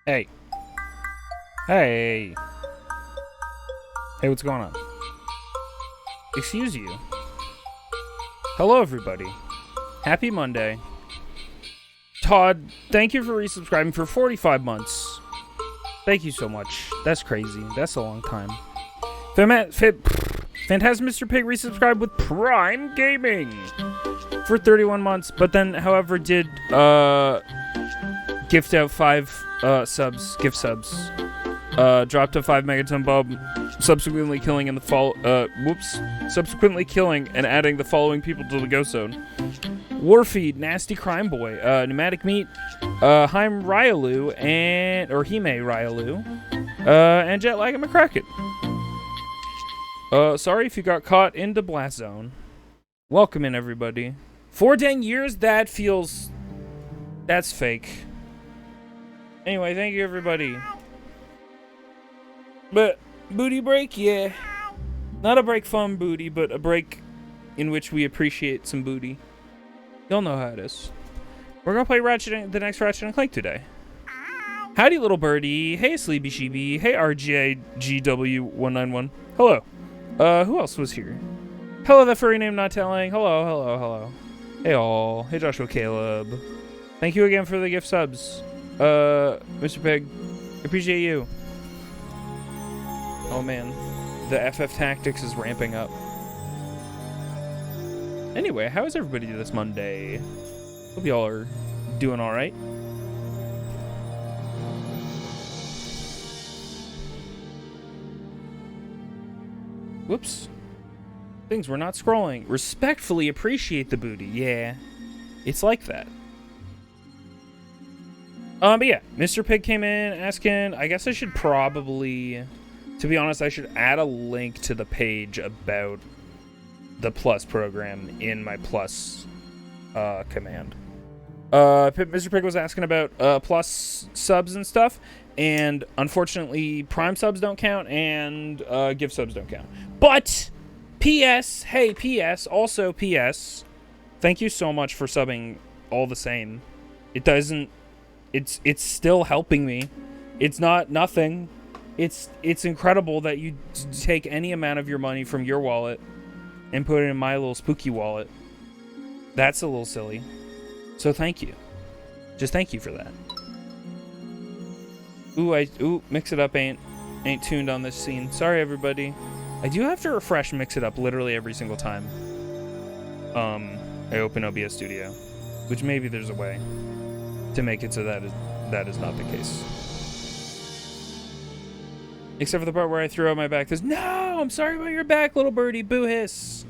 Hey. Hey. Hey, what's going on? Excuse you. Hello, everybody. Happy Monday. Todd, thank you for resubscribing for 45 months. Thank you so much. That's crazy. That's a long time. Fantastic Mr. Pig resubscribed with Prime Gaming for 31 months, but then, however, did gift out 5 gift subs. Dropped a 5 megaton bulb, subsequently killing and adding the following people to the ghost zone: Warfeed, Nasty Crime Boy, Pneumatic Meat, Haim Ryalu, Hime Ryalu, and Jetlag and McCracken. Sorry if you got caught in the blast zone. Welcome in, everybody. 4 dang years? That's fake. Anyway, thank you, everybody. But, booty break? Yeah. Not a break from booty, but a break in which we appreciate some booty. Y'all know how it is. We're gonna play the next Ratchet and Clank today. Howdy, little birdie. Hey, Sleepy Sheepy. Hey, RGAGW191. Hello. Who else was here? Hello, that furry name not telling. Hello. Hey, all. Hey, Joshua Caleb. Thank you again for the gift subs. Mr. Pig, appreciate you. Oh, man. The FF Tactics is ramping up. Anyway, how is everybody this Monday? Hope y'all are doing all right. Whoops. Things were not scrolling. Respectfully appreciate the booty. Yeah. It's like that. But yeah, Mr. Pig came in asking, I guess I should probably, to be honest, I should add a link to the page about the plus program in my plus command. Mr. Pig was asking about plus subs and stuff, and unfortunately Prime subs don't count and gift subs don't count. But PS, hey, also PS, thank you so much for subbing all the same. It's still helping me. It's not nothing. It's incredible that you take any amount of your money from your wallet and put it in my little spooky wallet. That's a little silly. So thank you. Just thank you for that. Ooh, Mix It Up ain't tuned on this scene. Sorry, everybody. I do have to refresh Mix It Up literally every single time I open OBS Studio, which maybe there's a way to make it so that is not the case. Except for the part where I threw out my back. There's no, I'm sorry about your back, little birdie. Boo hiss.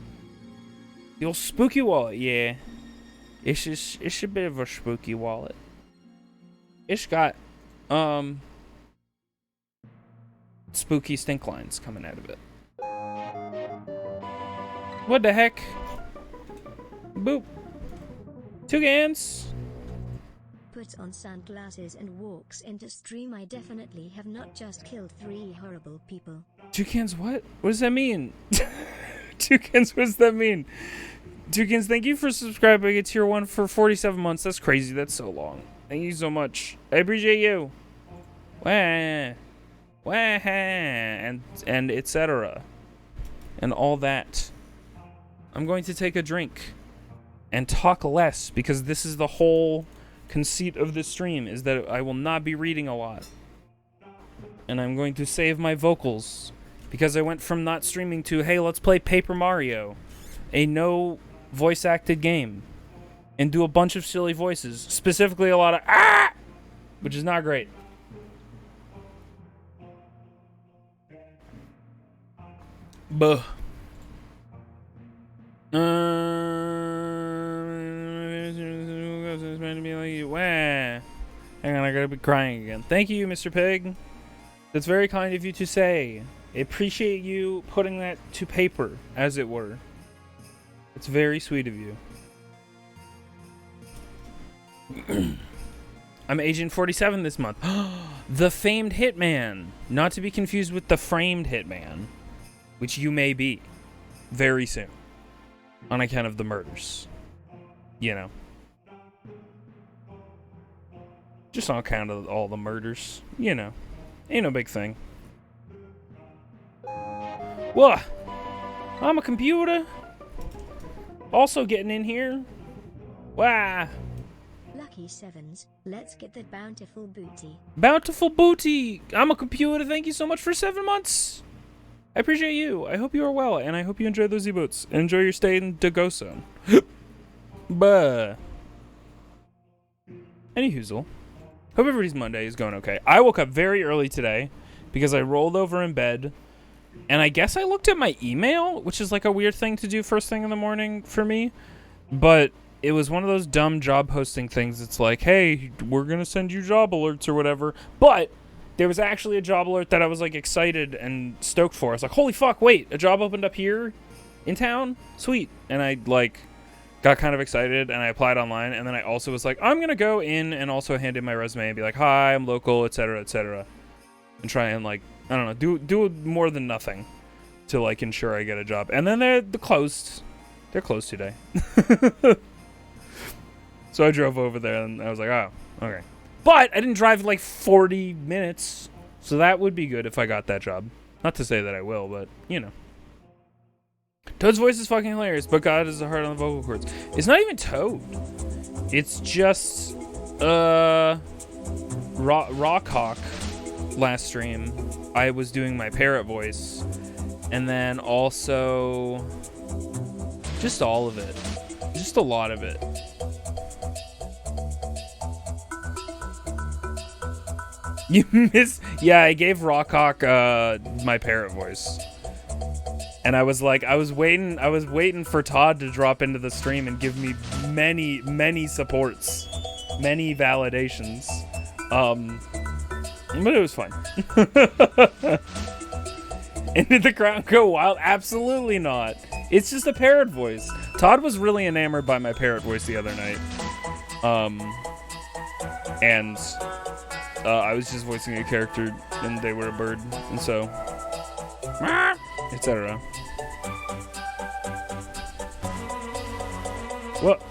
The old spooky wallet, yeah. It's a bit of a spooky wallet. It's got spooky stink lines coming out of it. What the heck? Boop. Toucans. Puts on sunglasses and walks into stream. I definitely have not just killed 3 horrible people. Toucans what? What does that mean? Toucans, what does that mean? Toucans, thank you for subscribing to tier 1 for 47 months. That's crazy. That's so long. Thank you so much. I appreciate you. Wah. Wah. And etc. And all that. I'm going to take a drink and talk less because this is the whole conceit of this stream, is that I will not be reading a lot. And I'm going to save my vocals because I went from not streaming to, hey, let's play Paper Mario, a no voice acted game, and do a bunch of silly voices, specifically a lot of ah, which is not great. Buh. Hang on, I gotta be crying again. Thank you, Mr. Pig. That's very kind of you to say. I appreciate you putting that to paper, as it were. It's very sweet of you. I'm Agent 47 this month. The famed Hitman. Not to be confused with the framed Hitman, which you may be very soon on account of the murders. You know. Just on account of all the murders. You know. Ain't no big thing. What? I'm a computer. Also getting in here. Wow. Lucky sevens, let's get the bountiful booty. Bountiful booty. I'm a computer. Thank you so much for 7 months. I appreciate you. I hope you are well, and I hope you enjoy those emotes. Enjoy your stay in Dagoson. Buh. Any hoozle. Hope everybody's Monday is going okay. I woke up very early today because I rolled over in bed, and I guess I looked at my email, which is like a weird thing to do first thing in the morning for me, but it was one of those dumb job posting things. It's like, hey, we're going to send you job alerts or whatever, but there was actually a job alert that I was like excited and stoked for. I was like, holy fuck, wait, a job opened up here in town? Sweet. And I like got kind of excited and I applied online, and then I also was like, I'm going to go in and also hand in my resume and be like, hi, I'm local, etc., etc., and try and like, I don't know, do more than nothing to like ensure I get a job. And then they're closed. They're closed today. So I drove over there and I was like, oh, okay. But I didn't drive like 40 minutes, so that would be good if I got that job. Not to say that I will, but you know. Toad's voice is fucking hilarious, but God is hard on the vocal cords. It's not even Toad. It's just Rockhawk. Last stream, I was doing my parrot voice, and then also just all of it. Just a lot of it. You miss? Yeah, I gave Rockhawk my parrot voice. And I was like, I was waiting for Todd to drop into the stream and give me many supports, many validations. But it was fun. And did the crowd go wild? Absolutely not. It's just a parrot voice. Todd was really enamored by my parrot voice the other night. And I was just voicing a character and they were a bird. And so, etc. What?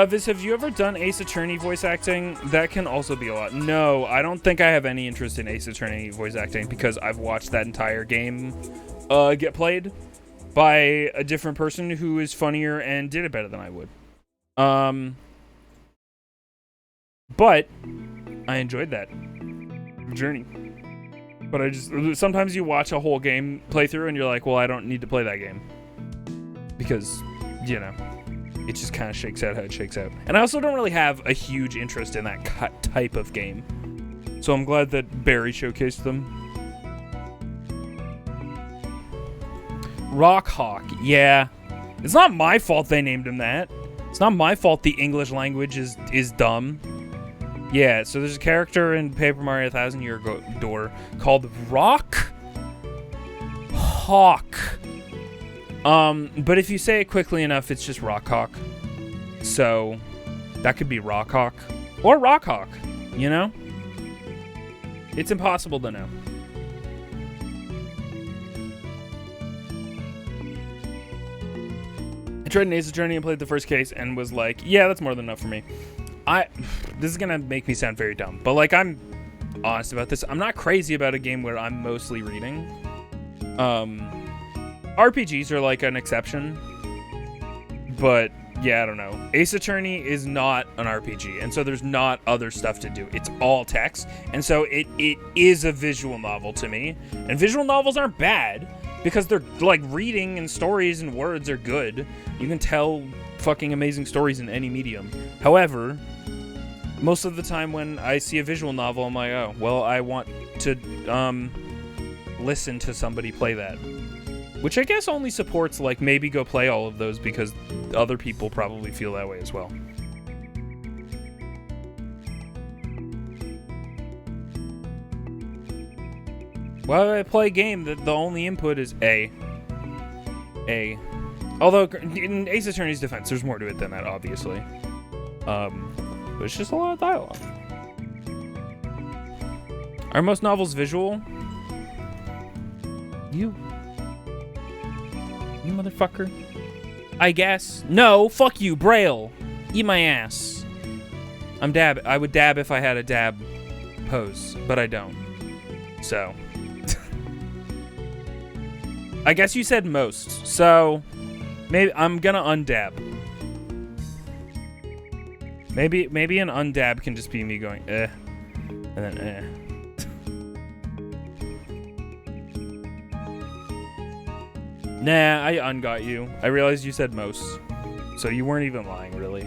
Viz, have you ever done Ace Attorney voice acting? That can also be a lot. No, I don't think I have any interest in Ace Attorney voice acting because I've watched that entire game get played by a different person who is funnier and did it better than I would. But I enjoyed that journey. But I just, sometimes you watch a whole game playthrough and you're like, well, I don't need to play that game. Because, you know, it just kind of shakes out how it shakes out. And I also don't really have a huge interest in that type of game. So I'm glad that Barry showcased them. Rockhawk, yeah. It's not my fault they named him that. It's not my fault the English language is dumb. Yeah, so there's a character in Paper Mario 1000 Year Door called Rockhawk. But if you say it quickly enough, it's just Rockhawk. So that could be Rockhawk or Rockhawk, you know? It's impossible to know. I tried an Ace Attorney and played the first case and was like, yeah, that's more than enough for me. This is gonna make me sound very dumb, but like, I'm honest about this. I'm not crazy about a game where I'm mostly reading. RPGs are like an exception, but yeah, I don't know. Ace Attorney is not an RPG, and so there's not other stuff to do. It's all text, and so it is a visual novel to me. And visual novels aren't bad because they're like reading, and stories and words are good. You can tell fucking amazing stories in any medium. However, most of the time when I see a visual novel, I'm like, oh, well, I want to listen to somebody play that. Which I guess only supports, like, maybe go play all of those because other people probably feel that way as well. Why would I play a game that the only input is A? Although, in Ace Attorney's defense, there's more to it than that, obviously. But it's just a lot of dialogue. Are most novels visual? You motherfucker. I guess. No, fuck you, Braille. Eat my ass. I would dab if I had a dab pose, but I don't. So. I guess you said most. So, maybe I'm gonna undab. Maybe an undab can just be me going, and then, Nah, I ungot you. I realized you said most. So you weren't even lying, really.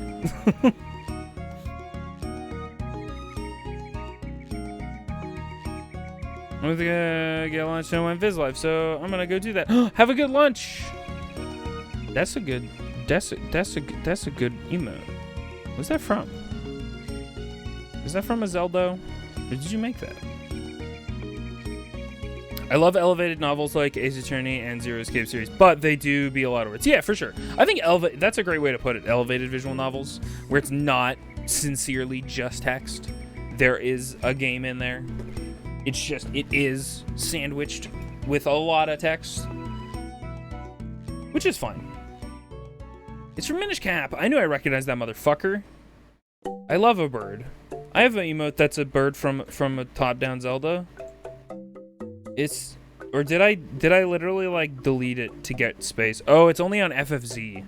I'm gonna get lunch on my Invisoguy, so I'm gonna go do that. Have a good lunch. That's a good emote. What's that from? Is that from a Zelda? Or did you make that? I love elevated novels like Ace Attorney and Zero Escape series, but they do be a lot of words. Yeah, for sure. I think that's a great way to put it. Elevated visual novels, where it's not sincerely just text. There is a game in there. It is sandwiched with a lot of text, which is fun. It's from Minish Cap. I knew I recognized that motherfucker. I love a bird. I have an emote that's a bird from a top-down Zelda. Or did I literally like delete it to get space? Oh, it's only on FFZ.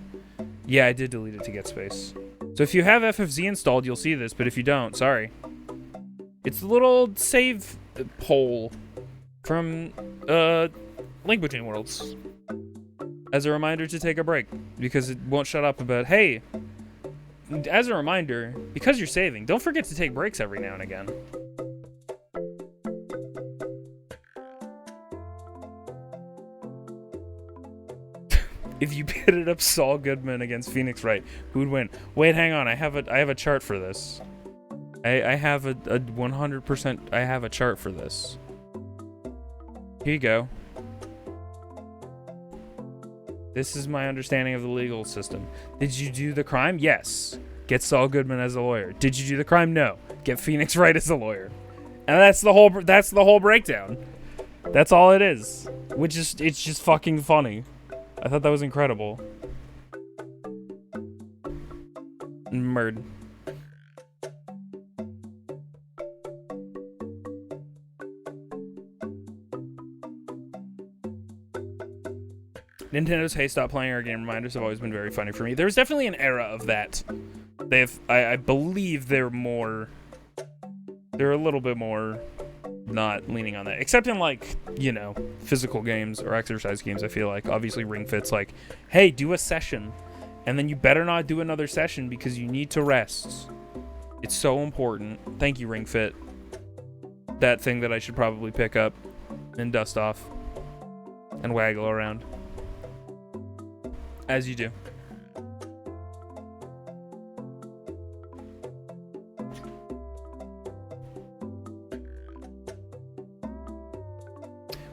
Yeah, I did delete it to get space. So if you have FFZ installed, you'll see this, but if you don't, sorry. It's the little save hole from Link Between Worlds. As a reminder to take a break, because it won't shut up about, hey, as a reminder, because you're saving, don't forget to take breaks every now and again. If you pitted up Saul Goodman against Phoenix Wright, who would win? Wait, hang on. I have a chart for this. I have a 100%. I have a chart for this. Here you go. This is my understanding of the legal system. Did you do the crime? Yes. Get Saul Goodman as a lawyer. Did you do the crime? No. Get Phoenix Wright as a lawyer. And that's the whole breakdown. That's all it is. It's just fucking funny. I thought that was incredible. Murd. Nintendo's "Hey, stop playing our game" reminders have always been very funny for me. There's definitely an era of that. I believe they're a little bit more not leaning on that, except in like, you know, physical games or exercise games. I feel like obviously Ring Fit's like, hey, do a session, and then you better not do another session because you need to rest. It's so important. Thank you, Ring Fit. That thing that I should probably pick up and dust off and waggle around. As you do.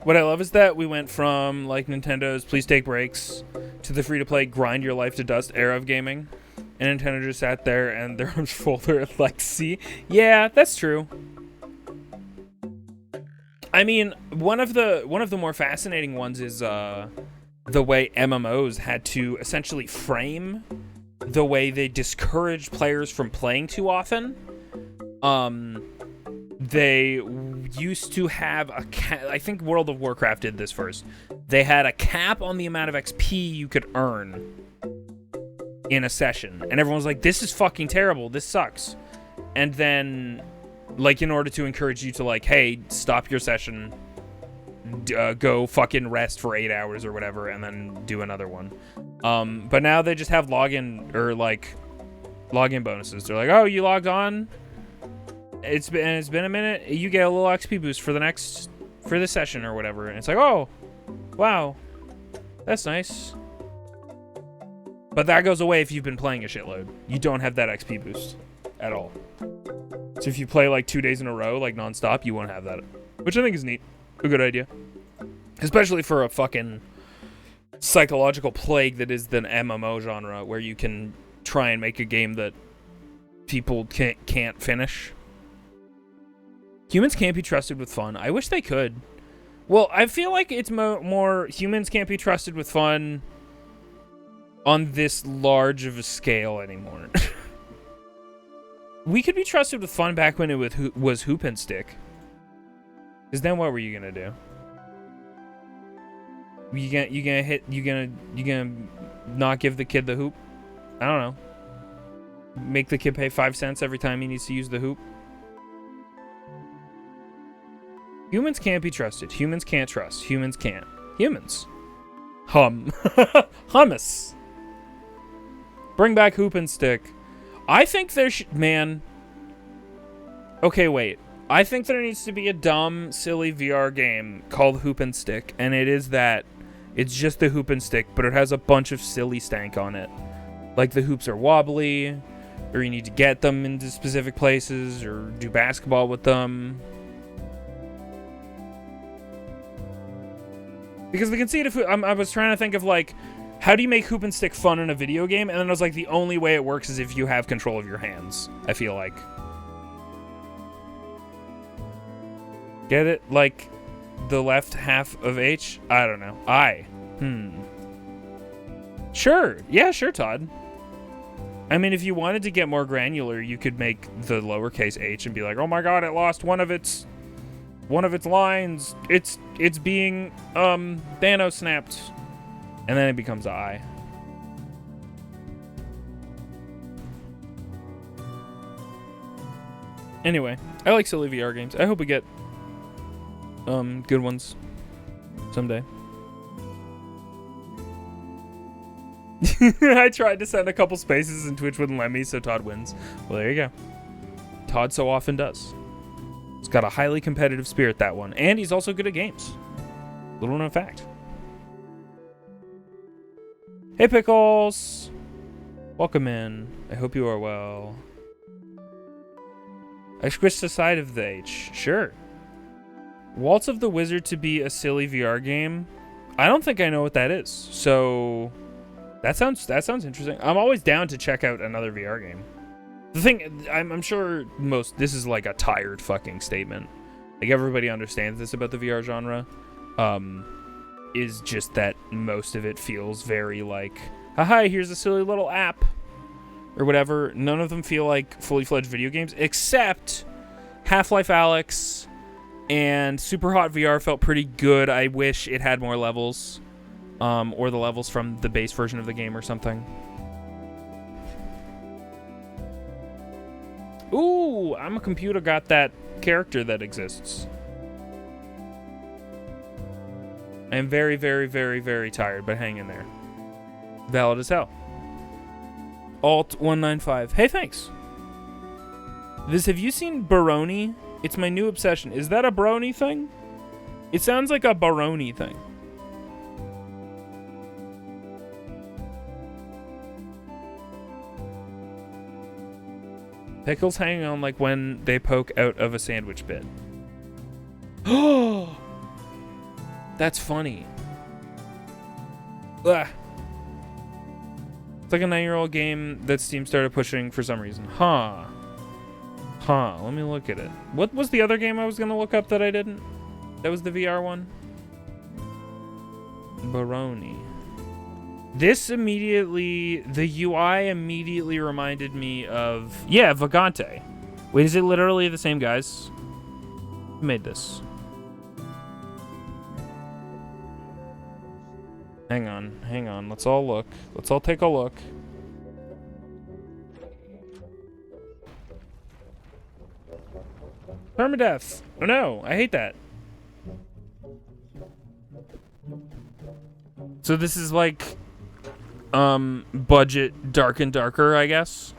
What I love is that we went from like Nintendo's please take breaks to the free-to-play grind your life to dust era of gaming. And Nintendo just sat there and their arms folded like, see? Yeah, that's true. I mean, one of the more fascinating ones is the way MMOs had to essentially frame the way they discouraged players from playing too often. They used to have a I think World of Warcraft did this first. They had a cap on the amount of XP you could earn in a session. And everyone's like, this is fucking terrible. This sucks. And then, like, in order to encourage you to, like, hey, stop your session, go fucking rest for 8 hours or whatever, and then do another one. But now they just have login bonuses. They're like, oh, you logged on? It's been a minute. You get a little XP boost for this session or whatever. And it's like, oh, wow, that's nice. But that goes away if you've been playing a shitload. You don't have that XP boost at all. So if you play like 2 days in a row, like nonstop, you won't have that, which I think is neat. A good idea, especially for a fucking psychological plague that is the MMO genre, where you can try and make a game that people can't finish. Humans can't be trusted with fun. I wish they could. Well, I feel like it's more humans can't be trusted with fun on this large of a scale anymore. We could be trusted with fun back when it was hoop and stick. Because then what were you gonna do? You gonna not give the kid the hoop? I don't know. Make the kid pay 5 cents every time he needs to use the hoop? Humans can't be trusted. Humans can't trust. Humans can't. Humans. Hummus. Bring back hoop and stick. I think there should... Man. Okay, wait. I think there needs to be a dumb, silly VR game called Hoop and Stick. And it is that. It's just the hoop and stick, but it has a bunch of silly stank on it. Like the hoops are wobbly, or you need to get them into specific places, or do basketball with them. Because the conceit of I was trying to think of, like, how do you make hoop and stick fun in a video game? And then I was like, the only way it works is if you have control of your hands, I feel like. Get it? Like, the left half of H? I don't know. I. Sure. Yeah, sure, Todd. I mean, if you wanted to get more granular, you could make the lowercase h and be like, oh my god, it lost one of its lines. It's being Thanos snapped. And then it becomes I. Anyway, I like silly VR games. I hope we get good ones someday. I tried to send a couple spaces and Twitch wouldn't let me, so Todd wins. Well, there you go. Todd so often does. He's got a highly competitive spirit, that one. And he's also good at games. Little known fact. Hey, Pickles! Welcome in. I hope you are well. I squished the side of the H. Sure. Waltz of the Wizard to be a silly VR game? I don't think I know what that is. So that sounds interesting. I'm always down to check out another VR game. The thing, I'm sure this is like a tired fucking statement. Like, everybody understands this about the VR genre. Is just that most of it feels very like, haha, here's a silly little app. Or whatever. None of them feel like fully fledged video games, except Half-Life Alyx and Super Hot VR felt pretty good. I wish it had more levels. Or the levels from the base version of the game or something. Ooh, I'm a computer got that character that exists. I am very, very, very, very tired, but hang in there. Valid as hell. Alt 195. Hey, thanks. Have you seen Baroni? It's my new obsession. Is that a brony thing? It sounds like a Baroni thing. Pickles hang on like when they poke out of a sandwich bit. Oh, that's funny. Ugh. It's like a 9-year-old game that Steam started pushing for some reason. Huh. Let me look at it. What was the other game I was going to look up that I didn't? That was the VR one? Baroni. This immediately... The UI immediately reminded me of... Yeah, Vagante. Wait, is it literally the same guys? Who made this? Hang on. Let's all look. Let's all take a look. Permadeath. Oh no, I hate that. So this is like budget Dark and Darker, I guess.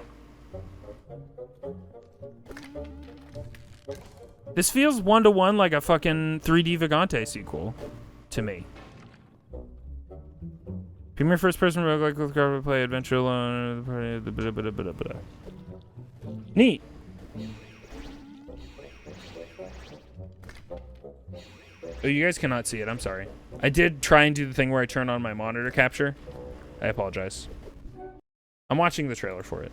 This feels 1-to-1 like a fucking 3D Vagante sequel to me. Premier first-person roguelike with cover play adventure alone. Neat. Oh, you guys cannot see it. I'm sorry. I did try and do the thing where I turn on my monitor capture. I apologize. I'm watching the trailer for it.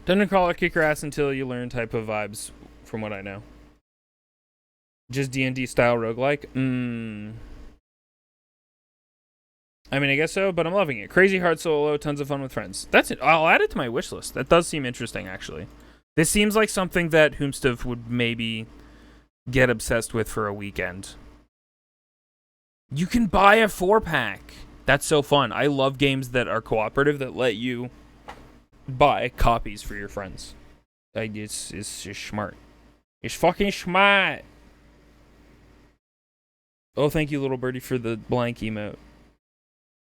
Dungeon crawler kick your ass until you learn type of vibes, from what I know. Just D&D style roguelike? I mean, I guess so, but I'm loving it. Crazy hard solo, tons of fun with friends. That's it. I'll add it to my wish list. That does seem interesting, actually. This seems like something that Hoomstuff would maybe get obsessed with for a weekend. You can buy a 4-pack. That's so fun. I love games that are cooperative that let you buy copies for your friends. It's just smart. It's fucking smart. Oh, thank you, little birdie, for the blank emote.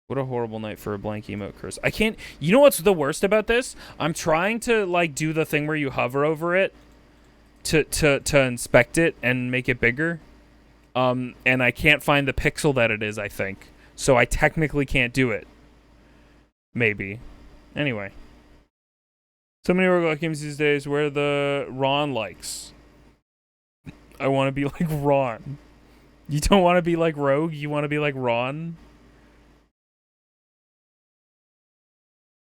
What a horrible night for a blank emote curse. I can't... You know what's the worst about this? I'm trying to, like, do the thing where you hover over it to inspect it and make it bigger. And I can't find the pixel that it is, I think. So I technically can't do it. Maybe. Anyway. So many roguelike games these days where the Ron likes. I want to be like Ron. You don't want to be like Rogue? You want to be like Ron?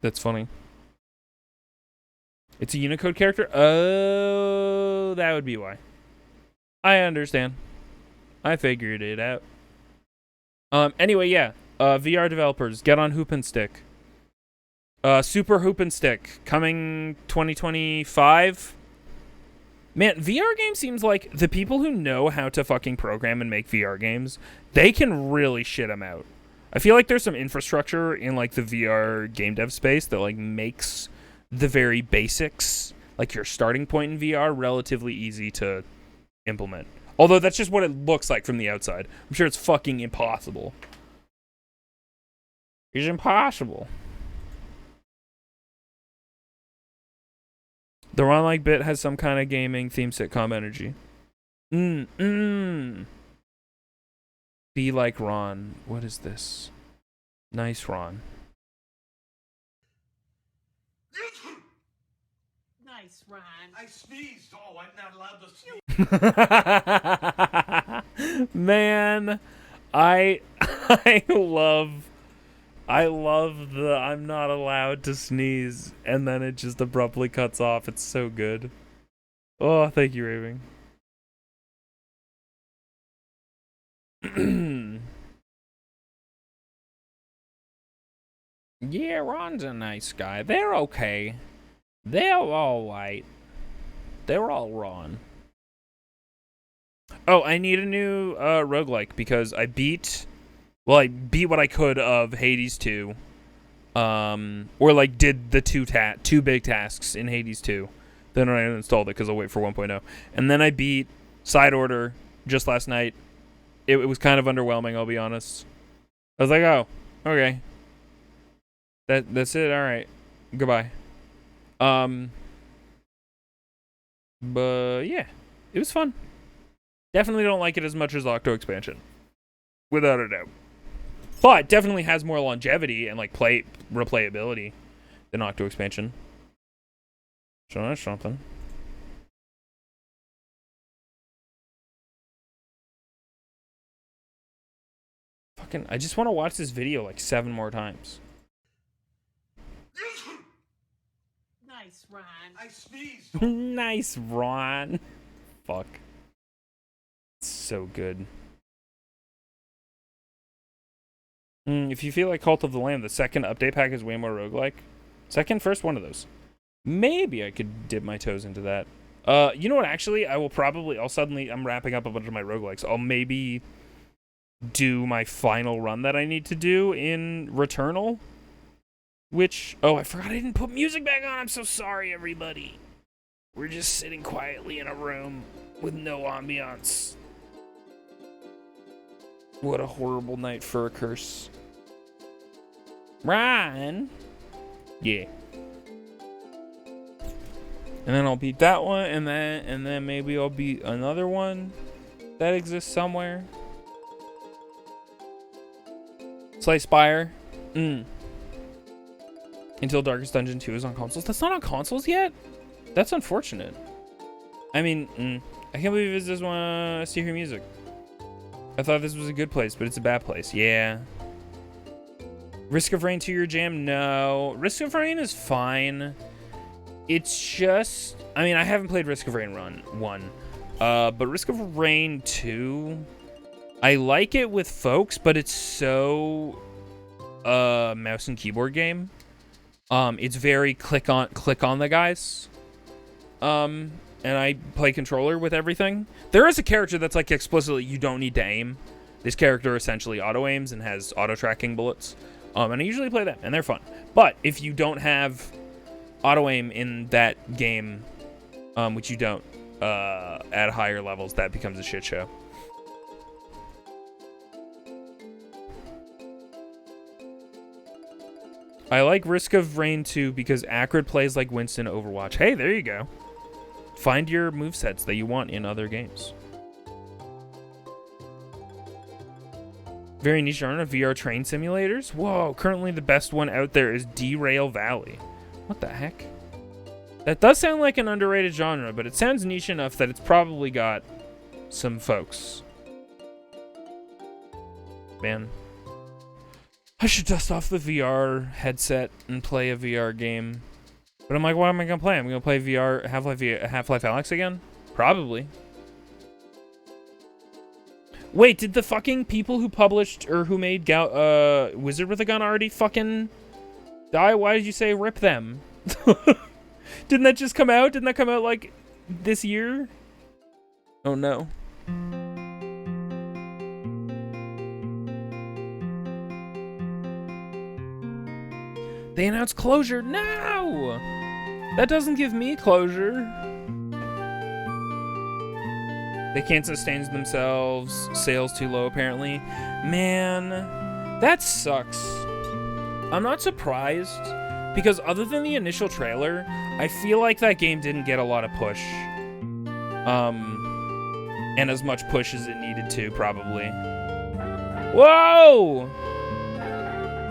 That's funny. It's a Unicode character? Oh, that would be why. I understand. I figured it out. Anyway, yeah. VR developers, get on Hoop and Stick. Super Hoop and Stick, coming 2025. Man, VR game seems like the people who know how to fucking program and make VR games, they can really shit them out. I feel like there's some infrastructure in, like, the VR game dev space that, like, makes the very basics, like your starting point in VR, relatively easy to implement. Although that's just what it looks like from the outside. I'm sure it's fucking impossible. It's impossible. The Ron like bit has some kind of gaming theme sitcom energy. Be like Ron. What is this? Nice Ron. Nice Ron. I sneezed. Oh, I'm not allowed to sneeze. Man, I love the I'm not allowed to sneeze, and then it just abruptly cuts off. It's so good. Oh, thank you, Raving. Yeah, Ron's a nice guy. They're okay. They're all right. They're all Ron. Oh, I need a new roguelike because I beat what I could of Hades 2. Or like did the two big tasks in Hades 2. Then I installed it because I'll wait for 1.0. And then I beat Side Order just last night. It was kind of underwhelming, I'll be honest. I was like, oh, okay. That's it, alright. Goodbye. But yeah. It was fun. Definitely don't like it as much as Octo Expansion. Without a doubt. But definitely has more longevity and like replayability than Octo Expansion. So that's something. Fucking, I just want to watch this video like 7 more times. Nice Ron. I sneezed. Nice Ron. Fuck. So good. If you feel like Cult of the Lamb, the second update pack is way more roguelike. First one of those. Maybe I could dip my toes into that. You know what, actually, I'm wrapping up a bunch of my roguelikes. I'll maybe do my final run that I need to do in Returnal. Which, oh, I forgot I didn't put music back on. I'm so sorry, everybody. We're just sitting quietly in a room with no ambiance. What a horrible night for a curse. Ryan. Yeah. And then I'll beat that one, and then maybe I'll beat another one that exists somewhere. Slay Spire. Until Darkest Dungeon 2 is on consoles. That's not on consoles yet? That's unfortunate. I mean, I can't believe this one to hear music. I thought this was a good place, but it's a bad place. Yeah. Risk of Rain 2 your jam? No. Risk of Rain is fine. It's just... I mean, I haven't played Risk of Rain 1. But Risk of Rain 2... I like it with folks, but it's so a mouse and keyboard game. It's very click on the guys. And I play controller with everything. There is a character that's like explicitly you don't need to aim. This character essentially auto aims and has auto tracking bullets. And I usually play them, and they're fun. But if you don't have auto aim in that game, which you don't at higher levels, that becomes a shit show. I like Risk of Rain 2 because Acrid plays like Winston Overwatch. Hey, there you go. Find your movesets that you want in other games. Very niche genre, VR train simulators. Whoa, currently the best one out there is Derail Valley. What the heck? That does sound like an underrated genre, but it sounds niche enough that it's probably got some folks. Man. I should dust off the VR headset and play a VR game. But I'm like, what am I going to play? I'm going to play VR Half-Life Alyx again? Probably. Wait, did the fucking people who published or who made Wizard with a Gun already fucking die? Why did you say rip them? Didn't that just come out? Didn't that come out like this year? Oh no. They announced closure. No! That doesn't give me closure. They can't sustain themselves. Sales too low, apparently. Man, that sucks. I'm not surprised, because other than the initial trailer, I feel like that game didn't get a lot of push. And as much push as it needed to, probably. Whoa!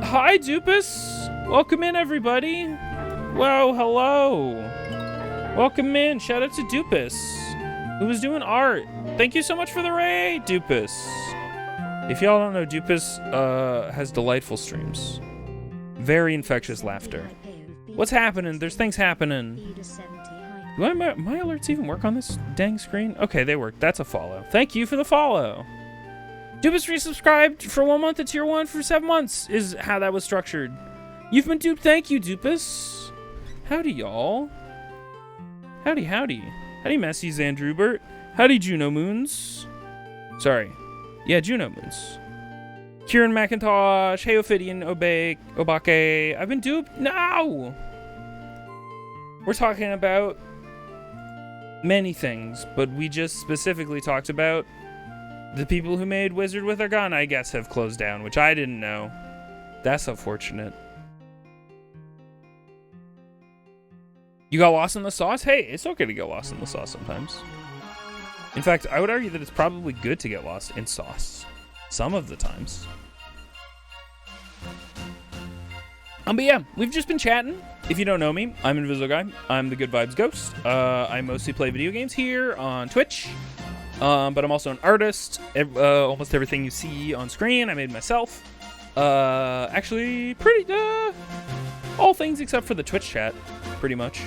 Hi, Dupus! Welcome in, everybody! Whoa, hello! Welcome in, shout out to Dupus, who was doing art. Thank you so much for the raid, Dupus. If y'all don't know, Dupus has delightful streams. Very infectious laughter. What's happening? There's things happening. Do my alerts even work on this dang screen? Okay, they work. That's a follow. Thank you for the follow. Dupus resubscribed for 1 month to tier 1 for 7 months is how that was structured. You've been duped. Thank you, Dupus. Howdy, y'all. Howdy, howdy. Howdy, Messi Zandrubert. Howdy, Juno Moons. Sorry. Yeah, Juno Moons. Kieran McIntosh. Hey, Ophidian, Obake. I've been duped. No! We're talking about many things, but we just specifically talked about the people who made Wizard with a Gun, I guess, have closed down, which I didn't know. That's unfortunate. You got lost in the sauce? Hey, it's okay to get lost in the sauce sometimes. In fact, I would argue that it's probably good to get lost in sauce. Some of the times. But yeah, we've just been chatting. If you don't know me, I'm Invisoguy. I'm the Good Vibes Ghost. I mostly play video games here on Twitch. But I'm also an artist. Almost everything you see on screen, I made myself. Actually, all things except for the Twitch chat, pretty much.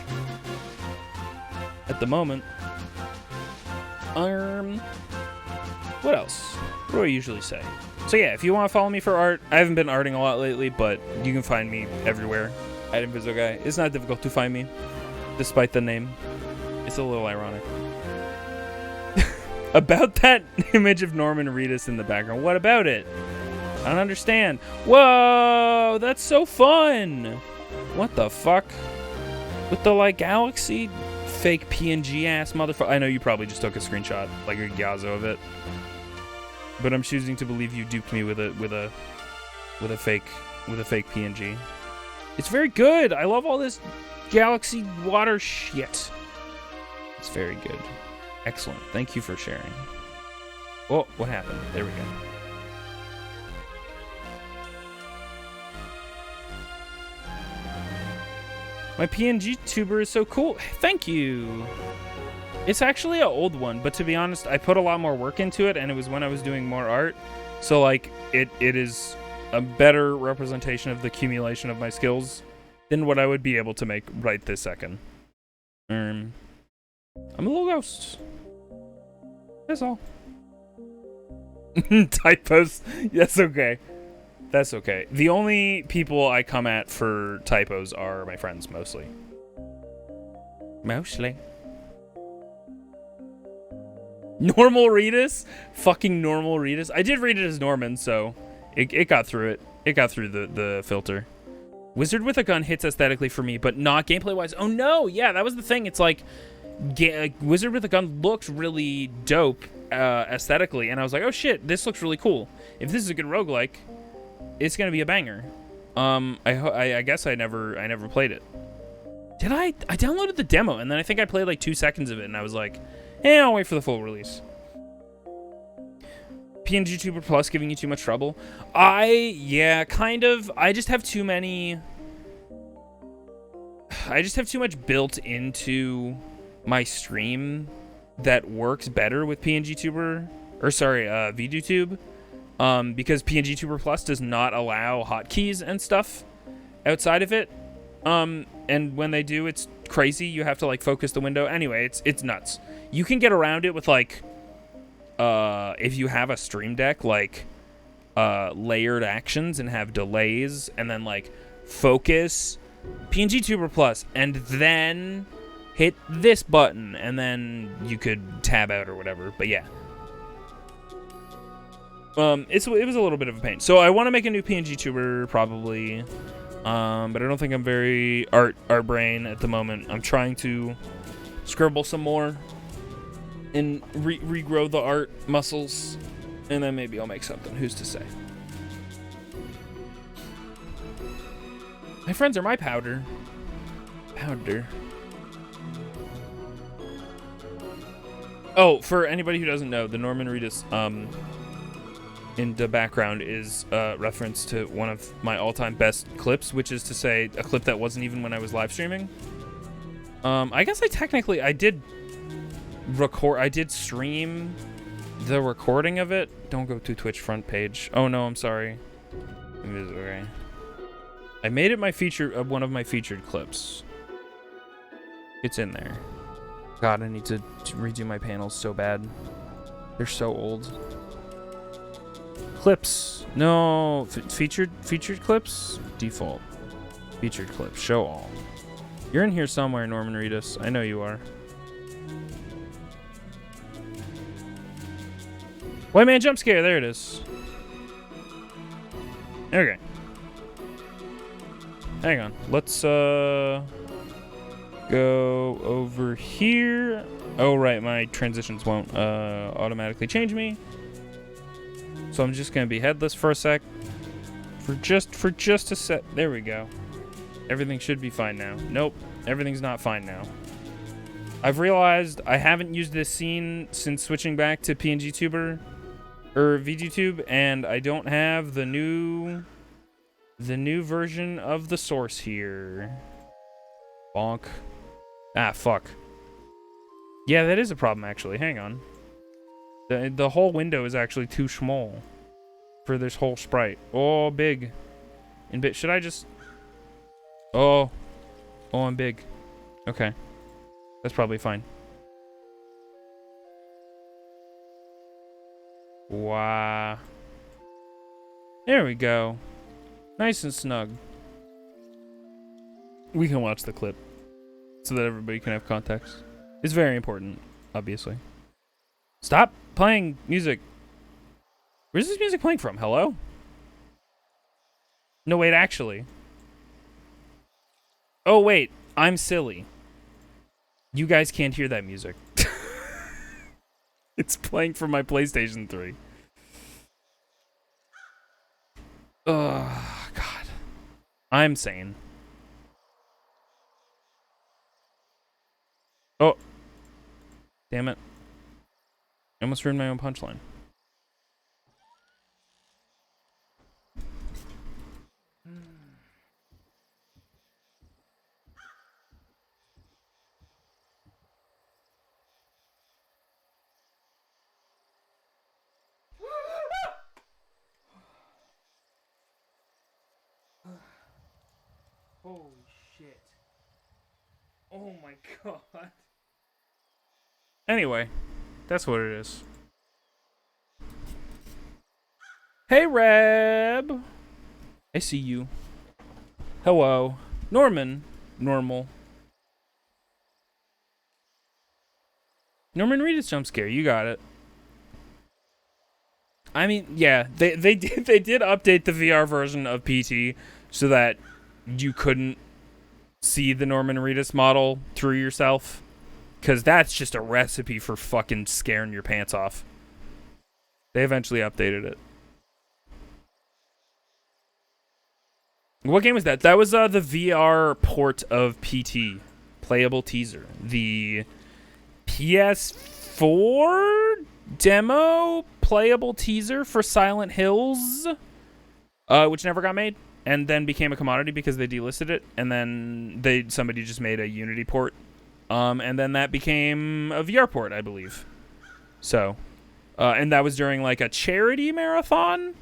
At the moment. What else? What do I usually say? So yeah, if you want to follow me for art, I haven't been arting a lot lately, but you can find me everywhere at Invisoguy. It's not difficult to find me, despite the name. It's a little ironic. About that image of Norman Reedus in the background. What about it? I don't understand. Whoa, that's so fun. What the fuck? With the, like, galaxy fake PNG ass motherfucker. I know you probably just took a screenshot, like a Gazzo of it. But I'm choosing to believe you duped me with a fake PNG. It's very good. I love all this galaxy water shit. It's very good. Excellent. Thank you for sharing. Oh, what happened? There we go. My PNG tuber is so cool. Thank you. It's actually an old one, but to be honest, I put a lot more work into it, and it was when I was doing more art. So, like, it is a better representation of the accumulation of my skills than what I would be able to make right this second. I'm a little ghost. That's all. Typos. That's okay. That's okay. The only people I come at for typos are my friends, mostly. Mostly. Normal Redis? Fucking normal Redis. I did read it as Norman, so it got through it. It got through the filter. Wizard with a gun hits aesthetically for me, but not gameplay-wise. Oh, no. Yeah, that was the thing. It's like Wizard with a gun looked really dope aesthetically, and I was like, oh, shit, this looks really cool. If this is a good roguelike, it's going to be a banger. I guess I never played it. Did I? I downloaded the demo, and then I think I played like 2 seconds of it, and I was like, hey, I'll wait for the full release. PNG Tuber Plus giving you too much trouble? Yeah, kind of. I just have too much built into my stream that works better with PNG Tuber, or sorry, VDTube, because PNG Tuber Plus does not allow hotkeys and stuff outside of it. And when they do, it's crazy. You have to like focus the window. Anyway, it's nuts. You can get around it with like, if you have a Stream Deck, like, layered actions and have delays, and then like focus PNG Tuber Plus, and then hit this button, and then you could tab out or whatever. But yeah, it was a little bit of a pain. So I want to make a new PNG Tuber probably. But I don't think I'm very art brain at the moment. I'm trying to scribble some more and regrow the art muscles, and then maybe I'll make something. Who's to say? My friends are my powder. Oh, for anybody who doesn't know, the Norman Reedus in the background is a reference to one of my all-time best clips, which is to say a clip that wasn't even when I was live streaming. I guess I did stream the recording of it. Don't go to Twitch front page. Oh no, I'm sorry. Invisoguy. I made it my one of my featured clips. It's in there. God, I need to redo my panels so bad. They're so old. Clips. No, featured clips. Default. Featured clips. Show all. You're in here somewhere, Norman Reedus. I know you are. White man jump scare. There it is. Okay. Hang on. Let's go over here. Oh right, my transitions won't automatically change me. So I'm just gonna be headless for a sec. For just a sec. There we go. Everything should be fine now. Nope, everything's not fine now. I've realized I haven't used this scene since switching back to PNG Tuber or VGTube, and I don't have the new version of the source here. Bonk. Ah, fuck. Yeah, that is a problem actually. Hang on. The whole window is actually too small for this whole sprite. Oh, big. And bit. Should I just? Oh, I'm big. Okay, that's probably fine. Wow. There we go. Nice and snug. We can watch the clip so that everybody can have context. It's very important, obviously. Stop playing music. Where's this music playing from? Hello? No, wait, actually. Oh, wait. I'm silly. You guys can't hear that music. It's playing from my PlayStation 3. Oh, God. I'm sane. Oh. Damn it. I almost ruined my own punchline. Holy shit. Oh my god. Anyway, that's what it is. Hey, Reb! I see you. Hello. Norman. Normal. Norman Reedus jump scare. You got it. I mean, yeah, they did update the VR version of PT so that you couldn't see the Norman Reedus model through yourself, because that's just a recipe for fucking scaring your pants off. They eventually updated it. What game was that? That was the VR port of PT, playable teaser. The PS4 demo playable teaser for Silent Hills, which never got made, and then became a commodity because they delisted it, and then somebody just made a Unity port, and then that became a VR port, I believe. So, and that was during like a charity marathon,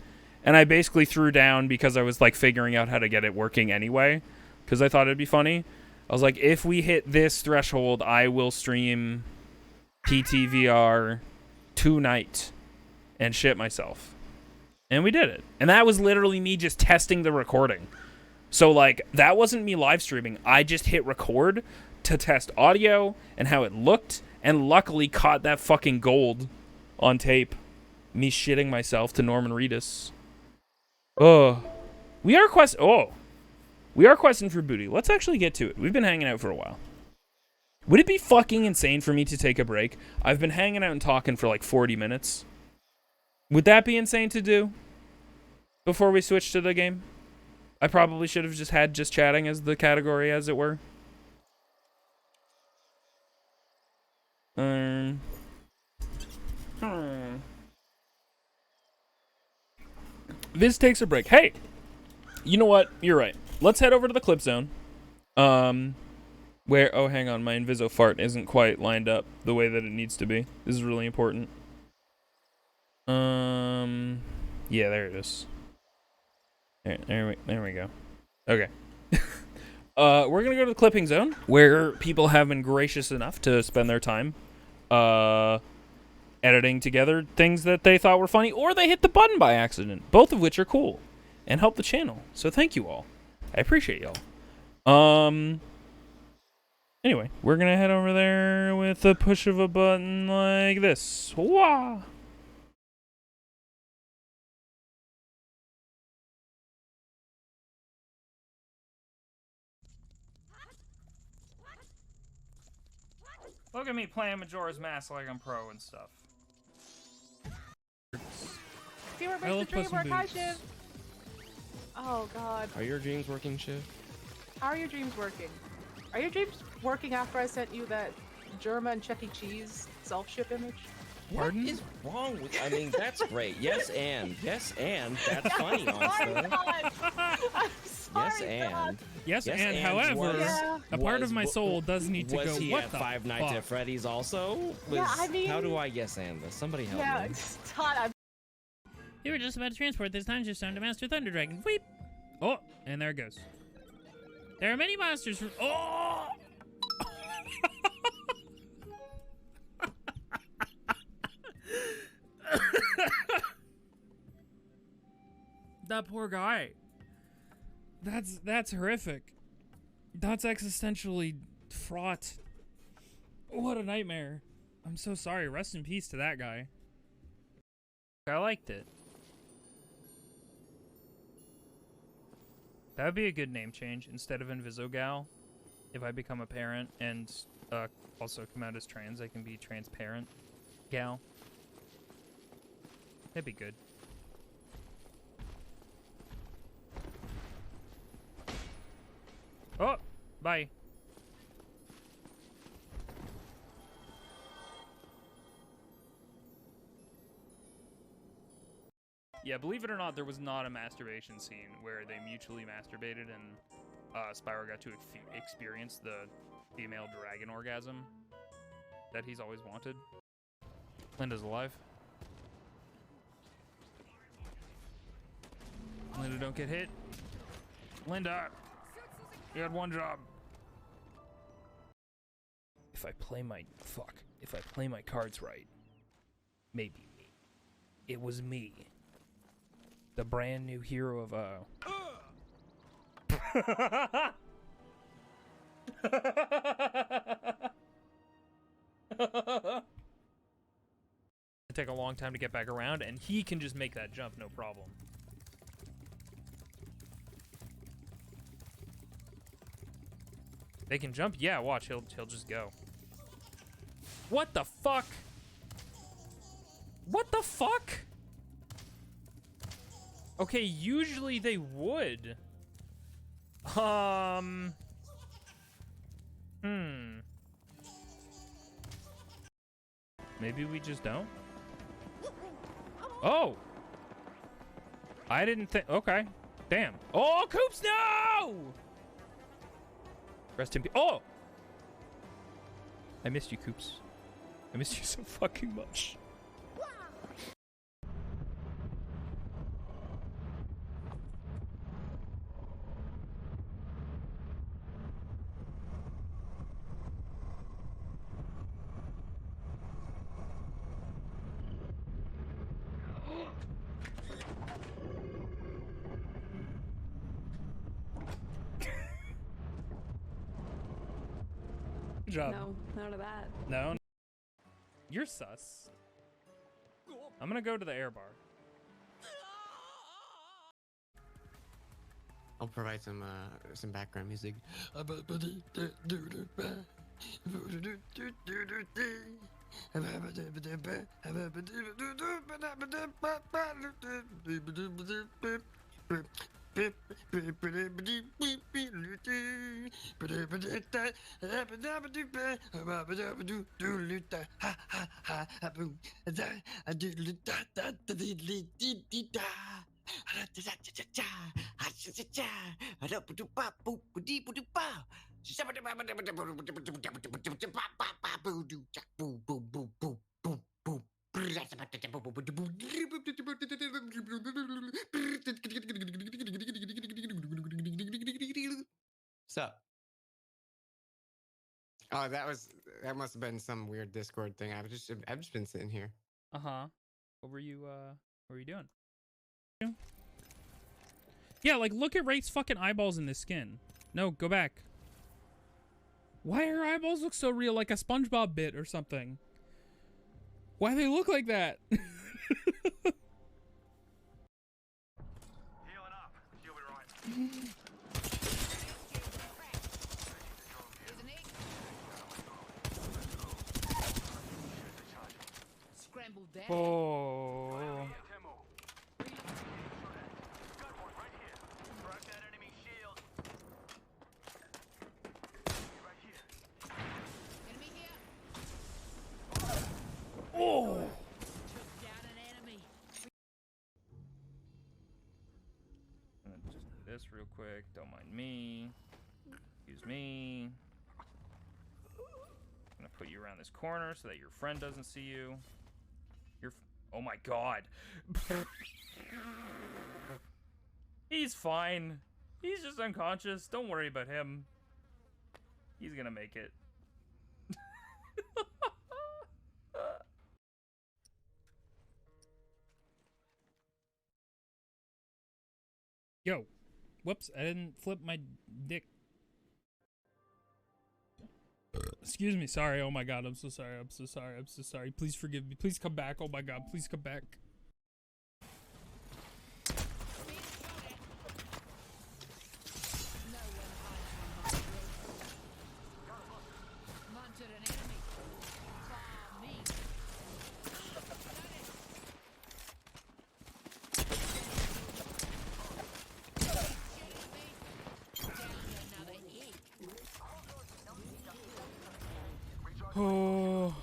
and I basically threw down because I was like figuring out how to get it working anyway, because I thought it'd be funny. I was like, if we hit this threshold, I will stream PT VR tonight and shit myself. And we did it. And that was literally me just testing the recording. So like, that wasn't me live streaming. I just hit record to test audio and how it looked, and luckily caught that fucking gold on tape. Me shitting myself to Norman Reedus. We are questing for booty. Let's actually get to it. We've been hanging out for a while. Would it be fucking insane for me to take a break? I've been hanging out and talking for like 40 minutes. Would that be insane to do before we switch to the game? I probably should have just had just chatting as the category, as it were. Viz takes a break. Hey, you know what? You're right. Let's head over to the clip zone. Where, oh, hang on, my Inviso fart isn't quite lined up the way that it needs to be. This is really important. Yeah, there it is. There we go. Okay. We're gonna go to the clipping zone, where people have been gracious enough to spend their time, editing together things that they thought were funny, or they hit the button by accident, both of which are cool, and help the channel. So thank you all. I appreciate y'all. Anyway, we're gonna head over there with the push of a button like this. Wah! Look at me playing Majora's Mask like I'm pro and stuff. Dreamer makes the dream work. Hi, Shiv. Oh, God. Are your dreams working, Shiv? How are your dreams working? Are your dreams working after I sent you that German Chuck E. Cheese self-ship image? What is wrong with... I mean, that's great. Yes, and. That's funny, honestly. I'm sorry, Yes, and. Yes, and however, a part of my soul does need to go, Was he what at the Five Nights fuck? at Freddy's also? Yeah, I mean... How do I yes and this? Somebody help Yeah, me. Todd, I'm... You were just about to transport this time just time to Master Thunder Dragon. Weep! Oh, and there it goes. There are many monsters from... Oh! That poor guy. That's horrific. That's existentially fraught. What a nightmare. I'm so sorry. Rest in peace to that guy. I liked it. That would be a good name change. Instead of Invisogal, if I become a parent and also come out as trans, I can be transparent gal. That'd be good. Oh, bye. Yeah, believe it or not, there was not a masturbation scene where they mutually masturbated and Spyro got to experience the female dragon orgasm that he's always wanted. Linda's alive. Linda, don't get hit. Linda! You had one job. If I play my cards right, maybe me. It was me. The brand new hero of Take a long time to get back around, and he can just make that jump, no problem. They can jump? Yeah, watch, he'll just go. What the fuck? What the fuck? Okay, usually they would. Maybe we just don't? Oh! I didn't think. Okay. Damn. Oh, Coops, no! Rest in peace. Oh! I missed you, Coops. I missed you so fucking much. Good job. No, none of that. No. You're sus. I'm gonna go to the air bar. I'll provide some background music. So, oh, that must have been some weird Discord thing. I've just been sitting here. Uh-huh. What were you doing? Yeah, like look at Ray's fucking eyeballs in this skin. No, go back. Why her eyeballs look so real, like a SpongeBob bit or something? Why do they look like that? Healing up. You'll be right. Scrambled down. Oh. Oh. Took down an enemy. Just do this real quick. Don't mind me. Excuse me. I'm gonna put you around this corner so that your friend doesn't see you. Oh my god. He's fine. He's just unconscious. Don't worry about him. He's gonna make it. Yo. Whoops, I didn't flip my dick. Excuse me, sorry. Oh my god, I'm so sorry. I'm so sorry. I'm so sorry. Please forgive me. Please come back. Oh my god, please come back. Munted an enemy. Far me. Oh.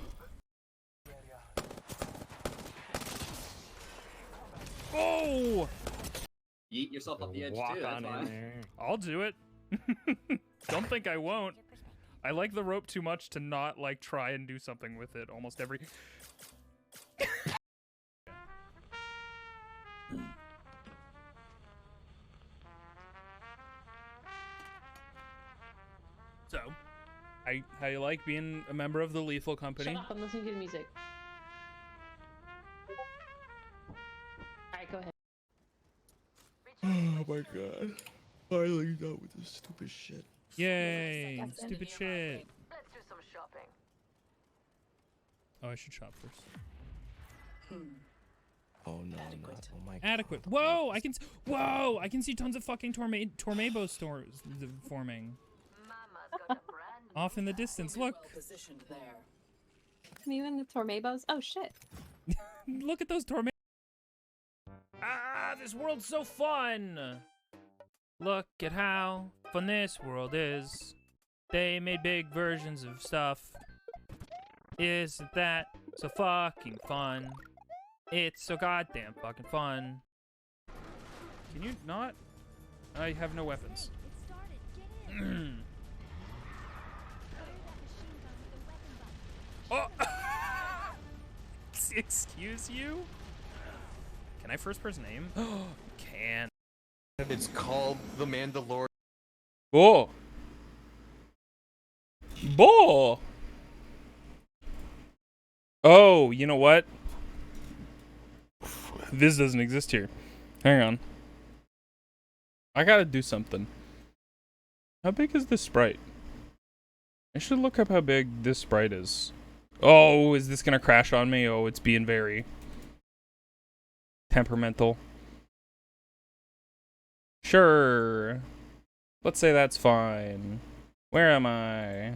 Oh! Yeet yourself up the edge Walk too. That's on in fine. there. I'll do it. Don't think I won't. I like the rope too much to not like try and do something with it almost every. So, how you like being a member of the Lethal Company? Shut up, I'm listening to the music. Alright, go ahead. Oh my god. Finally done with this stupid shit. Yay! Stupid shit. Let's do some shopping. Oh, I should shop first. Oh no, no. Oh my god. Adequate. Whoa! Whoa! I can see tons of fucking tornado stores forming. Off in the distance. Look. You in the tornadoes? Oh shit. Look at those tornadoes. Ah, this world's so fun. Look at how fun this world is. They made big versions of stuff. Isn't that so fucking fun? It's so goddamn fucking fun. Can you not? I have no weapons. Oh! Excuse you? Can I first person aim? Can. It's called The Mandalorian. Oh. Bo. Oh, you know what? This doesn't exist here. Hang on. I gotta do something. How big is this sprite? I should look up how big this sprite is. Oh, is this gonna crash on me? Oh, it's being very temperamental. Sure. Let's say that's fine. Where am I?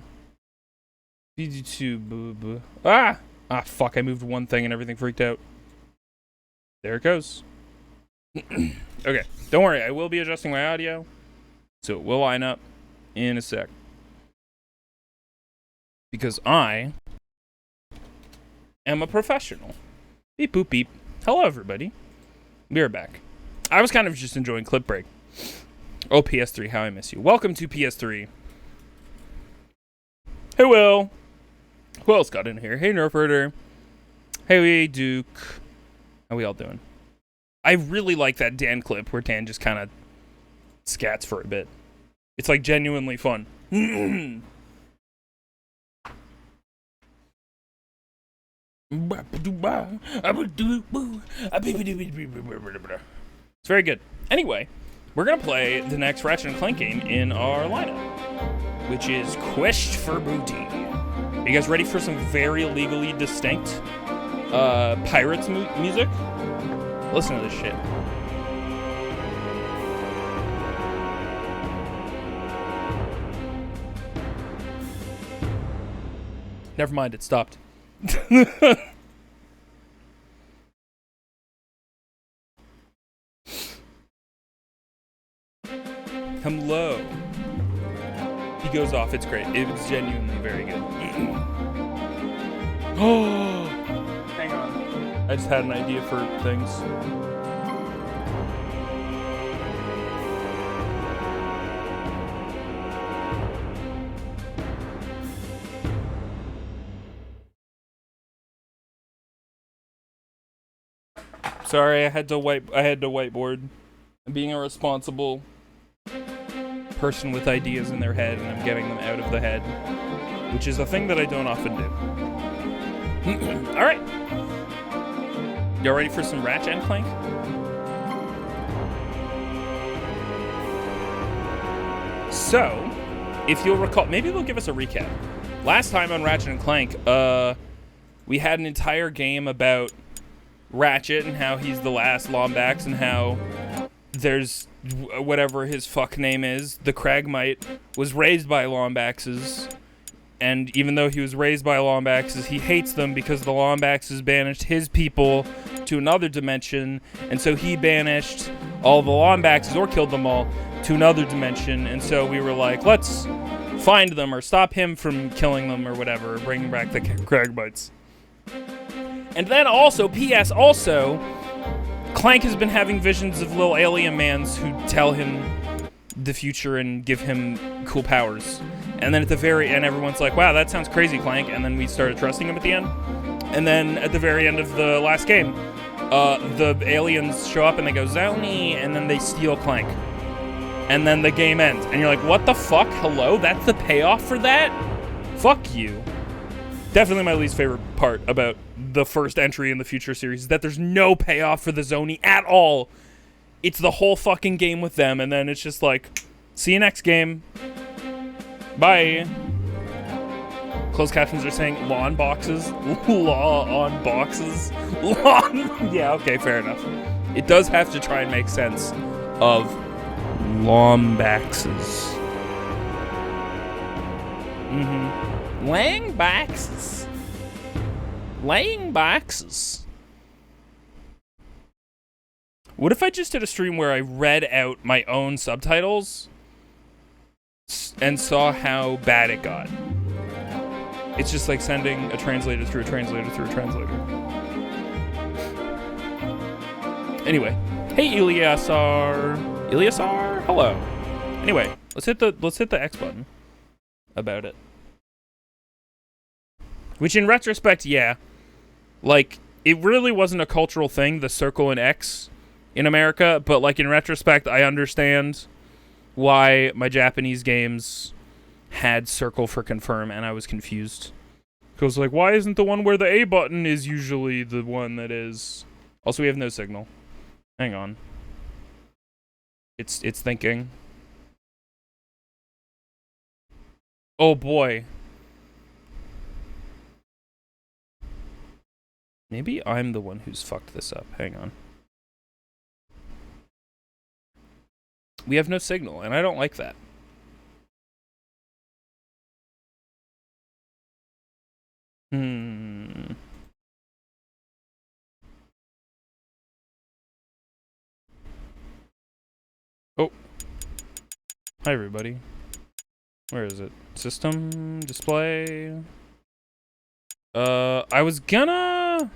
YouTube. Ah! Ah, fuck, I moved one thing and everything freaked out. There it goes. Okay, don't worry, I will be adjusting my audio, so it will line up in a sec. Because I am a professional. Beep boop beep. Hello everybody. We are back. I was kind of just enjoying clip break. Oh, PS3, how I miss you. Welcome to PS3. Hey Will. Who else got in here? Hey Nerfherder. Hey Duke. How we all doing? I really like that Dan clip where Dan just kind of scats for a bit. It's like genuinely fun. It's very good. Anyway, we're going to play the next Ratchet Clank game in our lineup, which is Quest for Booty. Are you guys ready for some very legally distinct Pirates music? Listen to this shit. Never mind, it stopped. Hello. He goes off, it's great. It's genuinely very good. Oh, hang on. I just had an idea for things. Sorry, I had to whiteboard. I'm being a responsible person with ideas in their head, and I'm getting them out of the head, which is a thing that I don't often do. All right. Y'all ready for some Ratchet Clank? So, if you'll recall, maybe they'll give us a recap. Last time on Ratchet Clank, we had an entire game about Ratchet and how he's the last Lombax and how there's whatever his fuck name is, the Cragmite, was raised by Lombaxes. And even though he was raised by Lombaxes, he hates them because the Lombaxes banished his people to another dimension. And so he banished all the Lombaxes, or killed them all, to another dimension. And so we were like, let's find them or stop him from killing them or whatever, bringing back the Cragmites. And then also, P.S. also, Clank has been having visions of little alien mans who tell him the future and give him cool powers. And then at the very end, everyone's like, wow, that sounds crazy, Clank. And then we started trusting him at the end. And then at the very end of the last game, the aliens show up and they go, Zony, and then they steal Clank. And then the game ends. And you're like, what the fuck? Hello? That's the payoff for that? Fuck you. Definitely my least favorite part about the first entry in the Future series is that there's no payoff for the Zony at all it's the whole fucking game with them, and then it's just like, see you next game. Bye. Closed captions are saying lawn boxes. Law on boxes. Lawn. Yeah, okay, fair enough. It does have to try and make sense of lombaxes. Laying boxes. Laying boxes. What if I just did a stream where I read out my own subtitles and saw how bad it got? It's just like sending a translator through a translator through a translator. Anyway, hey Eliasar. Eliasar, hello. Anyway, let's hit the X button about it. Which in retrospect, yeah, like it really wasn't a cultural thing, the circle and X in America, but like in retrospect, I understand why my Japanese games had circle for confirm, and I was confused. Because like, why isn't the one where the A button is usually the one that is? Also, we have no signal. Hang on. It's thinking. Oh boy. Maybe I'm the one who's fucked this up. Hang on. We have no signal, and I don't like that. Oh. Hi, everybody. Where is it? System, display. I was gonna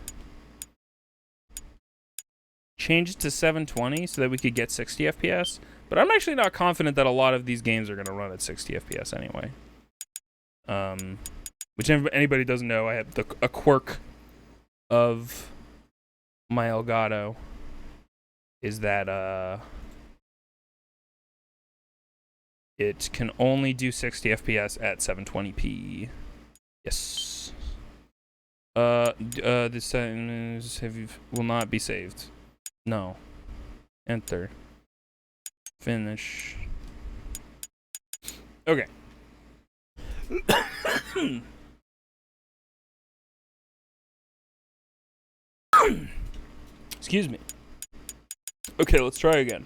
change it to 720 so that we could get 60 FPS, but I'm actually not confident that a lot of these games are gonna run at 60 FPS anyway. Which anybody doesn't know, I have a quirk of my Elgato is that it can only do 60 FPS at 720p. Yes. This sentence will not be saved. No. Enter. Finish. Okay. Excuse me. Okay, let's try again.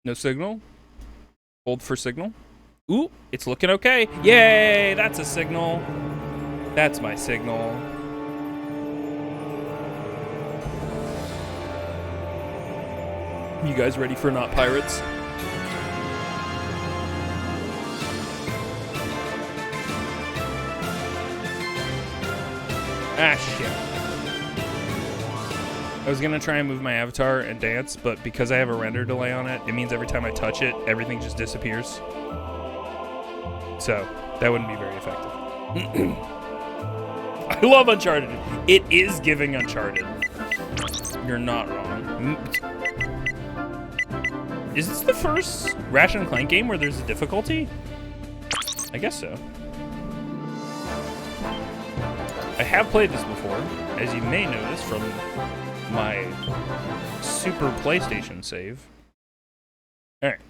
No signal? Hold for signal. Ooh, it's looking okay. Yay, that's a signal. That's my signal. You guys ready for Not Pirates? Ah, shit. I was gonna try and move my avatar and dance, but because I have a render delay on it, it means every time I touch it, everything just disappears. So, that wouldn't be very effective. I love Uncharted. It is giving Uncharted. You're not wrong. Is this the first Ratchet Clank game where there's a difficulty? I guess so. I have played this before, as you may notice from my Super PlayStation save. Alright.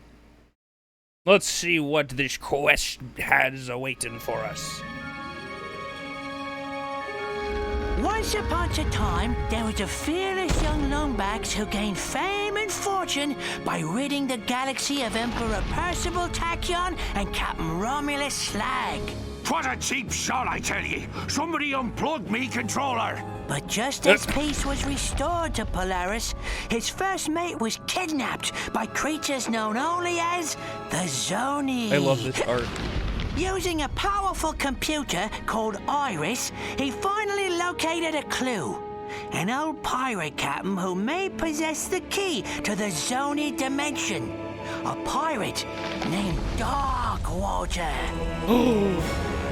Let's see what this quest has awaiting for us. Once upon a time, there was a fearless young longbax who gained fame and fortune by ridding the galaxy of Emperor Percival Tachyon and Captain Romulus Slag. What a cheap shot, I tell ye! Somebody unplugged me controller! But just as peace was restored to Polaris, his first mate was kidnapped by creatures known only as the Zoni. I love this art. Using a powerful computer called Iris, he finally located a clue. An old pirate captain who may possess the key to the Zoni dimension. A pirate named Darkwater.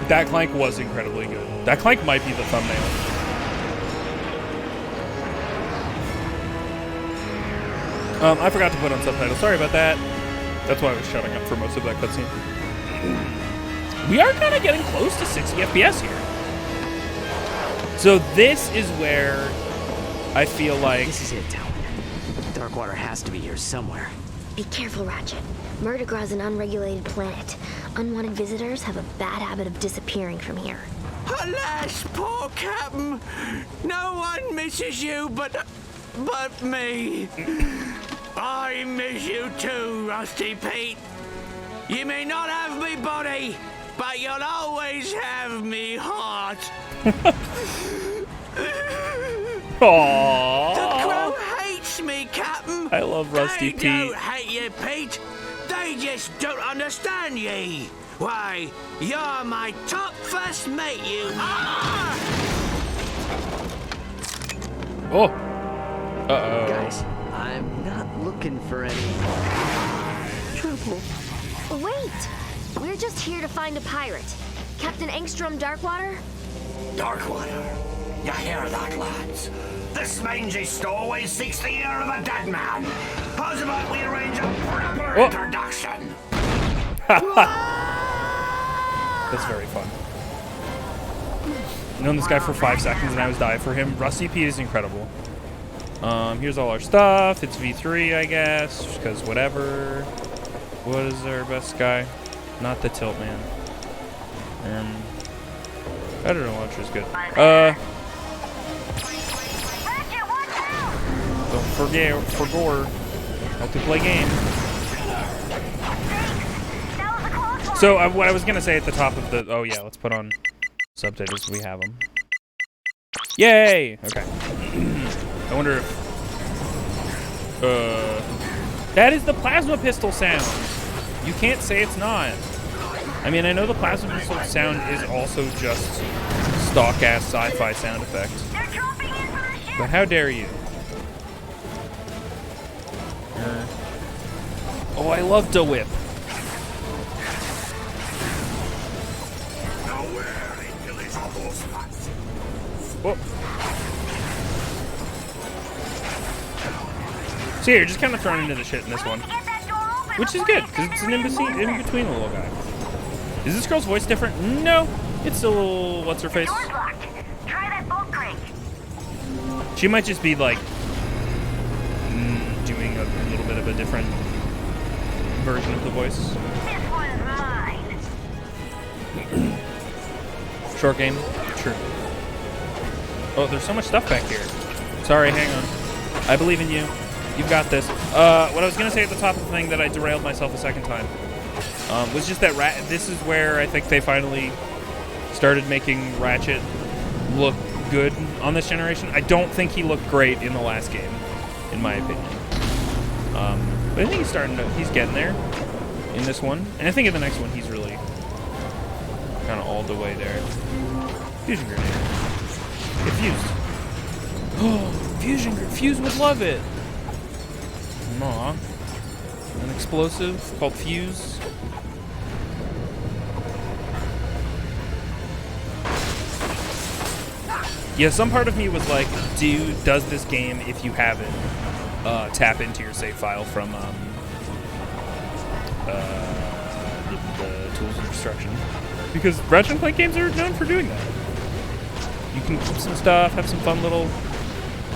That Clank was incredibly good. That Clank might be the thumbnail. I forgot to put on subtitles. Sorry about that. That's why I was shutting up for most of that cutscene. We are kind of getting close to 60 FPS here. So this is where I feel like... This is it, Talon. Darkwater has to be here somewhere. Be careful, Ratchet. Murdergra is an unregulated planet. Unwanted visitors have a bad habit of disappearing from here. Alas, poor Captain. No one misses you but me. I miss you too, Rusty Pete. You may not have me body, but you'll always have me heart. Aww. The Crow hates me, Captain. I love Rusty Pete. They don't hate you, Pete. They just don't understand ye. Why, you're my top first mate, you are! Oh. Uh-oh. Guys, I'm not looking for any trouble. Wait! We're just here to find a pirate. Captain Engstrom Darkwater? Darkwater. You hear that, lads? This mangy stowaway seeks the ear of a dead man. How's about we arrange a proper introduction? That's very fun. I've known this guy for 5 seconds and I was dying for him. Rusty Pete is incredible. Here's all our stuff. It's V3, I guess, because whatever. What is our best guy? Not the tilt man. Predator launcher is good. Don't forget, multiplayer game. So what I was gonna say at the top of the, oh yeah, let's put on subtitles. We have them. Yay! Okay. I wonder if, that is the plasma pistol sound. You can't say it's not. I mean, I know the plasma pistol sound is also just stock ass sci-fi sound effect. But how dare you? Oh, I love the whip. Oh. So yeah, you're just kind of thrown into the shit in this one, which is good because it's an in between the little guy. Is this girl's voice different? No, it's still what's her face. She might just be like doing a little bit of a different version of the voice. Short game, sure. Oh, there's so much stuff back here. Sorry, hang on. I believe in you. You've got this. What I was gonna say at the top of the thing that I derailed myself a second time was just that this is where I think they finally started making Ratchet look good on this generation. I don't think he looked great in the last game, in my opinion. But I think he's getting there in this one, and I think in the next one he's really kind of all the way there. Fusion grenade. Get fused. Oh, fusion grenade. Fuse would love it. Aw. An explosive called Fuse. Yeah, some part of me was like, does this game, if you have it, tap into your save file from the Tools of Destruction? Because Ratchet Clank games are known for doing that. You can keep some stuff, have some fun little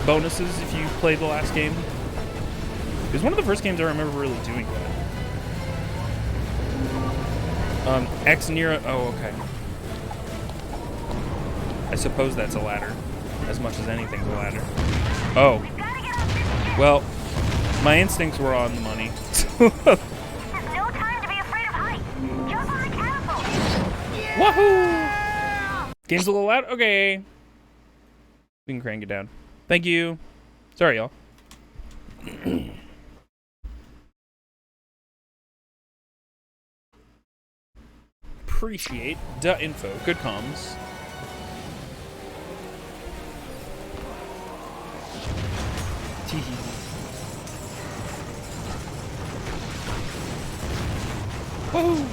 bonuses if you played the last game. It was one of the first games I remember really doing that. X Nero. Oh, okay. I suppose that's a ladder, as much as anything's a ladder. Oh. Well, my instincts were on the money. Wahoo! Game's a little loud? Okay. We can crank it down. Thank you. Sorry, y'all. Appreciate the info. Good comms. Whoa!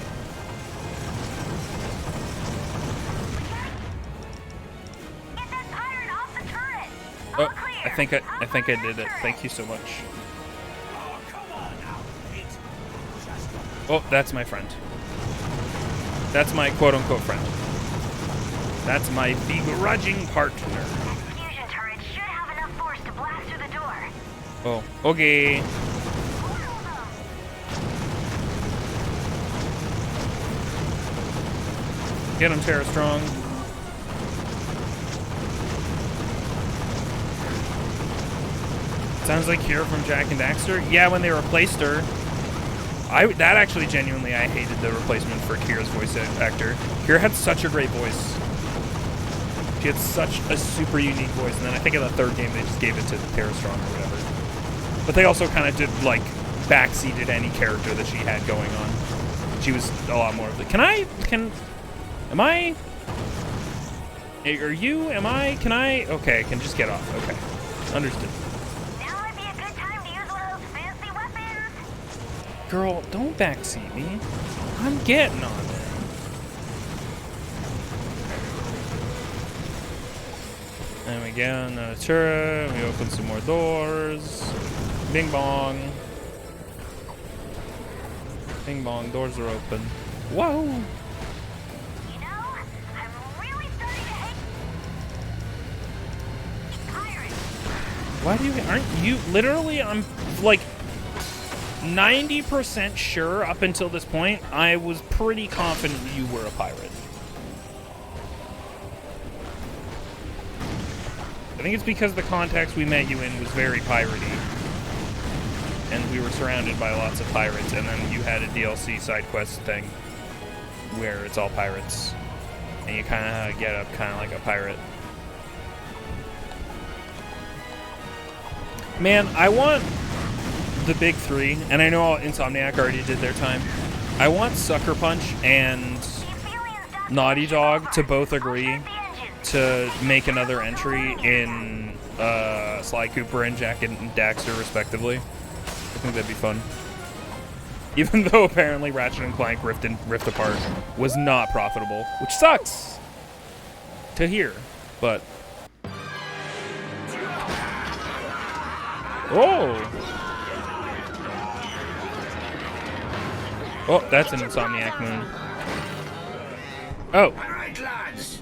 Oh, I think I did it. Thank you so much. Oh, that's my friend. That's my quote-unquote friend. That's my begrudging partner. Fusion turret should have enough force to blast through the door. Oh, okay. Get him, Tara Strong. Sounds like Kira from Jack and Daxter. Yeah, when they replaced her. That actually genuinely, I hated the replacement for Kira's voice actor. Kira had such a great voice. She had such a super unique voice, and then I think in the third game they just gave it to Tara Strong or whatever. But they also kind of did, like, backseated any character that she had going on. She was a lot more of the... Am I? Okay, I can just get off. Okay. Understood. Now would be a good time to use one of those fancy weapons. Girl, don't backseat me. I'm getting on it. And we get on the turret, we open some more doors. Bing bong. Bing bong, doors are open. Whoa! You know, I'm really starting to hate pirates. Why do you, aren't you, literally, I'm like 90% sure up until this point, I was pretty confident you were a pirate. I think it's because the context we met you in was very piratey. And we were surrounded by lots of pirates, and then you had a DLC side quest thing where it's all pirates. And you kind of get up kind of like a pirate. Man, I want the big three, and I know Insomniac already did their time. I want Sucker Punch and Naughty Dog to both agree to make another entry in Sly Cooper and Jack and Daxter, respectively. I think that'd be fun. Even though apparently Ratchet and Clank Rift Apart was not profitable, which sucks to hear, but... Oh! Oh, that's an Insomniac moon. Oh. All right, lads.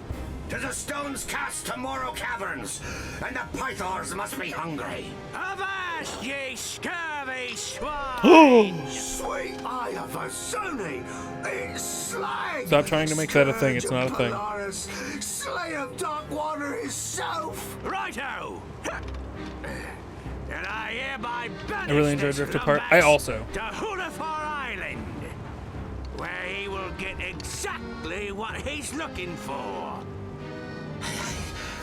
To the stones cast tomorrow caverns, and the pythons must be hungry. Avast, ye scurvy swine! Sweet eye of a Zuni! It's slag! Stop trying to make that a thing, it's not a thing. Polaris, Slay of Darkwater himself! Righto! And I hereby banish I really enjoyed this Rift Apart. lumbax I also. to Hulafar Island, where he will get exactly what he's looking for.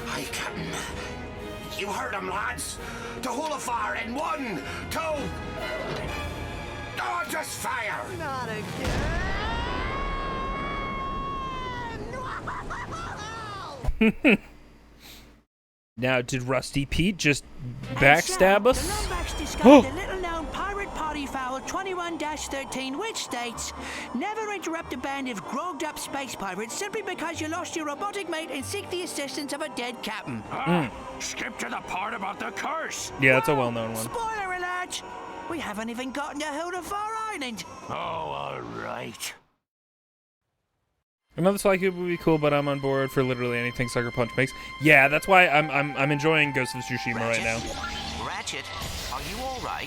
Aye, Captain. You heard him, lads. To Hulafar in 1, 2... Oh, just fire! Not again! Now, did Rusty Pete just backstab us? The Lumbax discovered a little-known pirate party foul 21-13, which states, never interrupt a band of grogged-up space pirates simply because you lost your robotic mate and seek the assistance of a dead captain. Skip to the part about the curse! Yeah, that's a well-known one. Spoiler alert! We haven't even gotten to Hulafar Island. Oh, all right. Another Sly Cooper would be cool, but I'm on board for literally anything Sucker Punch makes. Yeah, that's why I'm enjoying Ghost of Tsushima right now. Ratchet, are you all right?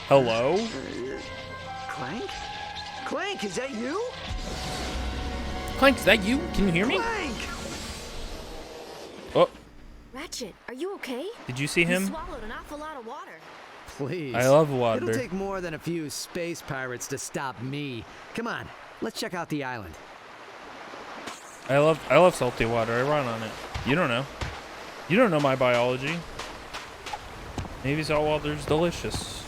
Hello? Clank? Clank, is that you? Clank, is that you? Can you hear me? Clank! Oh, Ratchet, are you okay? did you see him? Swallowed an awful lot of water. Please. I love water. It'll take more than a few space pirates to stop me. Come on, let's check out the island. I love salty water. I run on it. You don't know. You don't know my biology. Maybe salt water's delicious.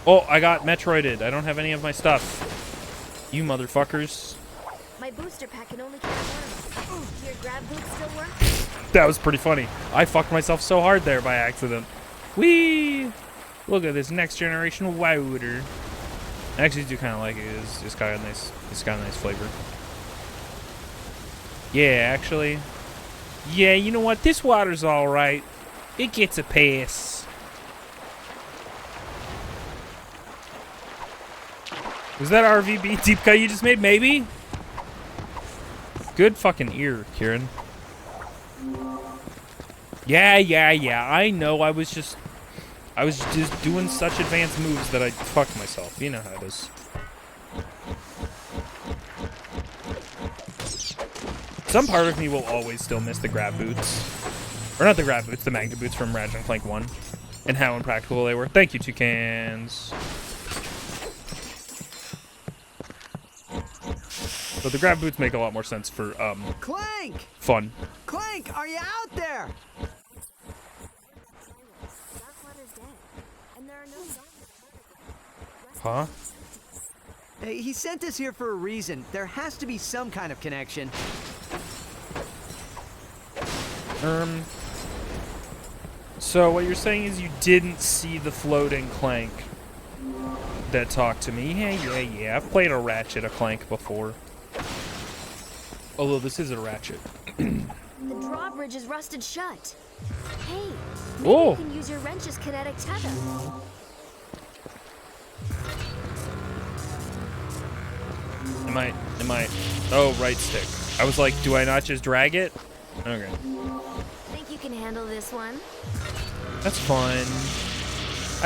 Oh, I got Metroided. I don't have any of my stuff. You motherfuckers. My booster pack can only carry one of us. Do your grab boots still work? That was pretty funny. I fucked myself so hard there by accident. Whee! Look at this next generation water. I actually do kind of like it. It's got a nice. It's got a nice flavor. Yeah, actually. Yeah, you know what? This water's all right. It gets a pass. Was that RVB deep cut you just made? Maybe? Good fucking ear, Kieran. Yeah. I know. I was just doing such advanced moves that I fucked myself. You know how it is. Some part of me will always still miss the grab boots. Or not the grab boots, the magnet boots from Ratchet Clank 1. And how impractical they were. Thank you, toucans. But the grab boots make a lot more sense for, Clank! fun. Clank, are you out there? Huh? Hey, he sent us here for a reason. There has to be some kind of connection. So what you're saying is you didn't see the floating Clank that talked to me? Yeah. I've played a Ratchet, a Clank before. Although this is a Ratchet. The drawbridge is rusted shut. Hey, maybe Oh. you can use your wrench's kinetic tether. Am I? Oh, right stick. I was like, do I not just drag it? Okay. Think you can handle this one? That's fun.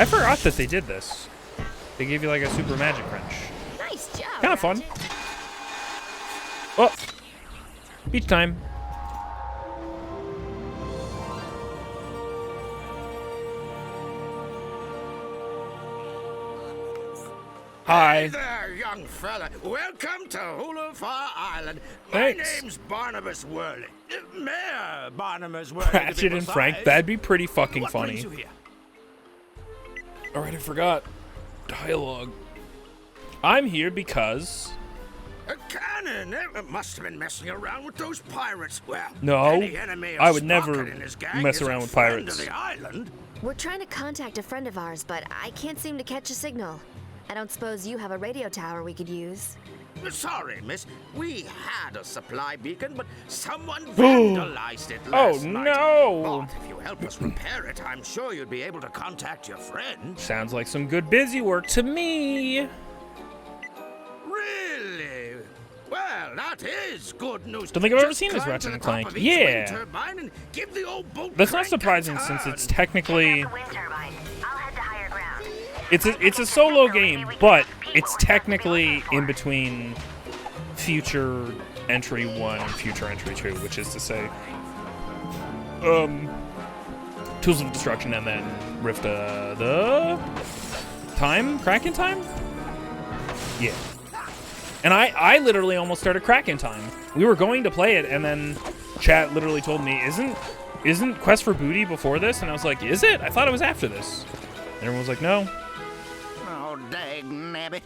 I forgot that they did this. They gave you like a super magic wrench. Nice job. Kind of fun. Oh, beach time. Hi. Hey there, young fella. Welcome to Hulafar Island. Thanks. My name's Barnabas Worley. Mayor Barnabas Worley. to be Ratchet and Frank, precise. that'd be pretty fucking What funny. brings you here? Alright, I forgot. Dialogue. I'm here because... A cannon! It must have been messing around with those pirates. Well, No, any enemy of I would Spock never and his gang mess is a around with friend pirates. of the island. We're trying to contact a friend of ours, but I can't seem to catch a signal. I don't suppose you have a radio tower we could use. Sorry, miss. We had a supply beacon, but someone vandalized it last night. no! But if you help us repair it, I'm sure you'd be able to contact your friend. Sounds like some good busy work to me. Really? Well, that is good news. Don't think I've ever Just seen this climb Ratchet to the and top Clank. of each Yeah. wind turbine and give the old boat That's not crank a surprising since it's turn. technically... Wind turbine. I'll head to higher ground. It's a solo game, but it's technically in between future entry 1 and future entry 2, which is to say, Tools of Destruction and then Rift the time? Kraken time? Yeah. And I literally almost started Kraken time. We were going to play it, and then chat literally told me, isn't Quest for Booty before this? And I was like, is it? I thought it was after this. And everyone was like, no. Oh, dang nabbit.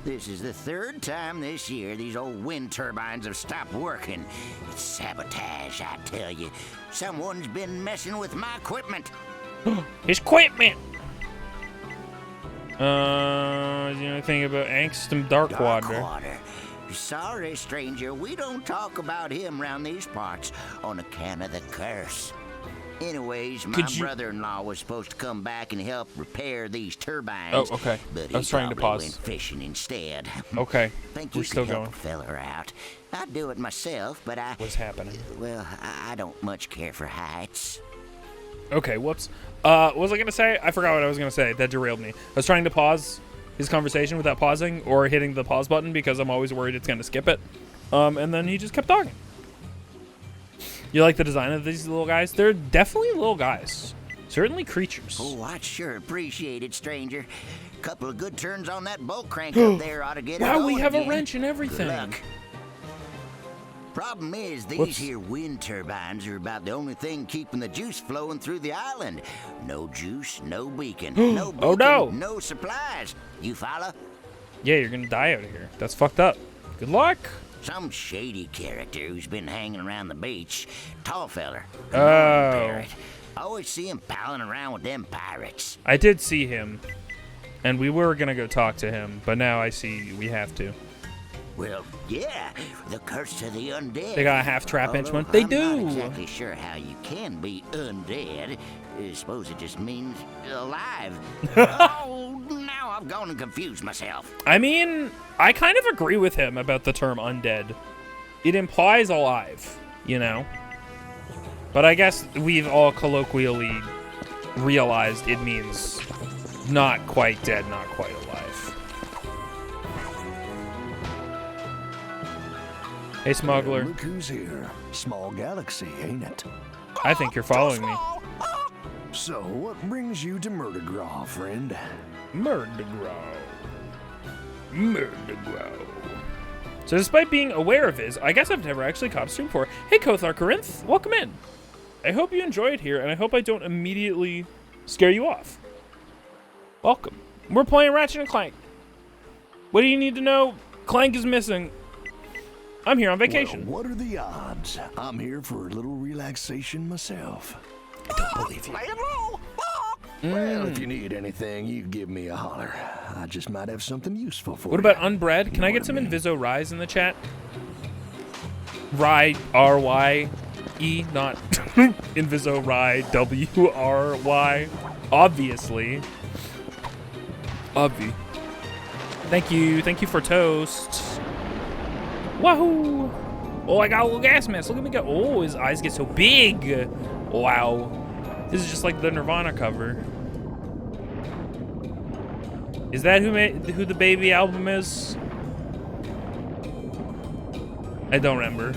This is the third time this year these old wind turbines have stopped working. It's sabotage, I tell you. Someone's been messing with my equipment. His equipment! You know anything about Angst and Darkwater? Darkwater. Sorry, stranger, we don't talk about him round these parts on account of the curse. Anyways, my brother-in-law was supposed to come back and help repair these turbines. Oh, okay. But I was he trying to probably pause. went fishing instead. Okay. Think We're you still could help going. a feller out. I'd do it myself, but What's happening? Well, I don't much care for heights. Okay, whoops. What was I gonna say? I forgot what I was gonna say. That derailed me. I was trying to pause his conversation without pausing or hitting the pause button because I'm always worried it's gonna skip it. And then he just kept talking. You like the design of these little guys? They're definitely little guys. Certainly creatures. Oh, I'd sure appreciate it, stranger. Couple of good turns on that bolt crank up there ought to get it Wow, we going have a again. wrench and everything. Good luck. Problem is, these Whoops. here wind turbines are about the only thing keeping the juice flowing through the island. No juice, no beacon. No beacon, Oh, no. no supplies. You follow? Yeah, you're gonna die out of here. That's fucked up. Good luck. Some shady character who's been hanging around the beach. Tall feller. Oh. Parrot. Always see him palling around with them pirates. I did see him, and we were gonna go talk to him, but now I see we have to. Well, yeah, the curse of the undead. They got a half trap Although henchman. They I'm do. not exactly sure how you can be undead. I suppose it just means alive. Oh, now Now I've gone and confused myself. I mean, I kind of agree with him about the term undead. It implies alive, you know? But I guess we've all colloquially realized it means not quite dead, not quite alive. Hey, smuggler. Look who's here. Small galaxy, ain't it? I think you're following me. So, what brings you to Murdergraw, friend? Murdergraw. So despite being aware of his, I guess I've never actually caught a stream before. Hey, Kothar Corinth, welcome in. I hope you enjoy it here, and I hope I don't immediately scare you off. Welcome. We're playing Ratchet Clank. What do you need to know? Clank is missing. I'm here on vacation. Well, what are the odds? I'm here for a little relaxation myself. I don't believe you. Well, if you need anything, you give me a holler. I just might have something useful for you. What about Unbred? Can I get some Invisoguy in the chat? Rye, R-Y-E, not Invisoguy, W-R-Y. Obviously. Obvi. Thank you for toast. Wahoo! Oh, I got a little gas mask. Look at me go. Oh, his eyes get so big. Wow. This is just like the Nirvana cover. Is that who the Baby album is? I don't remember.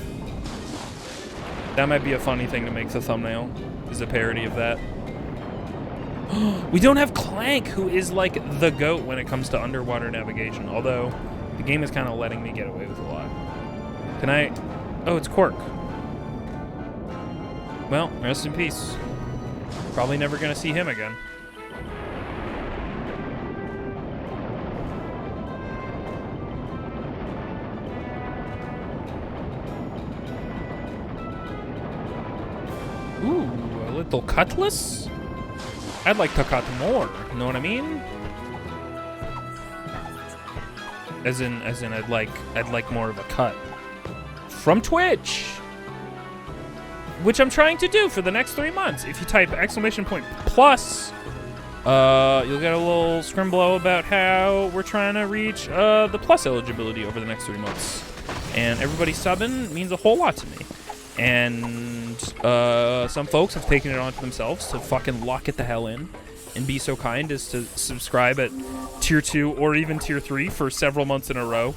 That might be a funny thing to make the thumbnail. Is a parody of that. We don't have Clank, who is like the GOAT when it comes to underwater navigation. Although the game is kind of letting me get away with a lot. Can I? Oh, it's Quark. Well, rest in peace. Probably never gonna see him again. Ooh, a little cutlass? I'd like to cut more, you know what I mean? As in I'd like more of a cut. From Twitch! Which I'm trying to do for the next 3 months. If you type !plus, you'll get a little scrimblow about how we're trying to reach the plus eligibility over the next 3 months. And everybody subbing means a whole lot to me. And some folks have taken it onto themselves to fucking lock it the hell in and be so kind as to subscribe at tier 2 or even tier 3 for several months in a row,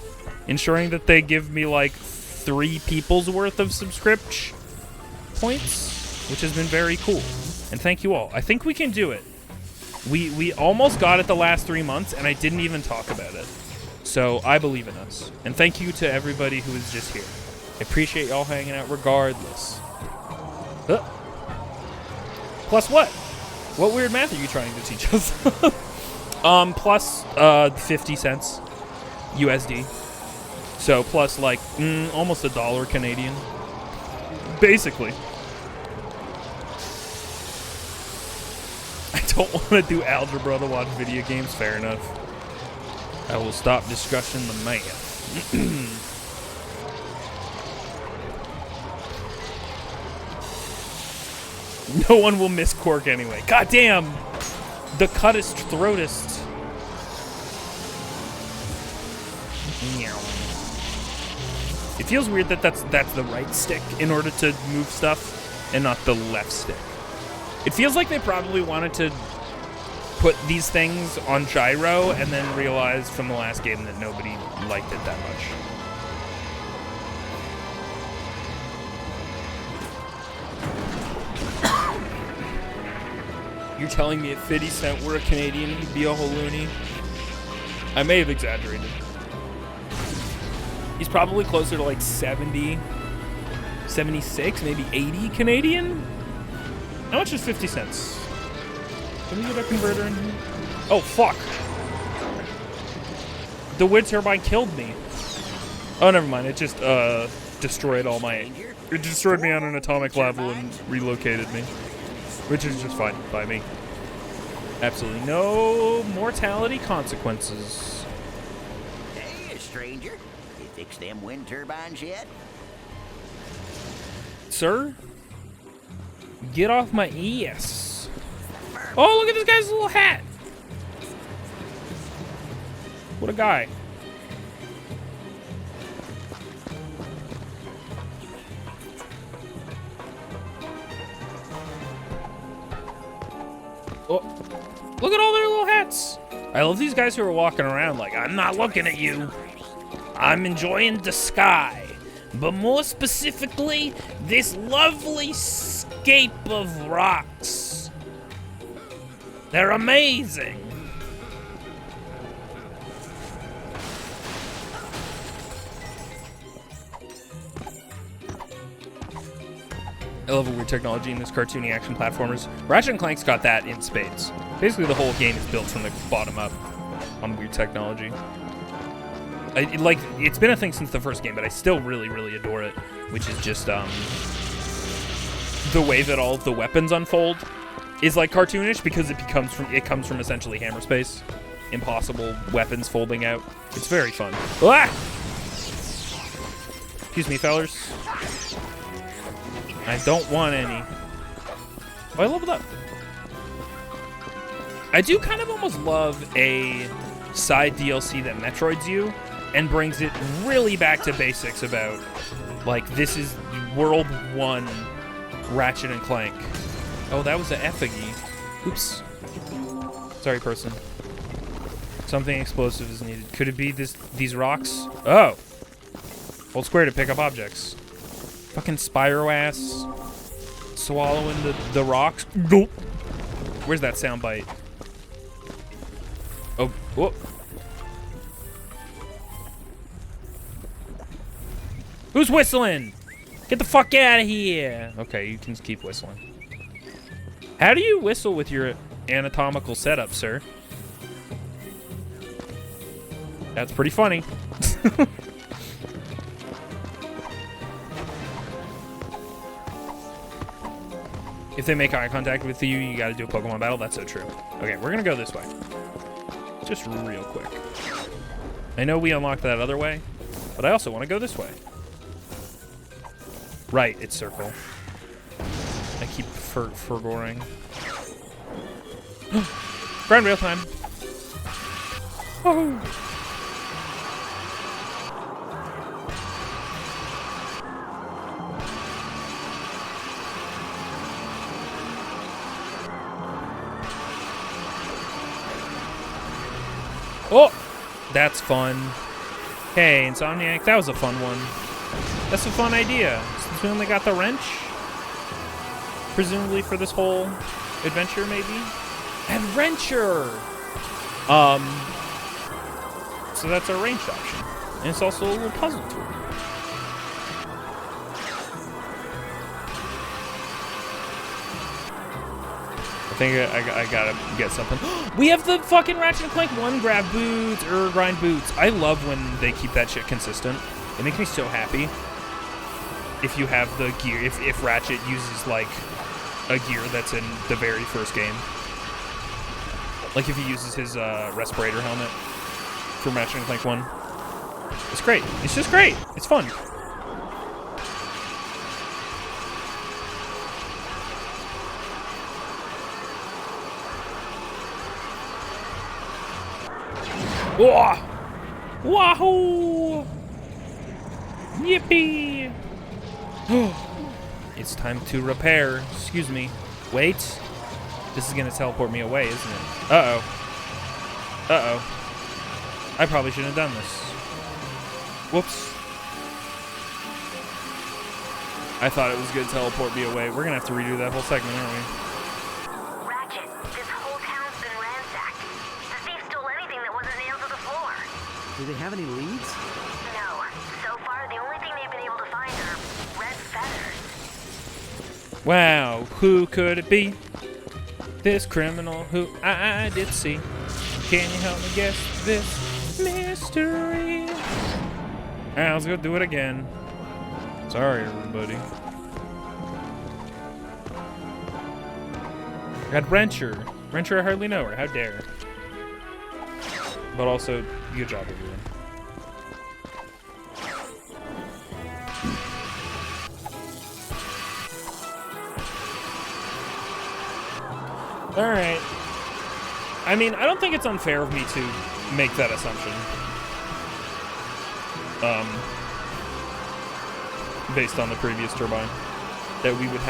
ensuring that they give me like 3 people's worth of subscription points, which has been very cool. And thank you all. I think we can do it. We almost got it the last 3 months, and I didn't even talk about it. So I believe in us. And thank you to everybody who is just here. I appreciate y'all hanging out regardless. Plus what? What weird math are you trying to teach us? Plus 50 cents USD. So plus like almost $1 Canadian. Basically. I don't want to do algebra to watch video games. Fair enough. I will stop discussing the math. No one will miss Quark anyway. God damn! The cuttest throatist. It feels weird that that's the right stick in order to move stuff and not the left stick. It feels like they probably wanted to put these things on gyro and then realized from the last game that nobody liked it that much. You're telling me if 50 Cent were a Canadian, he'd be a whole loony? I may have exaggerated. He's probably closer to like 70, 76, maybe 80 Canadian? How much is 50 cents? Can we get a converter in here? Oh, fuck. The wind turbine killed me. Oh, never mind. It just destroyed all my... It destroyed me on an atomic level and relocated me. Which is just fine by me. Absolutely no mortality consequences. Hey, stranger. You fixed them wind turbines yet? Sir? Get off my ass. Oh, look at this guy's little hat. What a guy. Oh, look at all their little hats. I love these guys who are walking around like, I'm not looking at you. I'm enjoying the sky. But more specifically, this lovely scape of rocks. They're amazing. I love weird technology in this cartoony action platformers. Ratchet & Clank's got that in spades. Basically, the whole game is built from the bottom up on weird technology. It's been a thing since the first game, but I still really, really adore it. Which is just the way that all of the weapons unfold is like cartoonish because it comes from essentially hammer space, impossible weapons folding out. It's very fun. Ah! Excuse me, fellers. I don't want any. Oh, I leveled up. I do kind of almost love a side DLC that Metroids you and brings it really back to basics about, like, this is World 1 Ratchet and Clank. Oh, that was an effigy. Oops. Sorry, person. Something explosive is needed. Could it be these rocks? Oh. Hold square to pick up objects. Fucking Spyro ass. Swallowing the rocks. Gulp. Where's that soundbite? Oh, whoop. Who's whistling? Get the fuck out of here. Okay, you can keep whistling. How do you whistle with your anatomical setup, sir? That's pretty funny. If they make eye contact with you, you gotta do a Pokemon battle. That's so true. Okay, we're gonna go this way. Just real quick. I know we unlocked that other way, but I also want to go this way. Right, it's circle. I keep forgoing. Ground rail time. Woohoo! Oh, that's fun. Hey, Insomniac, that was a fun one. That's a fun idea. Since we only got the wrench, presumably for this whole adventure, maybe? Adventure! So that's our ranged option. And it's also a little puzzle tool. I think I gotta get something. We have the fucking Ratchet & Clank 1 grab boots, or grind boots. I love when they keep that shit consistent. It makes me so happy. If you have the gear, if Ratchet uses like a gear that's in the very first game. Like if he uses his respirator helmet from Ratchet & Clank 1. It's great. It's just great. It's fun. Whoa! Wahoo! Yippee! It's time to repair. Excuse me. Wait. This is gonna teleport me away, isn't it? Uh-oh. Uh-oh. I probably shouldn't have done this. Whoops. I thought it was gonna teleport me away. We're gonna have to redo that whole segment, aren't we? Ratchet, this whole town's been ransacked. The thief stole anything that wasn't nailed to the floor. Do they have any leads? No. So far, the only thing they've been able to find are red feathers. Wow, who could it be? This criminal who I did see. Can you help me guess this mystery? Alright, let's go do it again. Sorry, everybody. I got Wrencher. Wrencher, I hardly know her. How dare. But also, good job, everyone. Alright. I mean, I don't think it's unfair of me to make that assumption. Based on the previous turbine, that we would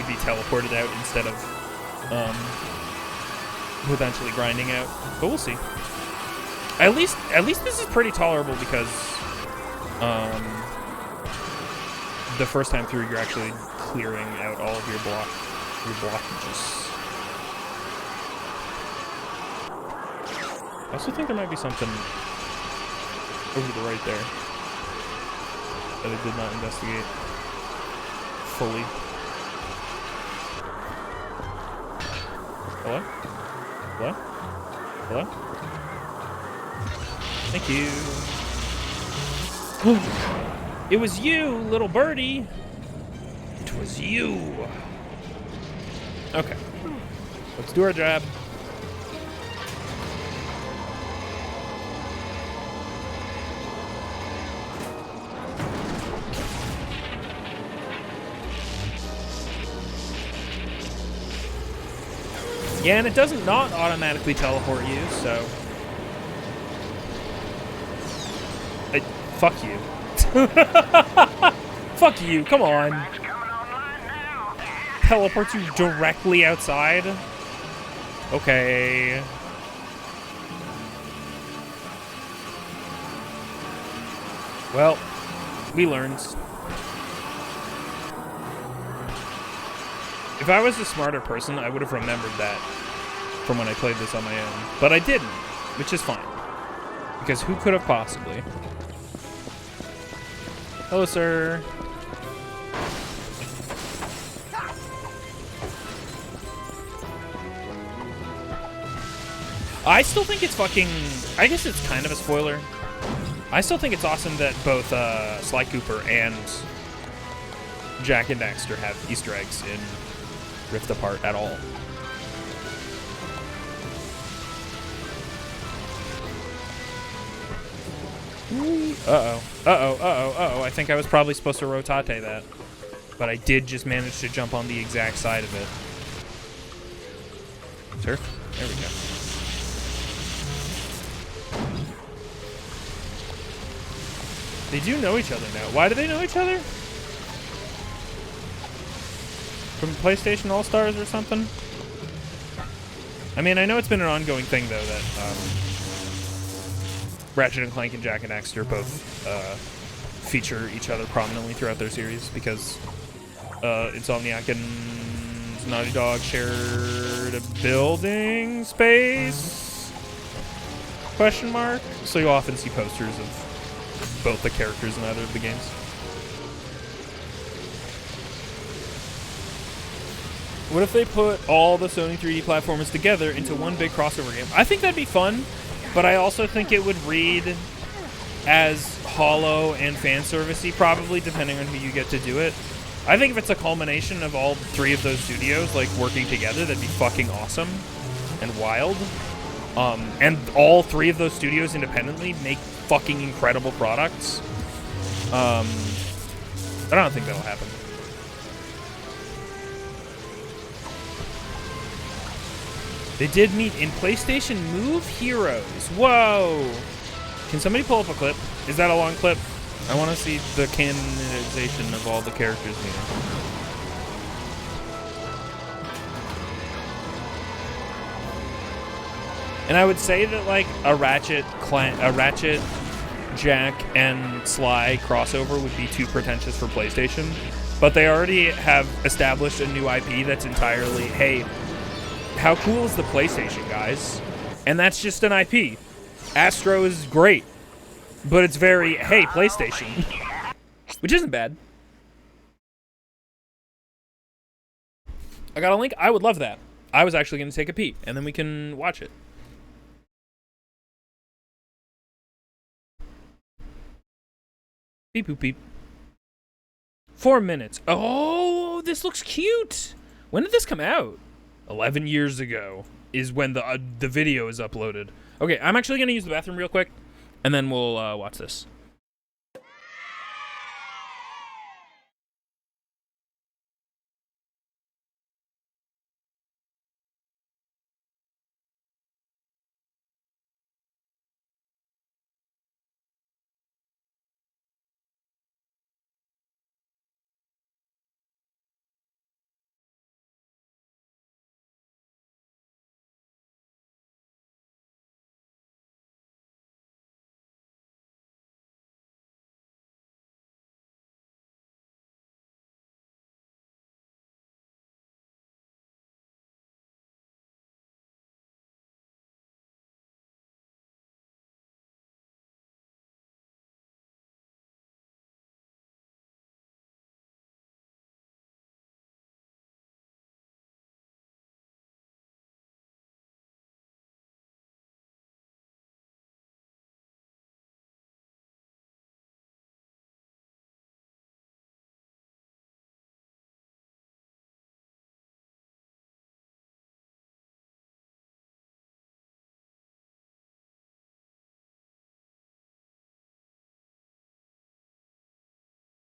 be teleported out instead of potentially grinding out. But we'll see. At least this is pretty tolerable because the first time through you're actually clearing out all of your blockages. I also think there might be something over to the right there that I did not investigate fully. Hello? Hello? Hello? Thank you. It was you, little birdie. It was you. Okay. Let's do our job. Yeah, and it doesn't not automatically teleport you, so... fuck you. Fuck you, come on. Teleports you directly outside? Okay. Well, we learned. If I was a smarter person, I would have remembered that from when I played this on my own. But I didn't, which is fine. Because who could have possibly? Hello, sir. I still think it's fucking... I guess it's kind of a spoiler. I still think it's awesome that both Sly Cooper and Jak and Daxter have Easter eggs in Rift Apart at all. Uh-oh. Uh-oh, uh-oh, uh-oh. I think I was probably supposed to rotate that. But I did just manage to jump on the exact side of it. Surf? There we go. They do know each other now. Why do they know each other? From PlayStation All-Stars or something? I mean, I know it's been an ongoing thing, though, that Ratchet and Clank and Jak and Daxter both feature each other prominently throughout their series because Insomniac and Naughty Dog shared a building space? Question mark? So you'll often see posters of both the characters in either of the games. What if they put all the Sony 3D platformers together into one big crossover game? I think that'd be fun, but I also think it would read as hollow and fan servicey, probably, depending on who you get to do it. I think if it's a culmination of all three of those studios, like, working together, that'd be fucking awesome and wild. And all three of those studios independently make fucking incredible products. I don't think that'll happen. They did meet in PlayStation Move Heroes. Whoa! Can somebody pull up a clip? Is that a long clip? I want to see the canonization of all the characters meeting. And I would say that, like, a Ratchet, Jak, and Sly crossover would be too pretentious for PlayStation. But they already have established a new IP that's entirely, hey, how cool is the PlayStation, guys? And that's just an IP. Astro is great. But it's very, hey, PlayStation. Which isn't bad. I got a link? I would love that. I was actually going to take a peek, and then we can watch it. Beep, boop, beep. 4 minutes. Oh, this looks cute. When did this come out? 11 years ago is when the video is uploaded. Okay, I'm actually going to use the bathroom real quick, and then we'll watch this.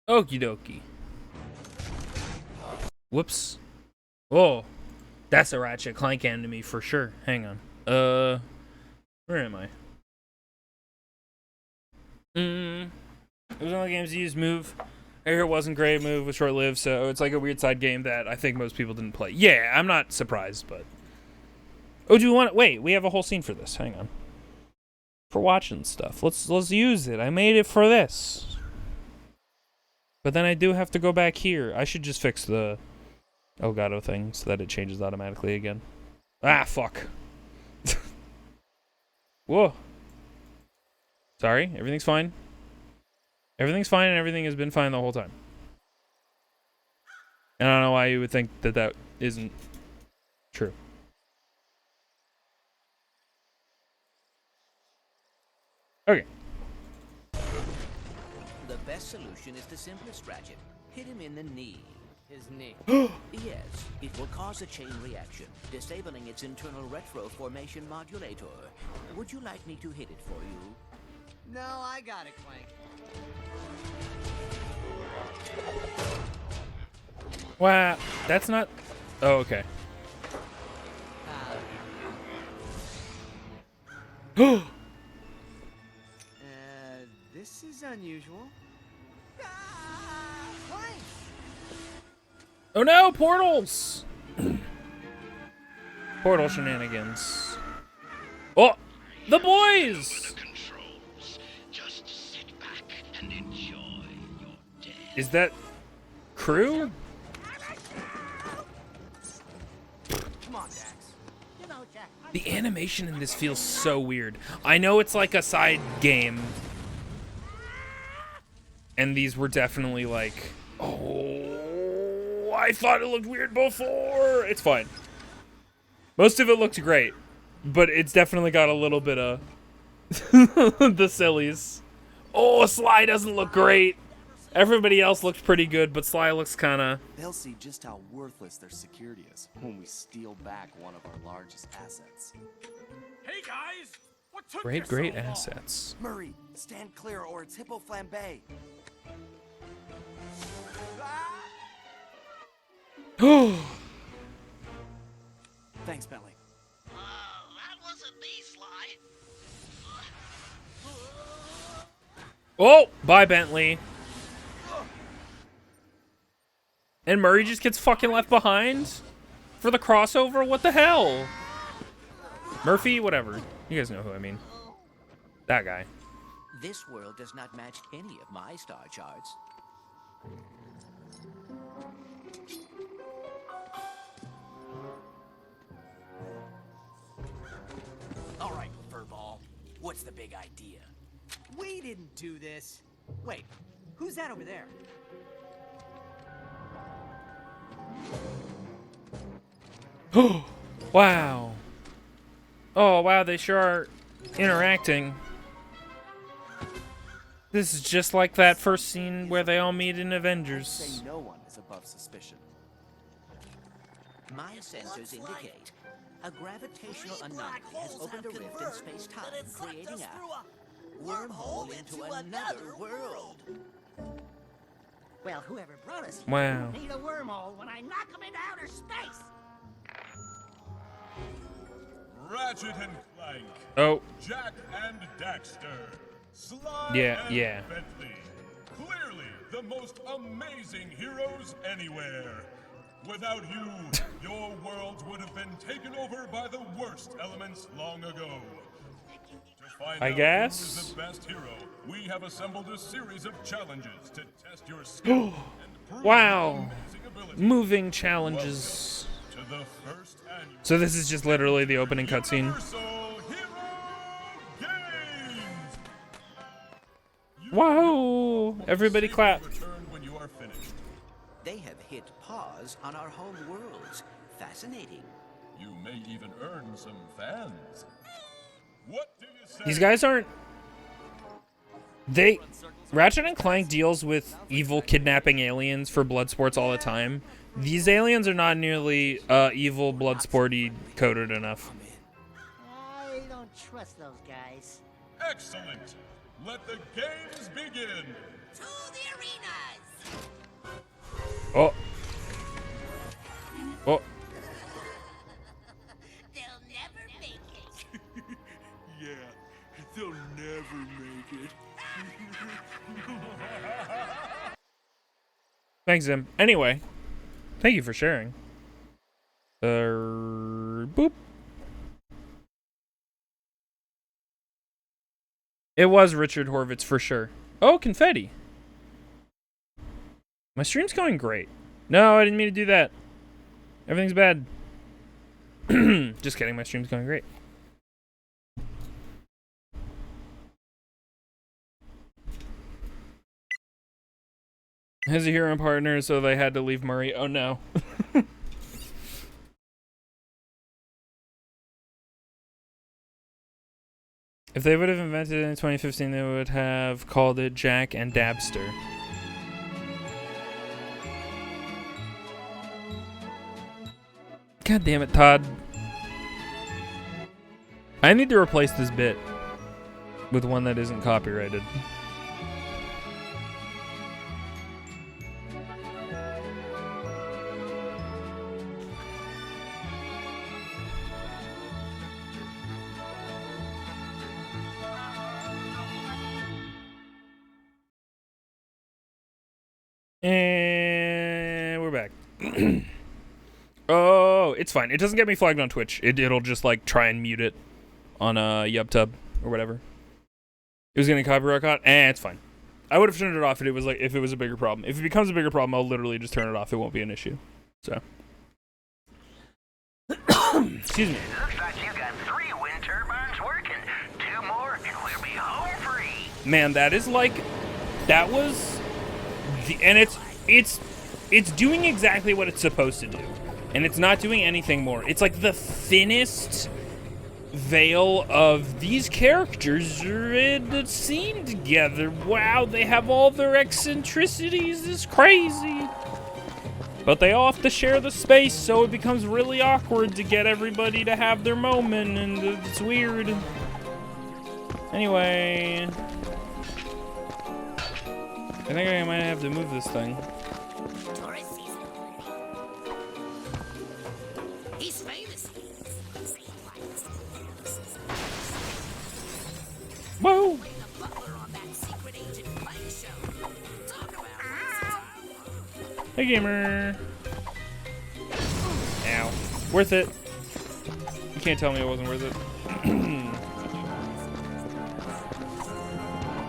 Okie dokie. Whoops. Oh, that's a Ratchet Clank enemy for sure. Hang on. Where am I? It was one of the games to use move. I hear it wasn't great. Move was short-lived, so it's like a weird side game that I think most people didn't play. Yeah, I'm not surprised, but... Oh, do we want... Wait, we have a whole scene for this. Hang on. For watching stuff. Let's use it. I made it for this. But then I do have to go back here. I should just fix the Elgato thing so that it changes automatically again. Ah, fuck. Whoa. Sorry, everything's fine. Everything's fine and everything has been fine the whole time. And I don't know why you would think that that isn't true. Okay. The best solution is the simplest, Ratchet. Hit him in the knee. His knee. Yes, it will cause a chain reaction, disabling its internal retro formation modulator. Would you like me to hit it for you? No, I got it, Clank. Wow, that's not... Oh, okay. This is unusual. Clank! Oh no, portals! Portal shenanigans. Oh, the boys! Is that crew? Come on, Dax. You know, Jack. The animation in this feels so weird. I know it's like a side game. And these were definitely like, oh, I thought it looked weird before. It's fine. Most of it looked great, but it's definitely got a little bit of the sillies. Oh, Sly doesn't look great. Everybody else looked pretty good, but Sly looks kind of... They'll see just how worthless their security is when we steal back one of our largest assets. Hey guys, what took Great assets. Murray, stand clear or it's Hippo Flambe. Thanks, Bentley. That wasn't me, Sly. Oh, bye, Bentley. And Murray just gets fucking left behind for the crossover? What the hell? Murphy, whatever. You guys know who I mean. That guy. This world does not match any of my star charts. All right, Furball. What's the big idea? We didn't do this. Wait, who's that over there? Wow. Oh, wow, they sure are interacting. This is just like that first scene where they all meet in Avengers. Say no one is above suspicion. My sensors indicate a gravitational anomaly has opened a rift in space-time, creating a wormhole into another world. Well, whoever brought us Wow. need a wormhole when I knock them into outer space. Ratchet and Clank. Oh. Jack and Daxter. Sly Yeah, and yeah. Bentley. Clearly the most amazing heroes anywhere. Without you, your worlds would have been taken over by the worst elements long ago. To find I out guess. who is the best hero, we have assembled a series of challenges to test your skill and prove Wow. your amazing ability. Moving challenges. Welcome to the first annual So this is just literally the opening cutscene. Universal Hero Games. Wow! Everybody clap. Return when you are finished. They have hit pause on our home worlds. Fascinating. You may even earn some fans. What do you say? These guys aren't... They... Ratchet and Clank deals with evil kidnapping aliens for blood sports all the time. These aliens are not nearly evil blood sporty coded enough. I don't trust those guys. Excellent. let the games begin. To the arenas! Oh. Oh. They'll never make it. Yeah, they'll never make it. Thanks, Zim. Anyway, thank you for sharing. Boop. It was Richard Horvitz for sure. Oh, confetti. My stream's going great. No, I didn't mean to do that. Everything's bad. Just kidding, my stream's going great. Has a hero partner, so they had to leave Murray. Oh no. If they would have invented it in 2015, they would have called it Jack and Dabster. God damn it, Todd. I need to replace this bit with one that isn't copyrighted. And we're back. Oh, it's fine. It doesn't get me flagged on Twitch. It'll just like try and mute it on YubTub or whatever. It was getting copyright caught. It's fine. I would have turned it off if it was a bigger problem. If it becomes a bigger problem, I'll literally just turn it off. It won't be an issue. So. Excuse me. Looks like you got 3 wind turbines working. 2 more and we'll be home free. Man, that is like, that was, and it's doing exactly what it's supposed to do, and it's not doing anything more. It's like the thinnest veil of these characters are in a scene together. Wow, they have all their eccentricities. It's crazy. But they all have to share the space, so it becomes really awkward to get everybody to have their moment, and it's weird. Anyway, I think I might have to move this thing. Tourist season. He's famous. Whoa! Hey, gamer. Ow. Worth it. You can't tell me it wasn't worth it.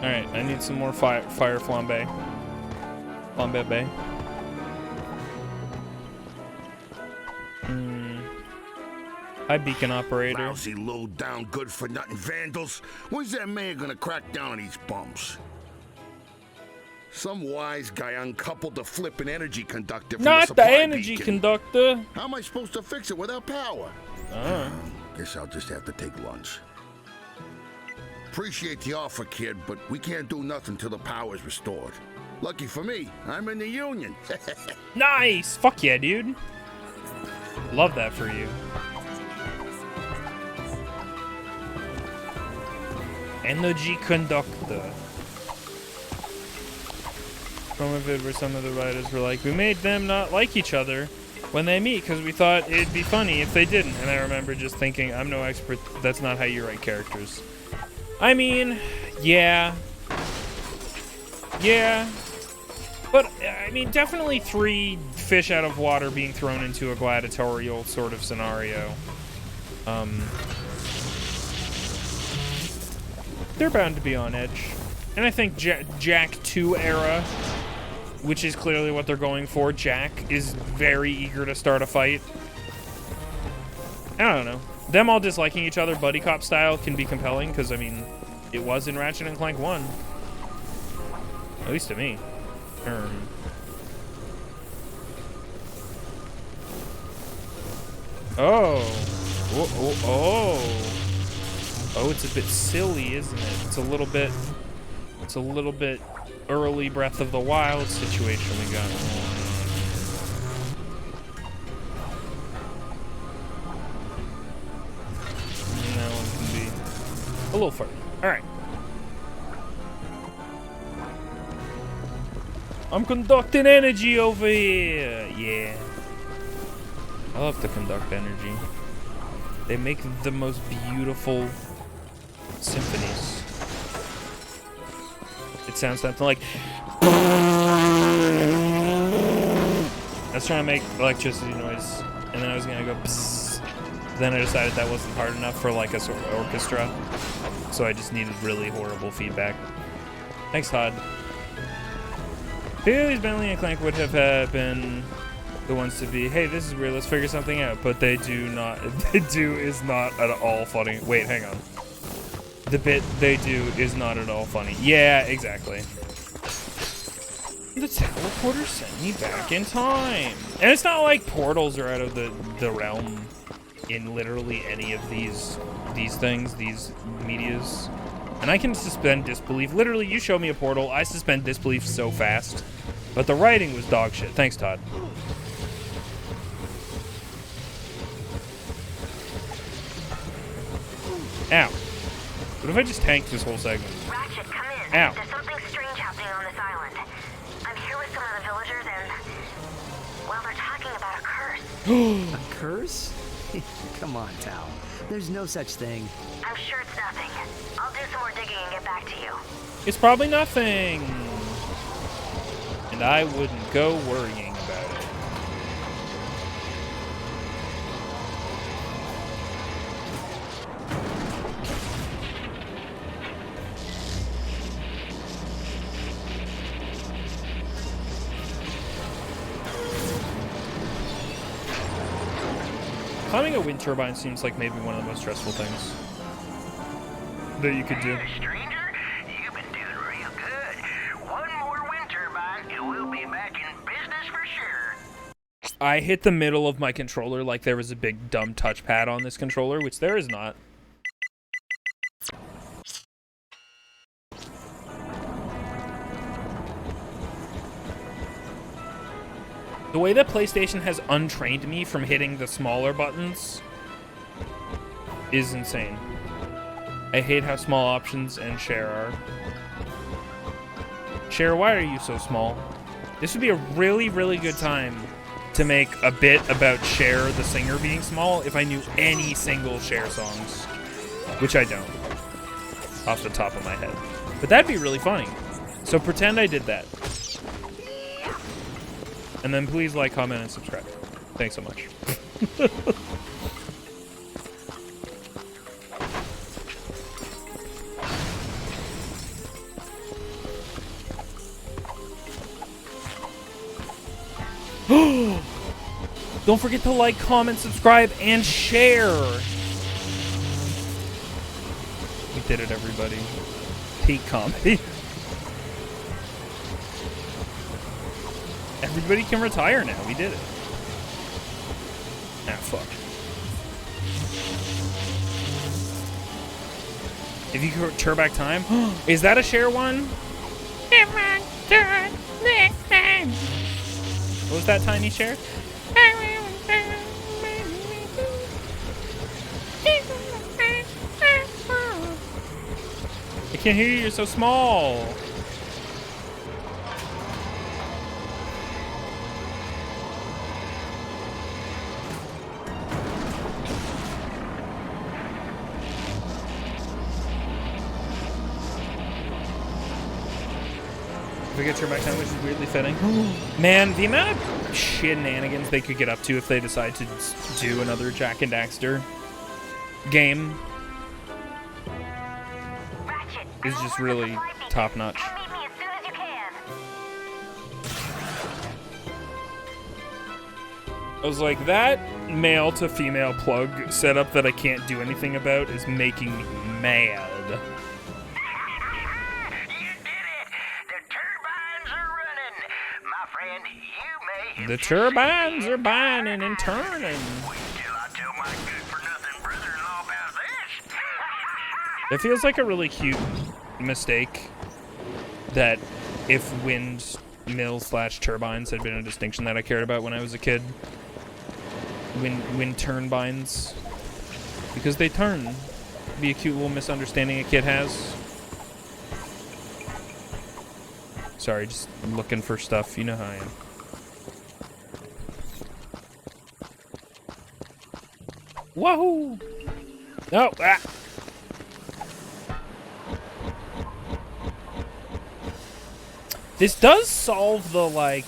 Alright, I need some more fire flambe. Flambe bay. Hi, beacon operator. Lousy, low-down, good-for-nothing vandals. When's that man gonna crack down on these bums? Some wise guy uncoupled the flippin' energy conductor from Not the the supply energy beacon. conductor. How am I supposed to fix it without power? Guess I'll just have to take lunch. Appreciate the offer, kid, but we can't do nothing till the power's restored. Lucky for me, I'm in the union. Nice! Fuck yeah, dude. Love that for you. Energy conductor. From a vid where some of the writers were like, we made them not like each other when they meet because we thought it'd be funny if they didn't. And I remember just thinking, I'm no expert. That's not how you write characters. I mean, yeah. Yeah. But, I mean, definitely 3 fish out of water being thrown into a gladiatorial sort of scenario. They're bound to be on edge. And I think Jack 2 era, which is clearly what they're going for, Jack is very eager to start a fight. I don't know. Them all disliking each other, buddy cop style, can be compelling, because, I mean, it was in Ratchet and Clank 1. At least to me. Oh, it's a bit silly, isn't it? It's a little bit early Breath of the Wild situation we got going on. And that one can be a little further. Alright. I'm conducting energy over here. Yeah. I love to conduct energy. They make the most beautiful symphonies. It sounds something like... I was trying to make electricity noise, and then I was gonna go psst. Then I decided that wasn't hard enough for like a sort of orchestra, so I just needed really horrible feedback. Thanks, Todd. These Bentley and Clank would have been the ones to be, hey, this is weird, let's figure something out, but they do not. They do is not at all funny. Wait, hang on. The bit they do is not at all funny. Yeah, exactly. The teleporter sent me back in time. And it's not like portals are out of the realm in literally any of these things, these medias. And I can suspend disbelief. Literally, you show me a portal, I suspend disbelief so fast. But the writing was dog shit. Thanks, Todd. Ow. What if I just tanked this whole segment? Ratchet, come in. Ow. There's something strange happening on this island. I'm here with some of the villagers and... well, they're talking about a curse. A curse? Come on, Tal. There's no such thing. I'm sure it's nothing. I'll do some more digging and get back to you. It's probably nothing. And I wouldn't go worrying about it. Climbing a wind turbine seems like maybe one of the most stressful things that you could do. Stranger, you've been doing real good. One more wind turbine and we'll be back in business for sure. I hit the middle of my controller like there was a big dumb touchpad on this controller, which there is not. The way that PlayStation has untrained me from hitting the smaller buttons is insane. I hate how small options and share are. Share, why are you so small? This would be a really, really good time to make a bit about Cher, the singer, being small if I knew any single Cher songs. Which I don't. Off the top of my head. But that'd be really funny. So pretend I did that. And then please like, comment, and subscribe. Thanks so much. Don't forget to like, comment, subscribe, and share. We did it, everybody. Peak comedy. Everybody can retire now. We did it. Ah, fuck. If you could turn back time, is that a share one? What was that tiny share? I can't hear you. You're so small. If we get your back time, which is weirdly fitting. Man, the amount of shenanigans they could get up to if they decide to do another Jack and Daxter game is just really top notch. I was like, that male to female plug setup that I can't do anything about is making me mad. The turbines are binding and turning. It feels like a really cute mistake that if windmill/turbines had been a distinction that I cared about when I was a kid. Wind turbines. Because they turn. Be a cute little misunderstanding a kid has. Sorry, just looking for stuff. You know how I am. Wahoo! No! Ah! This does solve the, like...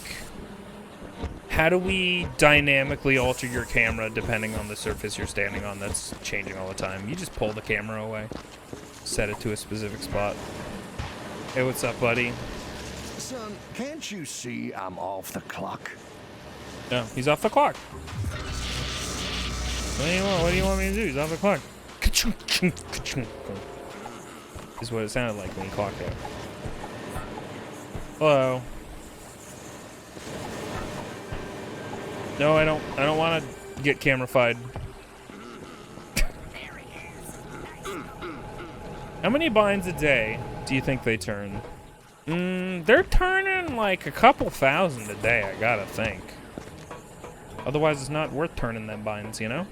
How do we dynamically alter your camera depending on the surface you're standing on that's changing all the time? You just pull the camera away. Set it to a specific spot. Hey, what's up, buddy? Son, can't you see I'm off the clock? No, he's off the clock. What do you want? What do you want me to do? He's off the clock. Is what it sounded like when he clocked out. Hello. No, I don't want to get camera-fied. How many binds a day do you think they turn? They're turning like a couple thousand a day, I gotta think. Otherwise, it's not worth turning them binds, you know?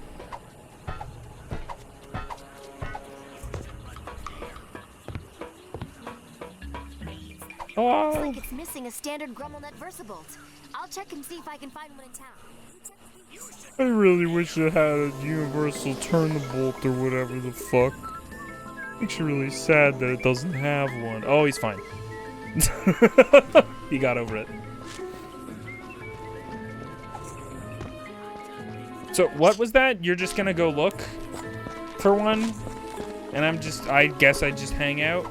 Looks like it's missing a standard GrummelNet VersaBolt. I'll check and see if I can find one in town. I really wish it had a universal turn-the-bolt or whatever the fuck. Makes you really sad that it doesn't have one. Oh, he's fine. He got over it. So, what was that? You're just gonna go look for one? And I guess I just hang out?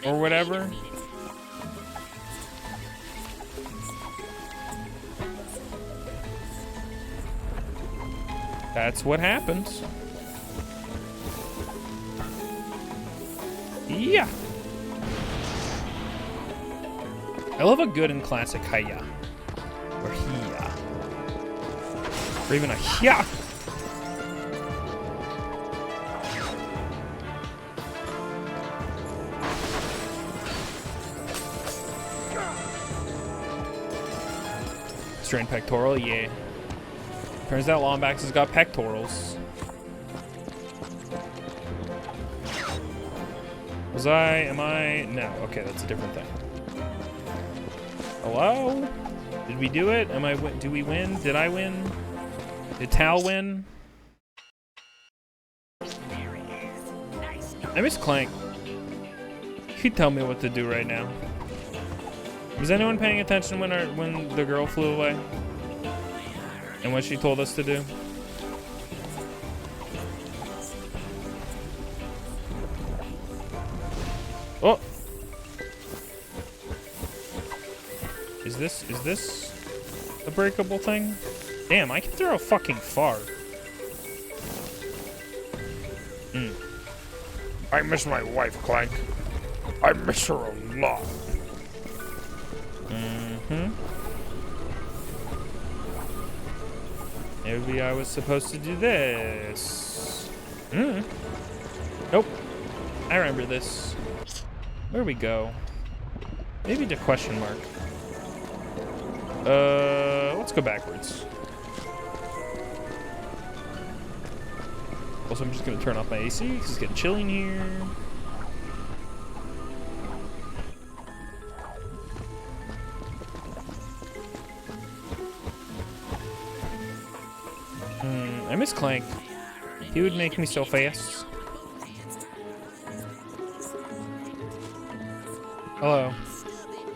Or whatever? That's what happens. Yeah. I love a good and classic hiya. Or hiya. Or even a hiya. Strained pectoral, yeah. Turns out Lombax has got pectorals. Am I? No, okay, that's a different thing. Hello? Did we do it? Do we win? Did I win? Did Tal win? I miss Clank. He'd tell me what to do right now. Was anyone paying attention when the girl flew away? And what she told us to do? Oh! Is this a breakable thing? Damn, I can throw fucking far. I miss my wife, Clank. I miss her a lot. Maybe I was supposed to do this. Nope. I remember this. Where we go? Maybe to question mark. Let's go backwards. Also, I'm just gonna turn off my AC because it's getting chilly in here. I miss Clank. He would make me so fast. Hello.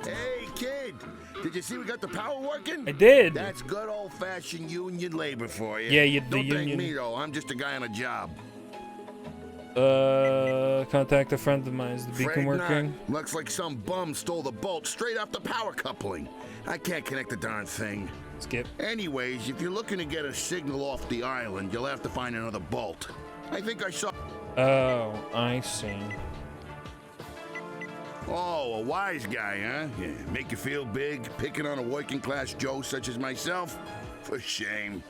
Hey, kid. Did you see we got the power working? I did. That's good old-fashioned union labor for you. Yeah, the Don't union. thank me, though. I'm just a guy on a job. Contact a friend of mine. Is the beacon working? Not. Looks like some bum stole the bolt straight off the power coupling. I can't connect the darn thing. Skip. Anyways, if you're looking to get a signal off the island, you'll have to find another bolt. I think I saw... Oh, I see. Oh, a wise guy, huh? Yeah. Make you feel big, picking on a working-class Joe such as myself? For shame.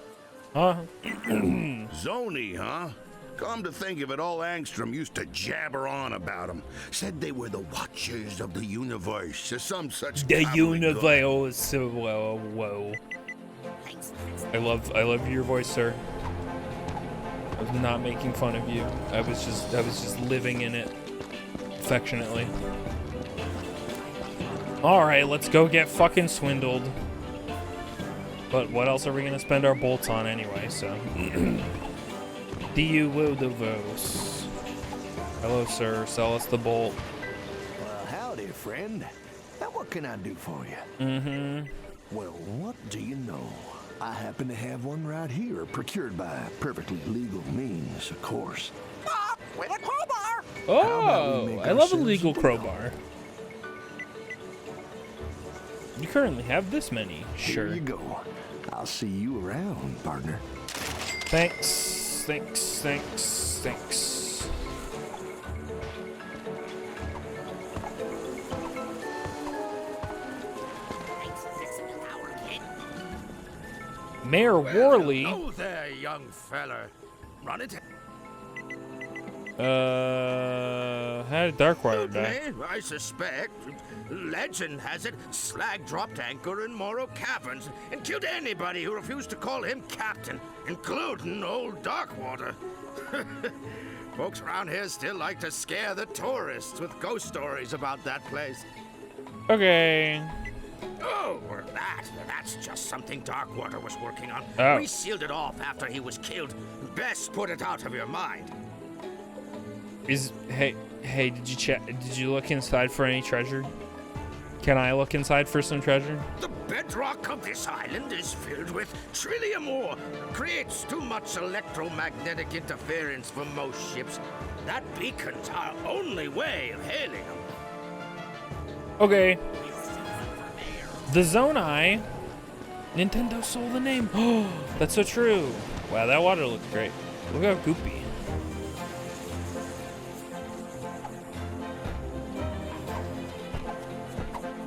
Zony, huh? Come to think of it, all Angstrom used to jabber on about him. Said they were the Watchers of the Universe, or some such... The universe. Whoa. I love your voice, sir. I was not making fun of you. I was just living in it affectionately. Alright, let's go get fucking swindled. But what else are we gonna spend our bolts on anyway, so. Diudovos. Hello, sir. Sell us the bolt. Well, howdy, friend. Now, what can I do for you? Mm-hmm. Well, what do you know? I happen to have one right here, procured by perfectly legal means, of course. With a crowbar! Oh, I love a legal crowbar. You currently have this many. Sure. Here you go. I'll see you around, partner. Thanks. Thanks. Thanks. Thanks. Mayor Worley. Hello there, young fella. Run it. How did Darkwire die? I suspect. Legend has it, Slag dropped anchor in Morrow Caverns and killed anybody who refused to call him captain, including old Darkwater. Folks around here still like to scare the tourists with ghost stories about that place. Okay. Oh, that's just something Darkwater was working on. Oh. We sealed it off after he was killed. Best put it out of your mind. Hey, did you look inside for any treasure? Can I look inside for some treasure? The bedrock of this island is filled with trillium ore. Creates too much electromagnetic interference for most ships. That beacon's our only way of hailing them. Okay. The Zonai. Nintendo stole the name. Oh, that's so true. Wow, that water looked great. Look how goopy.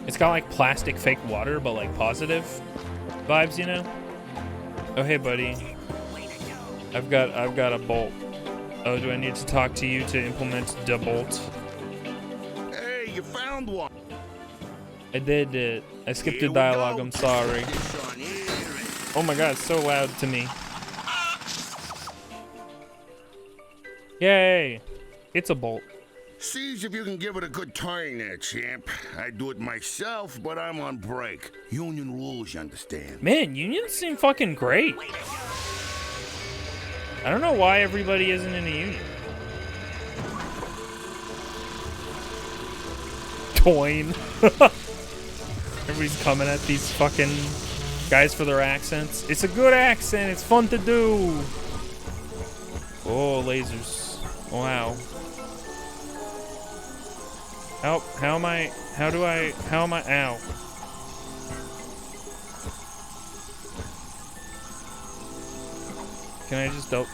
It's got like plastic fake water, but like positive vibes, you know? Oh, hey, buddy. I've got a bolt. Oh, do I need to talk to you to implement the bolt? Hey, you found one. I did it. I skipped the dialogue. I'm sorry. Oh my god, it's so loud to me. Yay! It's a bolt. See if you can give it a good turn there, champ. I'd do it myself, but I'm on break. Union rules, you understand. Man, unions seem fucking great. I don't know why everybody isn't in a union. Coin. Everybody's coming at these fucking guys for their accents. It's a good accent. It's fun to do. Oh, lasers. Wow. Ow. Ow. Can I just ow.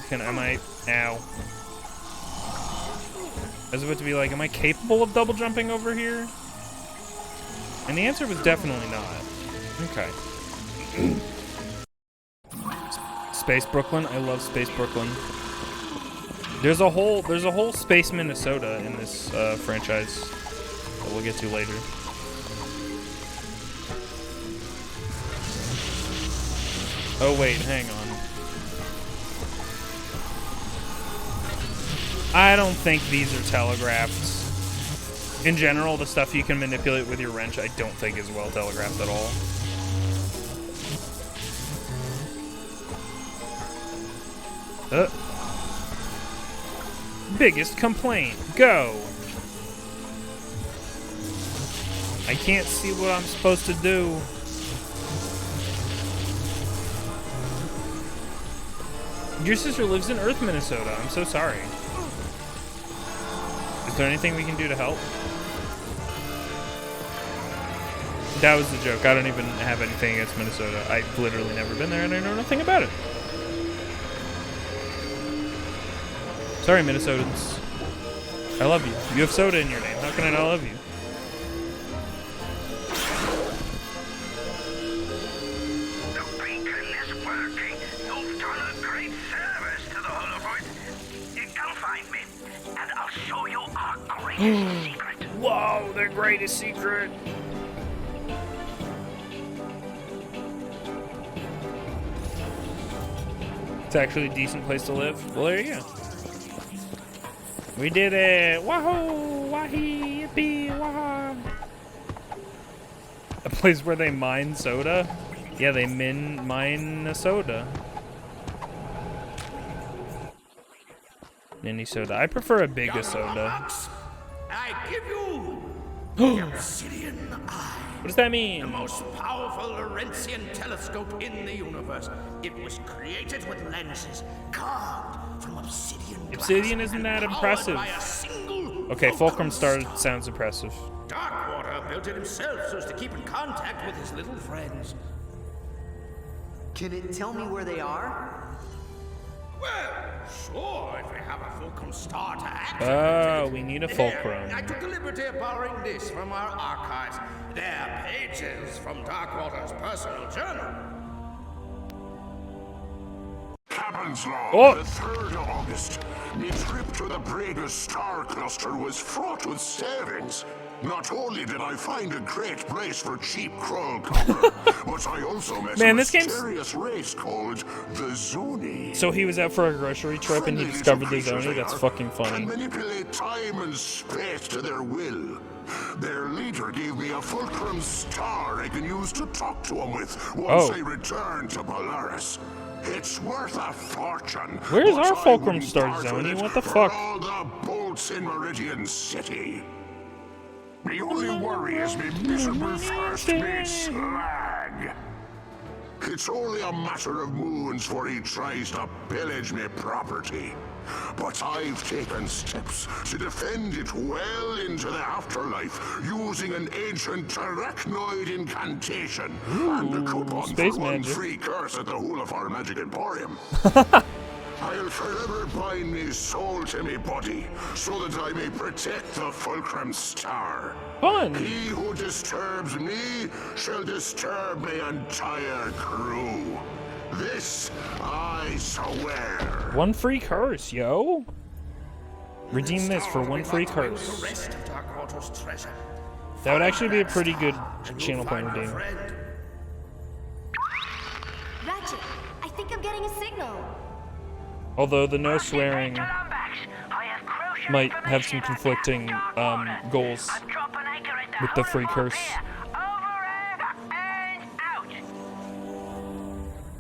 I was about to be like, am I capable of double jumping over here? And the answer was definitely not. Okay. Space Brooklyn. I love Space Brooklyn. There's a whole Space Minnesota in this franchise that we'll get to later. Oh wait, hang on. I don't think these are telegraphed. In general, the stuff you can manipulate with your wrench, I don't think is well telegraphed at all. Biggest complaint. Go. I can't see what I'm supposed to do. Your sister lives in Earth, Minnesota. I'm so sorry. Is there anything we can do to help? That was the joke. I don't even have anything against Minnesota. I've literally never been there and I know nothing about it. Sorry, Minnesotans. I love you. You have soda in your name. How can I not love you? The beacon is working. You've done a great service to the Holovoid. You come find me, and I'll show you our greatest secret. Whoa, their greatest secret. It's actually a decent place to live. Well, there you go. We did it! Wahoo! Wahee! Yippee! Waha! A place where they mine soda? Yeah, they mine a soda. Mini soda. I prefer a big soda. I give you the Obsidian Eye. What does that mean? The most powerful Laurentian telescope in the universe. It was created with lenses carved from obsidian glass. Obsidian isn't that and impressive. powered by a single Okay, Fulcrum Star sounds impressive. Darkwater built it himself so as to keep in contact with his little friends. Can it tell me where they are? Well, sure, if we have a Fulcrum Star to activate. Oh, we need a Here, Fulcrum. I took the liberty of borrowing this from our archives. They're pages from Darkwater's personal journal. Captain's log, Oh. the 3rd of August. My trip to the Bragus star cluster was fraught with savings. Not only did I find a great place for cheap Krull copper, but I also met Man, a this game's- mysterious race called the Zuni. So he was out for a grocery trip and he discovered the Zoni? That's fucking Can funny. manipulate time and space to their will. Their leader gave me a Fulcrum Star I can use to talk to him with once Oh. I return to Polaris. It's worth a fortune. Where's but our I Fulcrum wouldn't Star, part with Zoni? it What the for fuck? all the bolts in Meridian City. The only worry is me miserable first mate Slag. It's only a matter of moons before he tries to pillage me property. But I've taken steps to defend it well into the afterlife using an ancient arachnoid incantation and a coupon space for one magic. free curse at the Hulafar Magic Emporium. I'll forever bind me soul to me body so that I may protect the Fulcrum Star. Fun. He who disturbs me shall disturb my entire crew. This I swear. One free curse, yo. Redeem this for one free The curse. rest of Darkwater's treasure. That would actually be a pretty good channel point Find my redeem. friend. Ratchet, I think I'm getting a signal. Although the no swearing might have some conflicting goals with the free curse.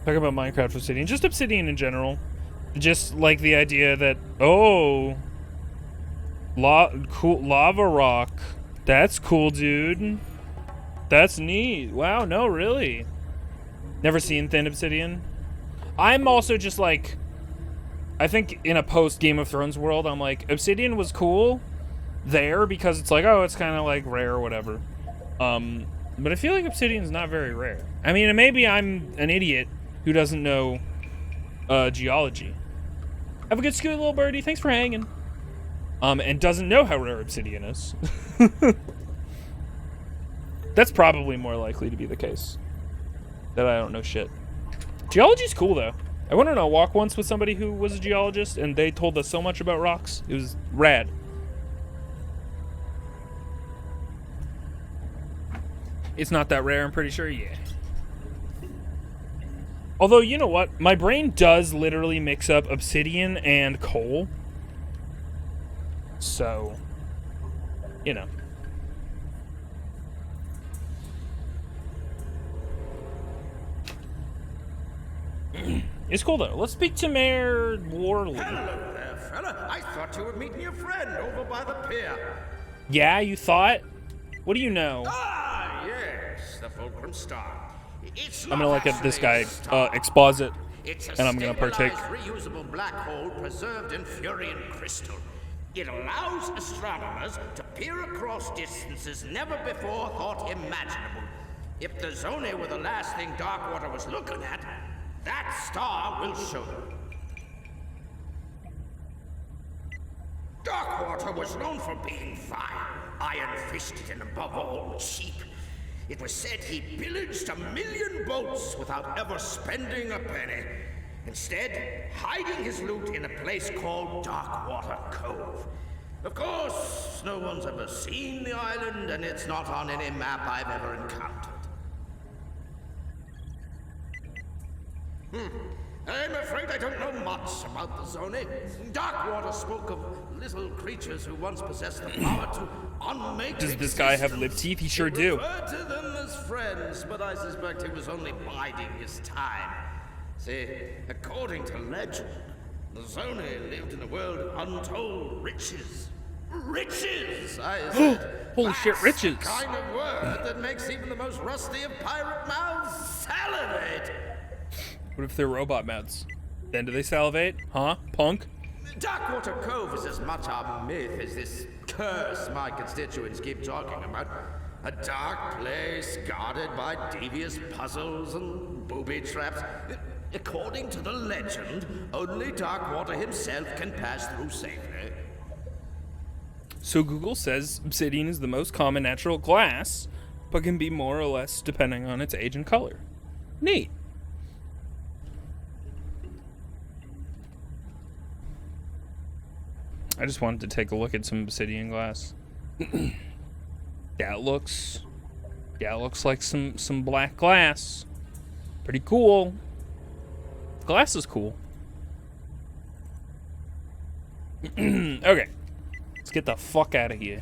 Talk about Minecraft Obsidian, just Obsidian in general. Just like the idea that, oh, cool lava rock. That's cool, dude. That's neat. Wow, no, really. Never seen thin Obsidian. I'm also just like, I think in a post Game of Thrones world, I'm like, Obsidian was cool there because it's like, oh, it's kind of like rare or whatever. But I feel like Obsidian's not very rare. I mean, maybe I'm an idiot who doesn't know geology. Have a good school, little birdie. Thanks for hanging. And doesn't know how rare Obsidian is. That's probably more likely to be the case. That I don't know shit. Geology's cool, though. I went on a walk once with somebody who was a geologist, and they told us so much about rocks. It was rad. It's not that rare, I'm pretty sure, yeah. Although, you know what? My brain does literally mix up obsidian and coal. So, you know. It's cool, though. Let's speak to Mayor Worley. Hello there, fella. I thought you were meeting your friend over by the pier. Yeah, you thought? What do you know? Ah, yes, the Fulcrum Star. It's I'm gonna not look at this actually guy a star. exposit, It's a and I'm gonna partake. stabilized, reusable black hole preserved in Furian crystal. It allows astronomers to peer across distances never before thought imaginable. If the Zoni were the last thing Darkwater was looking at, that star will show them. Darkwater was known for being vile, iron-fisted, and above all, cheap. It was said he pillaged 1,000,000 boats without ever spending a penny. Instead, hiding his loot in a place called Darkwater Cove. Of course, no one's ever seen the island, and it's not on any map I've ever encountered. I'm afraid I don't know much about the Zoni. Darkwater spoke of little creatures who once possessed the power to unmake Does this guy have lip existence. teeth? He sure He do. referred to them as friends, but I suspect he was only biding his time. See, according to legend, the Zoni lived in a world of untold riches. Riches, I said. Holy shit, riches. The kind of word that makes even the most rusty of pirate mouths salivate. What if they're robot mouths? Then do they salivate? Huh? Punk? Darkwater Cove is as much a myth as this curse my constituents keep talking about. A dark place guarded by devious puzzles and booby traps. According to the legend, only Darkwater himself can pass through safely. So Google says obsidian is the most common natural glass, but can be more or less depending on its age and color. Neat. I just wanted to take a look at some obsidian glass. That looks like some black glass. Pretty cool. Glass is cool. Okay. Let's get the fuck out of here.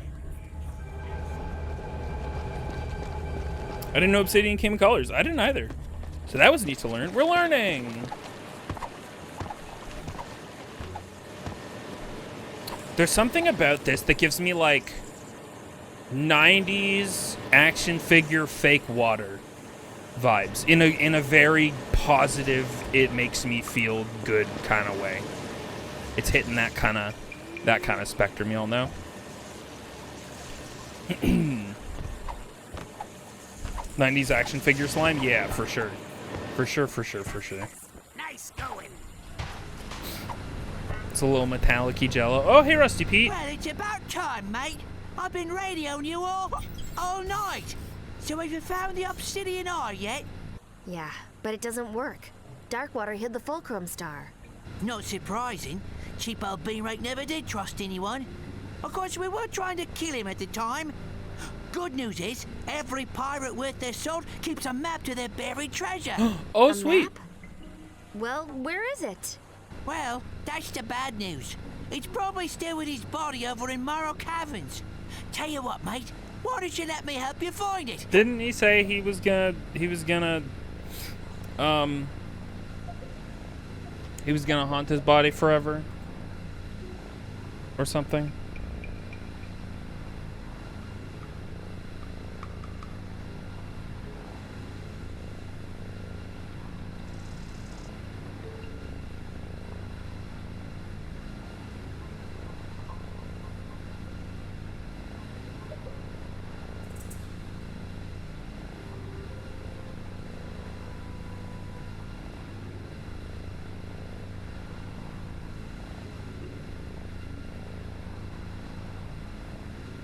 I didn't know obsidian came in colors. I didn't either. So that was neat to learn. We're learning. There's something about this that gives me like 90s action figure fake water vibes in a very positive, it makes me feel good kind of way. It's hitting that kind of spectrum, you all know. 90s action figure slime, yeah, for sure. For sure. Nice going. It's a little metallic-y jello. Oh, hey, Rusty Pete. Well, it's about time, mate. I've been radioing you all night. So have you found the obsidian eye yet? Yeah, but it doesn't work. Darkwater hid the fulcrum star. Not surprising. Cheap old Beanrake never did trust anyone. Of course, we were trying to kill him at the time. Good news is, every pirate worth their salt keeps a map to their buried treasure. Oh, A sweet. map? Well, where is it? Well, that's the bad news. It's probably still with his body over in Morrow Caverns. Tell you what, mate. Why don't you let me help you find it? Didn't he say he was gonna haunt his body forever? Or something?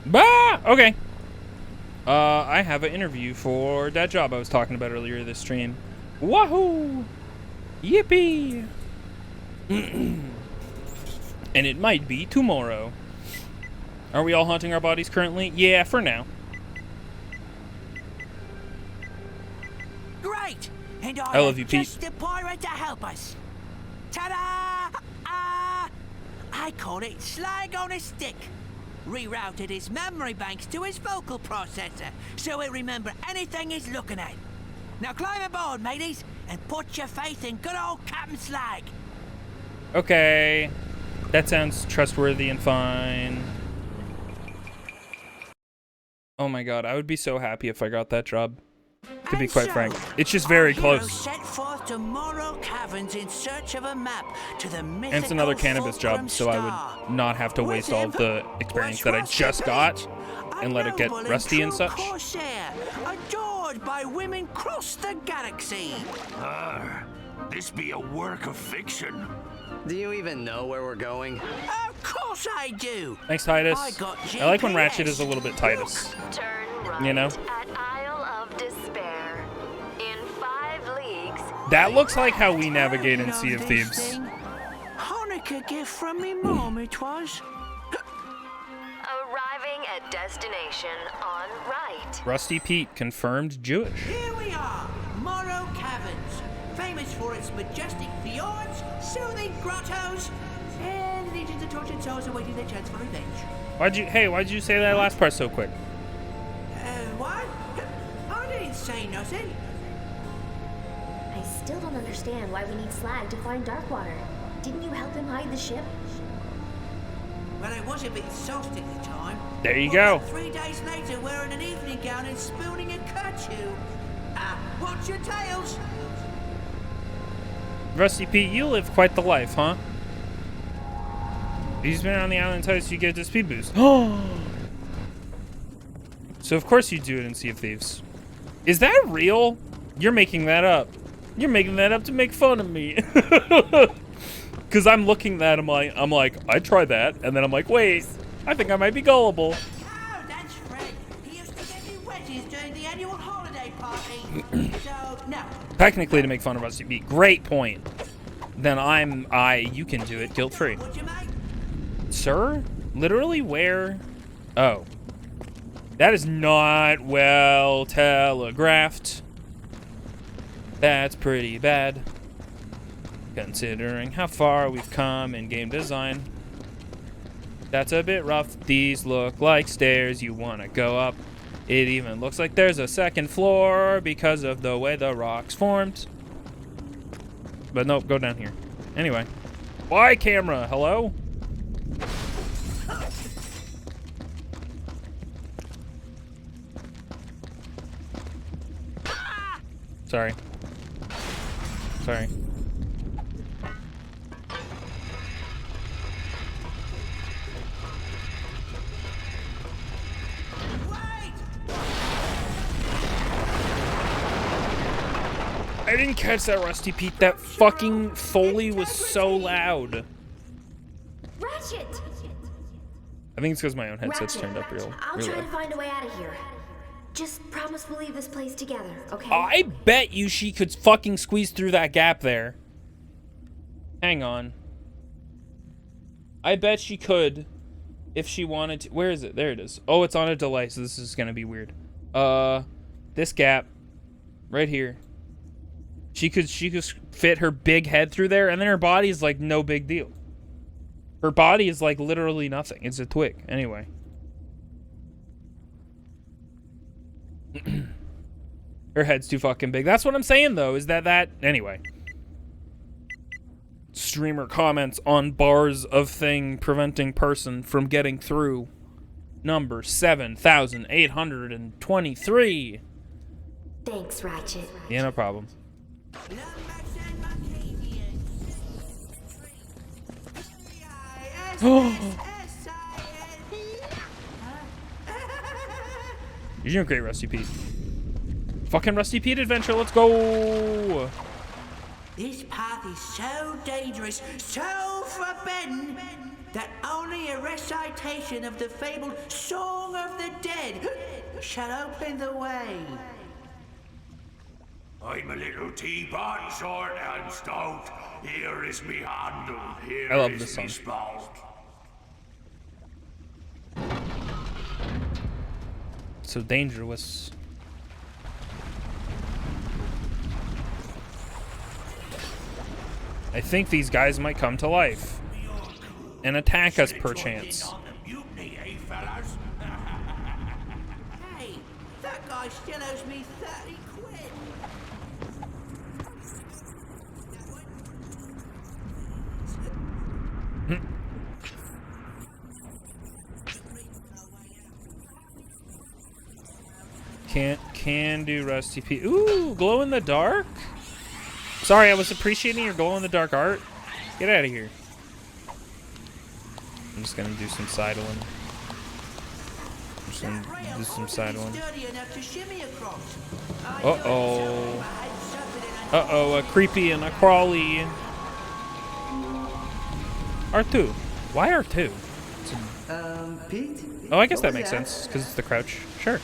Bah! Okay. I have an interview for that job I was talking about earlier this stream. Wahoo! Yippee! And it might be tomorrow. Are we all haunting our bodies currently? Yeah, for now. Great! And I love you, Pete. Just the pirate to help us. Ta-da! I call it slag on a stick. Rerouted his memory banks to his vocal processor, so he'll remember anything he's looking at. Now climb aboard, mateys, and put your faith in good old Captain Slag. Okay. That sounds trustworthy and fine. Oh my god, I would be so happy if I got that job. To be quite frank. It's just very close. Set forth to Morrow Caverns in search of a map to the And it's another mythical cannabis job, fulcrum so I star. would not have to waste all of the experience that I just got and let it get Noble rusty and true such. Corsair, adored by women across the galaxy. This be a work of fiction. Do you even know where we're going? Of course I do. Thanks, Titus. I got I like when GPS. Ratchet is a little bit Titus. Turn right You know? at Isle of Despair. In 5 leagues. That looks like how we navigate in Sea of Thieves. Hanukkah gift from me mom it was. Arriving at destination on right. Rusty Pete, confirmed Jewish. Here we are, Morrow Caverns, famous for its majestic fjords, soothing grottos, and legions of tortured souls awaiting their chance for revenge. Why'd you say that last part so quick? What? I didn't say nothing. I still don't understand why we need Slag to find Darkwater. Didn't you help him hide the ship? Well, I was a bit soft at the time. There you go. 3 days later, wearing an evening gown and spooning a curfew. Watch your tails. Rusty Pete, you live quite the life, huh? He's been on the island until you get the speed boost. So of course you do it in Sea of Thieves. Is that real? You're making that up. You're making that up to make fun of me. Because I'm looking at that, I'm like, I'd try that, and then I'm like, wait, I think I might be gullible. Oh, that's Fred. He used to get me wedges during the annual holiday party. So, no. Technically, to make fun of Rusty Pete. Great point. Then you can do it guilt-free. Sir? Literally where? Oh. That is not well telegraphed. That's pretty bad. Considering how far we've come in game design. That's a bit rough. These look like stairs you want to go up. It even looks like there's a second floor because of the way the rocks formed. But nope, go down here. Anyway. Why camera? Hello? Sorry. Sorry. I didn't catch that, Rusty Pete. That fucking Foley was so loud. Ratchet! I think it's because my own headset's turned up real I'll try loud. to find a way out of here. Just promise we'll leave this place together, okay? I bet you she could fucking squeeze through that gap there. Hang on. I bet she could if she wanted to. Where is it? There it is. Oh, it's on a delay, so this is gonna be weird. This gap right here. She could fit her big head through there, and then her body is like no big deal. Her body is like literally nothing. It's a twig. Anyway. Her head's too fucking big. That's what I'm saying, though, is that anyway. Streamer comments on bars of thing preventing person from getting through. Number 7,823. Thanks, Ratchet. Yeah, no problem. You're doing great, Rusty Pete. Fucking Rusty Pete adventure, let's go! This path is so dangerous, so forbidden, that only a recitation of the fabled Song of the Dead shall open the way. I'm a little teapot, short and stout. Here is me handle, here I love is this me song. spout. So dangerous. I think these guys might come to life and attack us perchance. Hey, that guy still owes me 30 quid. Can do Rusty Pete. Ooh, glow in the dark? Sorry, I was appreciating your glow in the dark art. Get out of here. I'm just gonna do some sidling. I'm just gonna do some sidling. Uh-oh. Uh-oh, a creepy and a crawly. R2. Why R2? Pete? Oh, I guess that makes sense, because it's the crouch. Sure.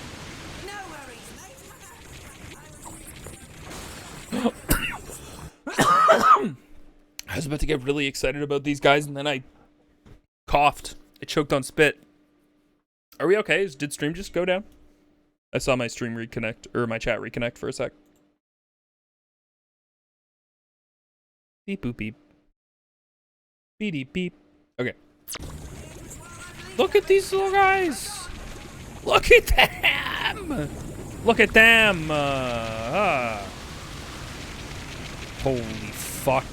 I was about to get really excited about these guys, and then I coughed. I choked on spit. Are we okay? Did stream just go down? I saw my stream reconnect, or my chat reconnect for a sec. Beep boop beep. Beep beep. Okay. Look at these little guys. Look at them. Look at them. Holy fuck.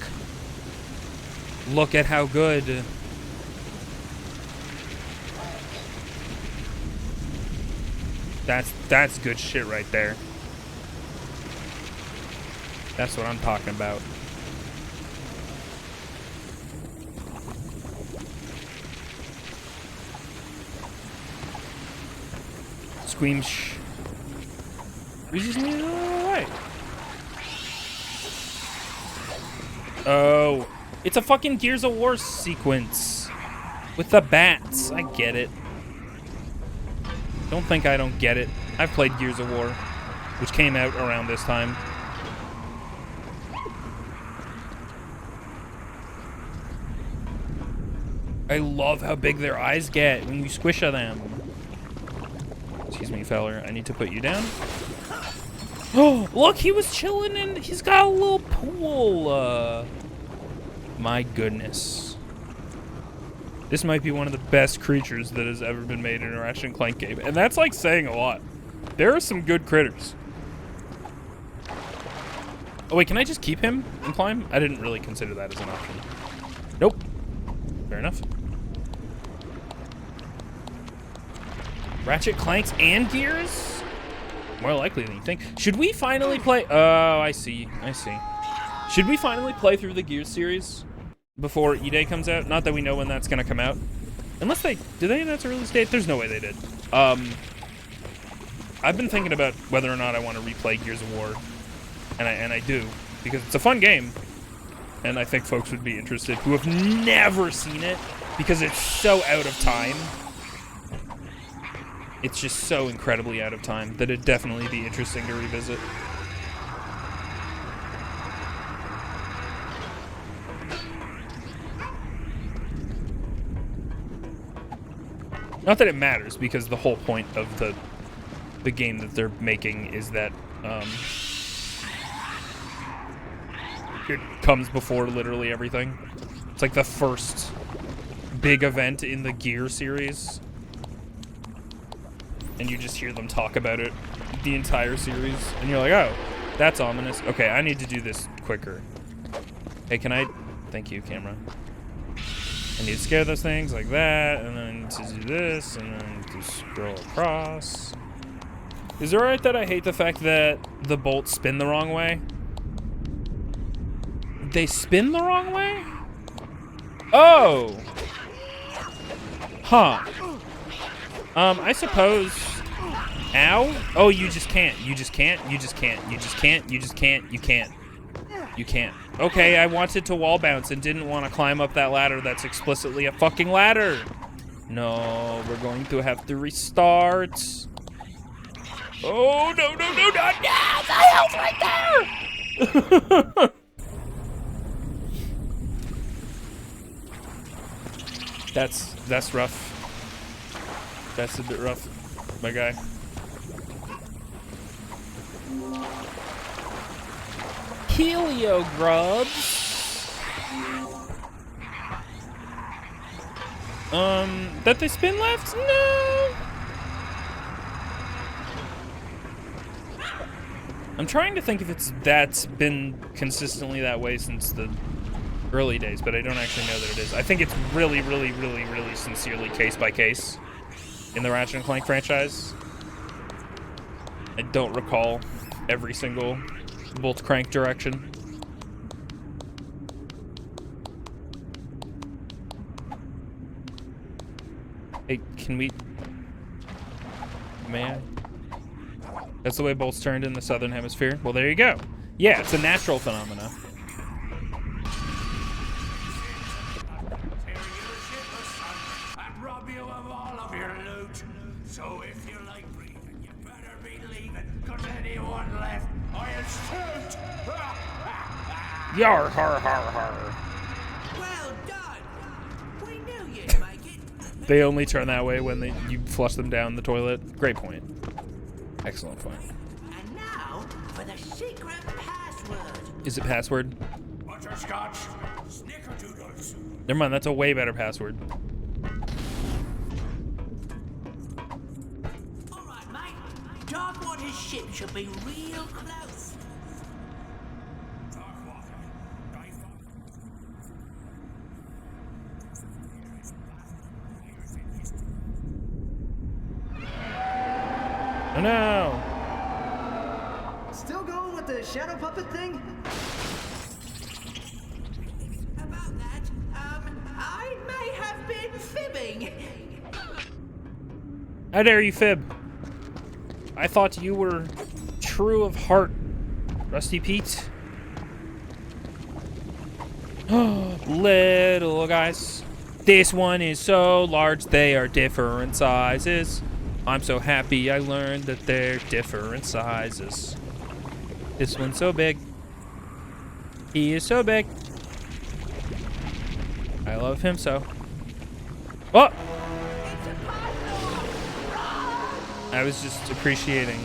Look at how good. That's good shit right there. That's what I'm talking about. Squeamish. We just need to go away. Oh, it's a fucking Gears of War sequence with the bats. I get it. Don't think I don't get it. I've played Gears of War, which came out around this time. I love how big their eyes get when you squish at them. Excuse me, feller. I need to put you down. Oh, look, he was chilling and he's got a little pool. My goodness. This might be one of the best creatures that has ever been made in a Ratchet Clank game. And that's like saying a lot. There are some good critters. Oh, wait, can I just keep him and climb? I didn't really consider that as an option. Nope. Fair enough. Ratchet Clanks and Gears? More likely than you think. Should we finally play... Oh, I see. I see. Should we finally play through the Gears series before E-Day comes out? Not that we know when that's going to come out. Unless they... Did they announce a release date? There's no way they did. I've been thinking about whether or not I want to replay Gears of War. And I do. Because it's a fun game. And I think folks would be interested who have never seen it. Because it's so out of time. It's just so incredibly out of time that it'd definitely be interesting to revisit. Not that it matters, because the whole point of the game that they're making is that it comes before literally everything. It's like the first big event in the Gear series. And you just hear them talk about it the entire series. And you're like, oh, that's ominous. Okay, I need to do this quicker. Hey, can I... Thank you, camera. I need to scare those things like that, and then to do this, and then to scroll across. Is it alright that I hate the fact that the bolts spin the wrong way? They spin the wrong way? Oh! Huh. I suppose... Ow? Oh, you just can't. You just can't. You just can't. You just can't. You just can't. You can't. You can't. Okay, I wanted to wall bounce and didn't want to climb up that ladder that's explicitly a fucking ladder. No, we're going to have to restart. Oh, no, no, no, no, no! The hell's right there! That's rough. That's a bit rough, my guy. Helio grubs. That they spin left? No. I'm trying to think if that's been consistently that way since the early days, but I don't actually know that it is. I think it's really, really, really, really sincerely case by case in the Ratchet & Clank franchise. I don't recall every single bolt crank direction. Hey, can we... Man. That's the way bolts turned in the southern hemisphere. Well, there you go. Yeah, it's a natural phenomena. I'd rob you of all of your loot. So if you like breathing, you better be leaving, cause anyone left, I'll shoot! Yar, har, har, har. Well done. We knew you'd make it. They only turn that way when you flush them down the toilet. Great point. Excellent point. And now for the secret password. Is it password? Butterscotch, snickerdoodles. Never mind, that's a way better password. Alright, mate. Darkwater's ship should be real close. Oh no! Still going with the shadow puppet thing? About that, I may have been fibbing. How dare you fib? I thought you were true of heart, Rusty Pete. Little guys. This one is so large, they are different sizes. I'm so happy I learned that they're different sizes. This one's so big. He is so big. I love him so. Oh! I was just appreciating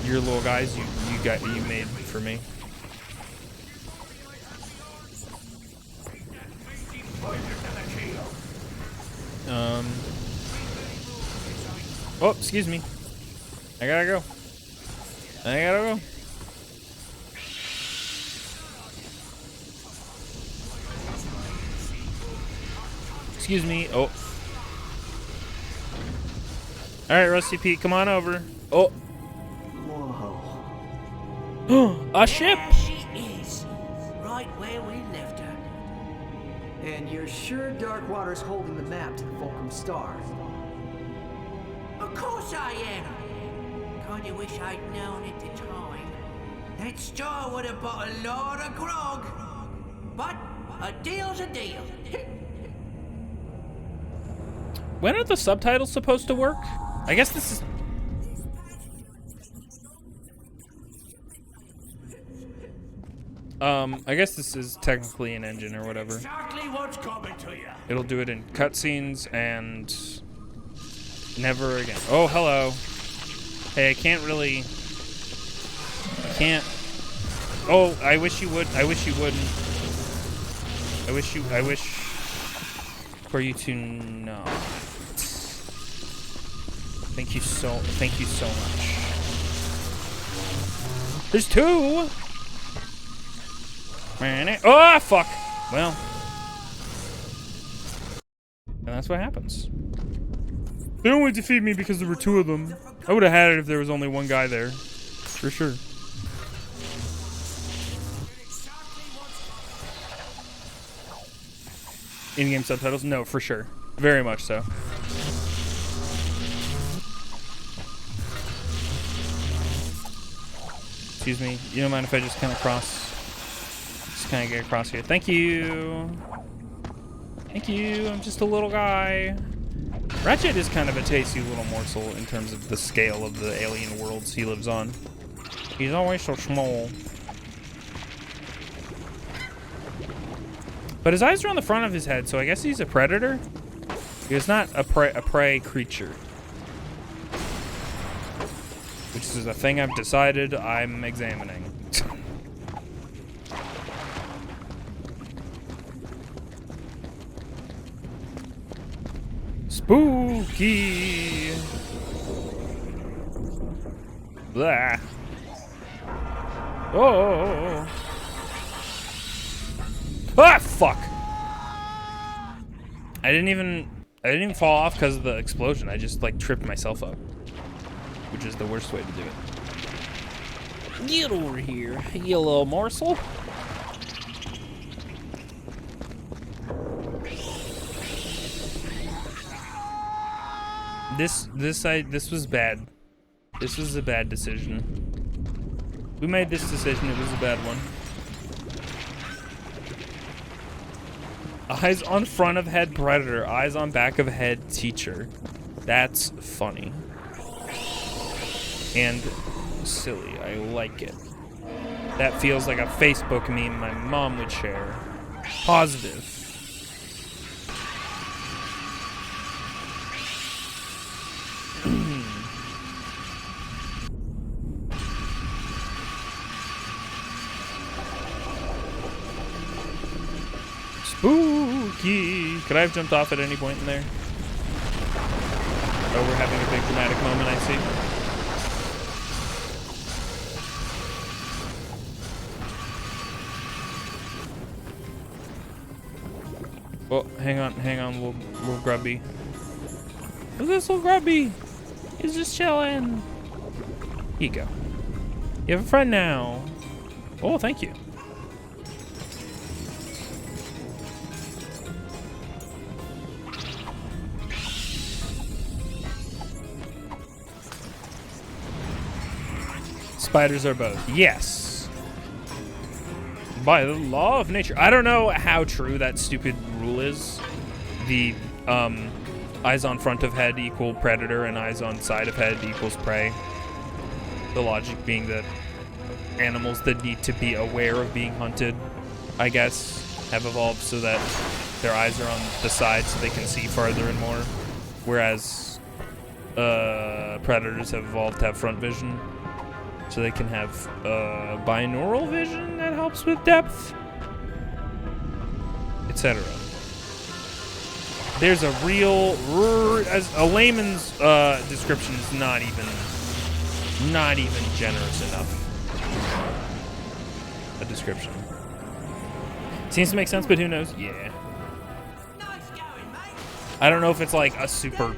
your little guys you made for me. Oh, excuse me. I gotta go. Excuse me. Oh. Alright, Rusty Pete, come on over. Oh. Whoa. A ship! There she is. Right where we left her. And you're sure Darkwater's holding the map to the Fulcrum Star? Of course I am. Kinda wish I'd known at the time. That star would have bought a lot of grog. But a deal's a deal. When are the subtitles supposed to work? I guess this is... I guess this is technically an engine or whatever. Exactly what's coming to you. It'll do it in cutscenes and never again. Oh, hello. Hey, I can't really... I can't... Oh, I wish you would. I wish you wouldn't. I wish for you to not. Thank you so much. There's two! Oh, fuck! Well. And that's what happens. They only defeat me because there were two of them. I would have had it if there was only one guy there. For sure. In-game subtitles? No, for sure. Very much so. Excuse me. You don't mind if I just kind of get across here? Thank you. Thank you. I'm just a little guy. Ratchet is kind of a tasty little morsel in terms of the scale of the alien worlds he lives on. He's always so small. But his eyes are on the front of his head, so I guess he's a predator? He's not a prey creature. Which is a thing I've decided I'm examining. Spooky! Blah. Oh! Ah, fuck! I didn't even fall off because of the explosion. I just like tripped myself up, which is the worst way to do it. Get over here, you little morsel. This was bad. This was a bad decision. We made this decision. It was a bad one. Eyes on front of head predator, eyes on back of head teacher. That's funny. And silly. I like it. That feels like a Facebook meme my mom would share. Positive. Spooky. Could I have jumped off at any point in there? Oh, we're having a big dramatic moment, I see. Oh, hang on, little grubby. Look at this little grubby. He's just chilling. Here you go. You have a friend now. Oh, thank you. Spiders are both. Yes. By the law of nature. I don't know how true that stupid rule is. The eyes on front of head equal predator and eyes on side of head equals prey. The logic being that animals that need to be aware of being hunted, I guess, have evolved so that their eyes are on the side so they can see farther and more. Whereas predators have evolved to have front vision. So they can have binaural vision that helps with depth, etc. There's a real, as a layman's description is not even generous enough. A description seems to make sense, but who knows? Yeah. I don't know if it's like a super.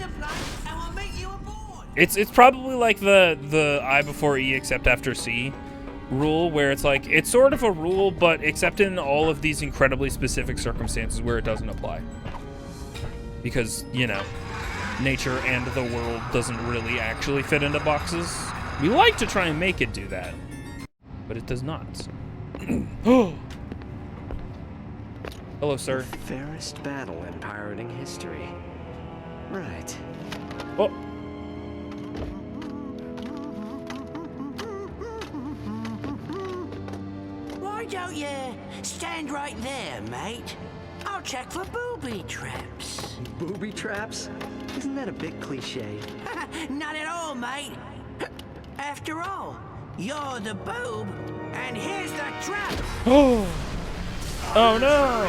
It's probably like the I before E except after C rule, where it's like it's sort of a rule, but except in all of these incredibly specific circumstances where it doesn't apply. Because, you know, nature and the world doesn't really actually fit into boxes. We like to try and make it do that, but it does not. Oh! Hello, sir. The fairest battle in pirating history. Right. Oh. Why don't you stand right there, mate? I'll check for booby traps. Booby traps? Isn't that a bit cliche? Not at all, mate. After all, you're the boob, and here's the trap. Oh. Oh no.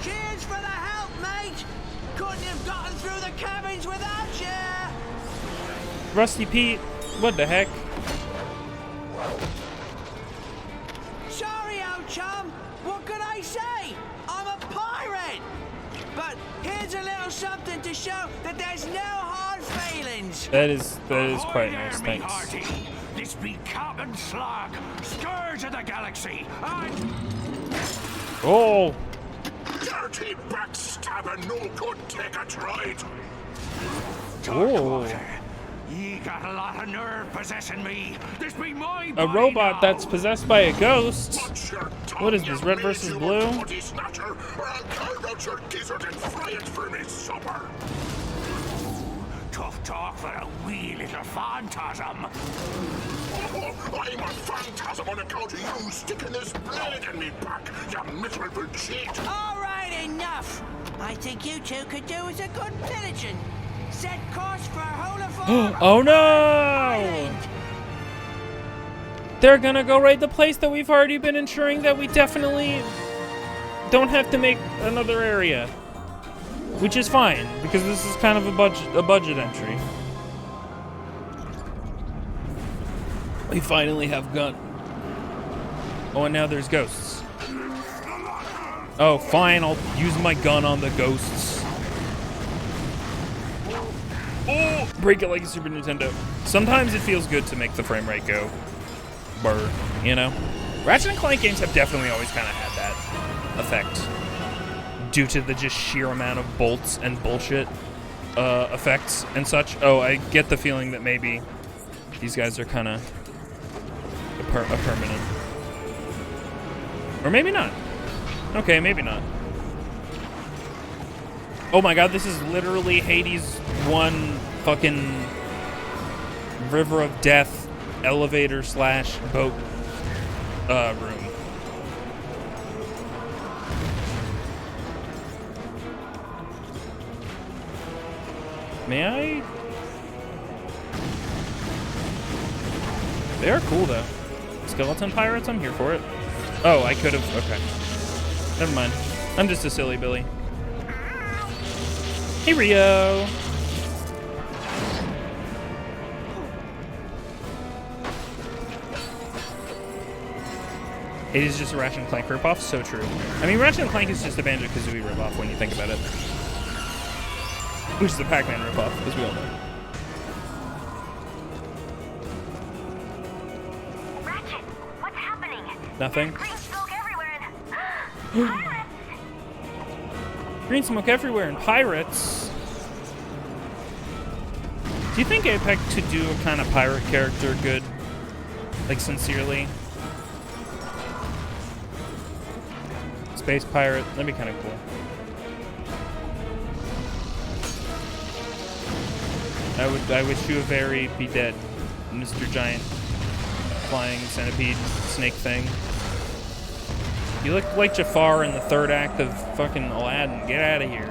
Cheers for the help, mate. Couldn't have gotten through the cabins without you. Rusty Pete, what the heck? Sorry, old chum. What could I say? I'm a pirate. But here's a little something to show that there's no hard feelings. That is quite nice. Thanks. Hearty. This be Captain Slag, scourge of the galaxy. Oh. Dirty backstabber, no good take a trade. Oh. Ye got a lot of nerve possessing me. This be my A robot that's possessed by a ghost. What is this, red versus blue? Snatcher, or I'll carve out your gizzard and fry it for me supper. Tough talk for a wee little phantasm. Oh, I'm a phantasm on account of you sticking this blade in me back, you miserable cheat. All right, enough. I think you two could do as a good diligent. Set course for Holaford. Oh no! They're gonna go raid the place that we've already been ensuring that we definitely don't have to make another area. Which is fine, because this is kind of a budget entry. We finally have gun. Oh, and now there's ghosts. Oh, fine, I'll use my gun on the ghosts. Oh, break it like a Super Nintendo. Sometimes it feels good to make the frame rate go burr, you know? Ratchet and Clank games have definitely always kind of had that effect. Due to the just sheer amount of bolts and bullshit effects and such. Oh, I get the feeling that maybe these guys are kind of a permanent. Or maybe not. Okay, maybe not. Oh my god, this is literally Hades 1 fucking River of Death elevator / boat room. May I? They are cool though. Skeleton pirates? I'm here for it. Oh, I could have. Okay. Never mind. I'm just a silly Billy. Hey, Rio. It is just a Ratchet Clank ripoff. So true. I mean, Ratchet Clank is just a Banjo-Kazooie ripoff when you think about it. Which is a Pac-Man ripoff, as we all know. Ratchet, what's happening? Nothing. Green smoke everywhere and pirates. Green smoke everywhere and pirates. Do you think Apex could do a kind of pirate character good? Like, sincerely? Space pirate. That'd be kind of cool. I wish you a very be dead, Mr. Giant flying centipede snake thing. You look like Jafar in the third act of fucking Aladdin. Get out of here.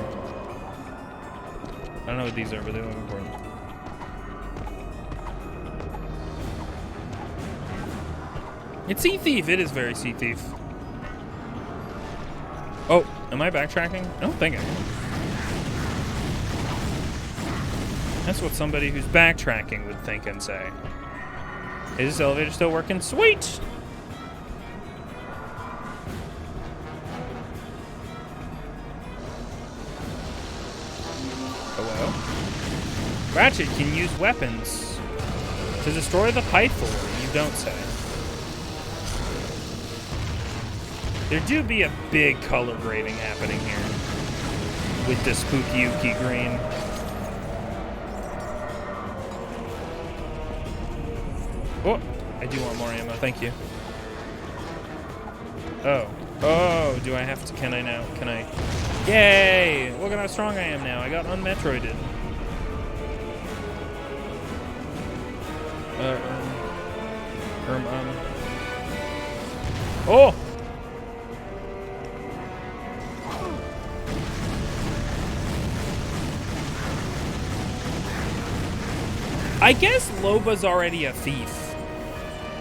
I don't know what these are, but they look important. It's Sea Thief. It is very Sea Thief. Oh, am I backtracking? I don't think I am. That's what somebody who's backtracking would think and say. Is this elevator still working? Sweet! Hello? Ratchet can use weapons to destroy the Pythor, you don't say. There do be a big color grading happening here with the spooky Yuki green. Oh, I do want more ammo, thank you. Oh, do I have to, can I now? Can I? Yay! Look at how strong I am now. I got unmetroided. Oh! I guess Loba's already a thief.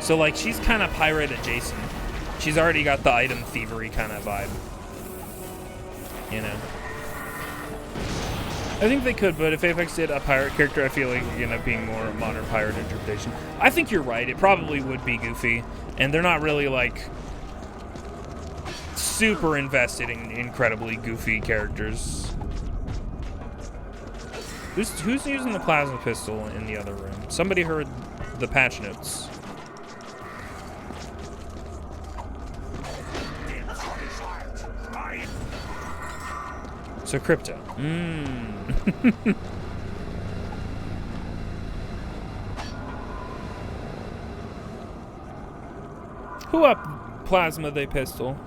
So, like, she's kind of pirate adjacent. She's already got the item thievery kind of vibe. You know? I think they could, but if Apex did a pirate character, I feel like it would end up being more a modern pirate interpretation. I think you're right. It probably would be Goofy. And they're not really, like, super invested in incredibly goofy characters. Who's using the plasma pistol in the other room? Somebody heard the patch notes. So crypto. Who up plasma they pistol?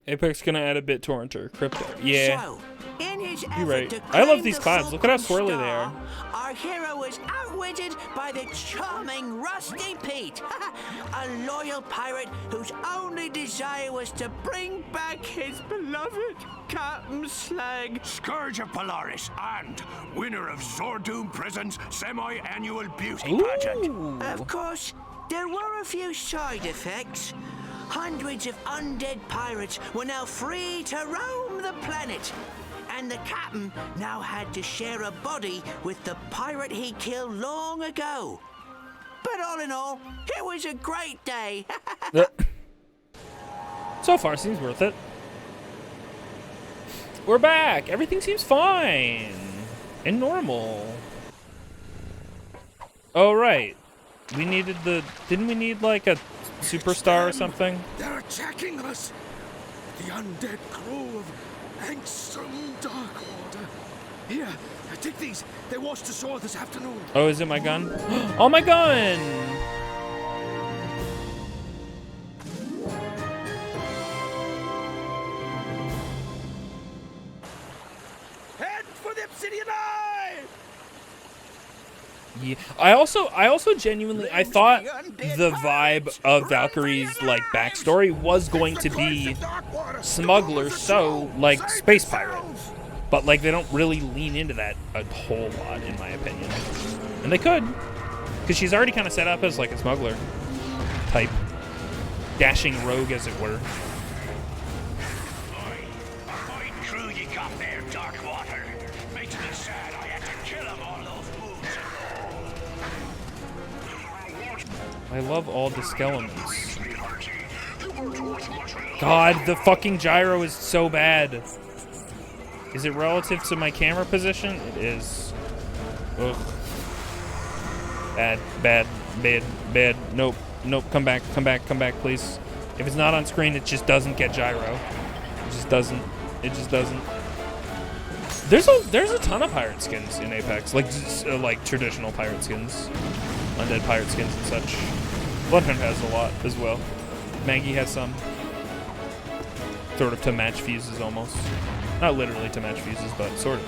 Apex gonna add a BitTorrenter. Crypto. Yeah. So, in his you're right. effort to I love claim these the clouds. Look at how Fulcrum swirly they Star, are. Our hero was outwitted by the charming Rusty Pete, a loyal pirate whose only desire was to bring back his beloved Captain Slag. Scourge of Polaris and winner of Zordoom Prison's semi-annual beauty Ooh. pageant. Of course, there were a few side effects. Hundreds of undead pirates were now free to roam the planet. And the captain now had to share a body with the pirate he killed long ago. But all in all, it was a great day. So far, seems worth it. We're back. Everything seems fine and normal. Oh, right. We needed the... Didn't we need, like, a superstar or something? They're attacking us. The undead crew of Angstrom Darkwater. Here, take these. They washed ashore this afternoon. Oh, is it my gun? Oh, my gun! Head for the Obsidian Eye! Yeah. I also genuinely, I thought the vibe of Valkyrie's, like, backstory was going to be smuggler, so, like, space pirate. But like they don't really lean into that a whole lot, in my opinion. And they could, because she's already kind of set up as like a smuggler type, dashing rogue, as it were. Crew you got there, Darkwater. Makes me sad I had to kill him all those moves. I love all the skeletons. God, the fucking gyro is so bad. Is it relative to my camera position? It is. Ugh. Bad, bad, bad, bad. Nope, nope. Come back, please. If it's not on screen, it just doesn't get gyro. It just doesn't. It just doesn't. There's a ton of pirate skins in Apex, like traditional pirate skins, undead pirate skins and such. Bloodhound has a lot as well. Maggie has some, sort of to match fuses almost. Not literally to match fuses, but sort of.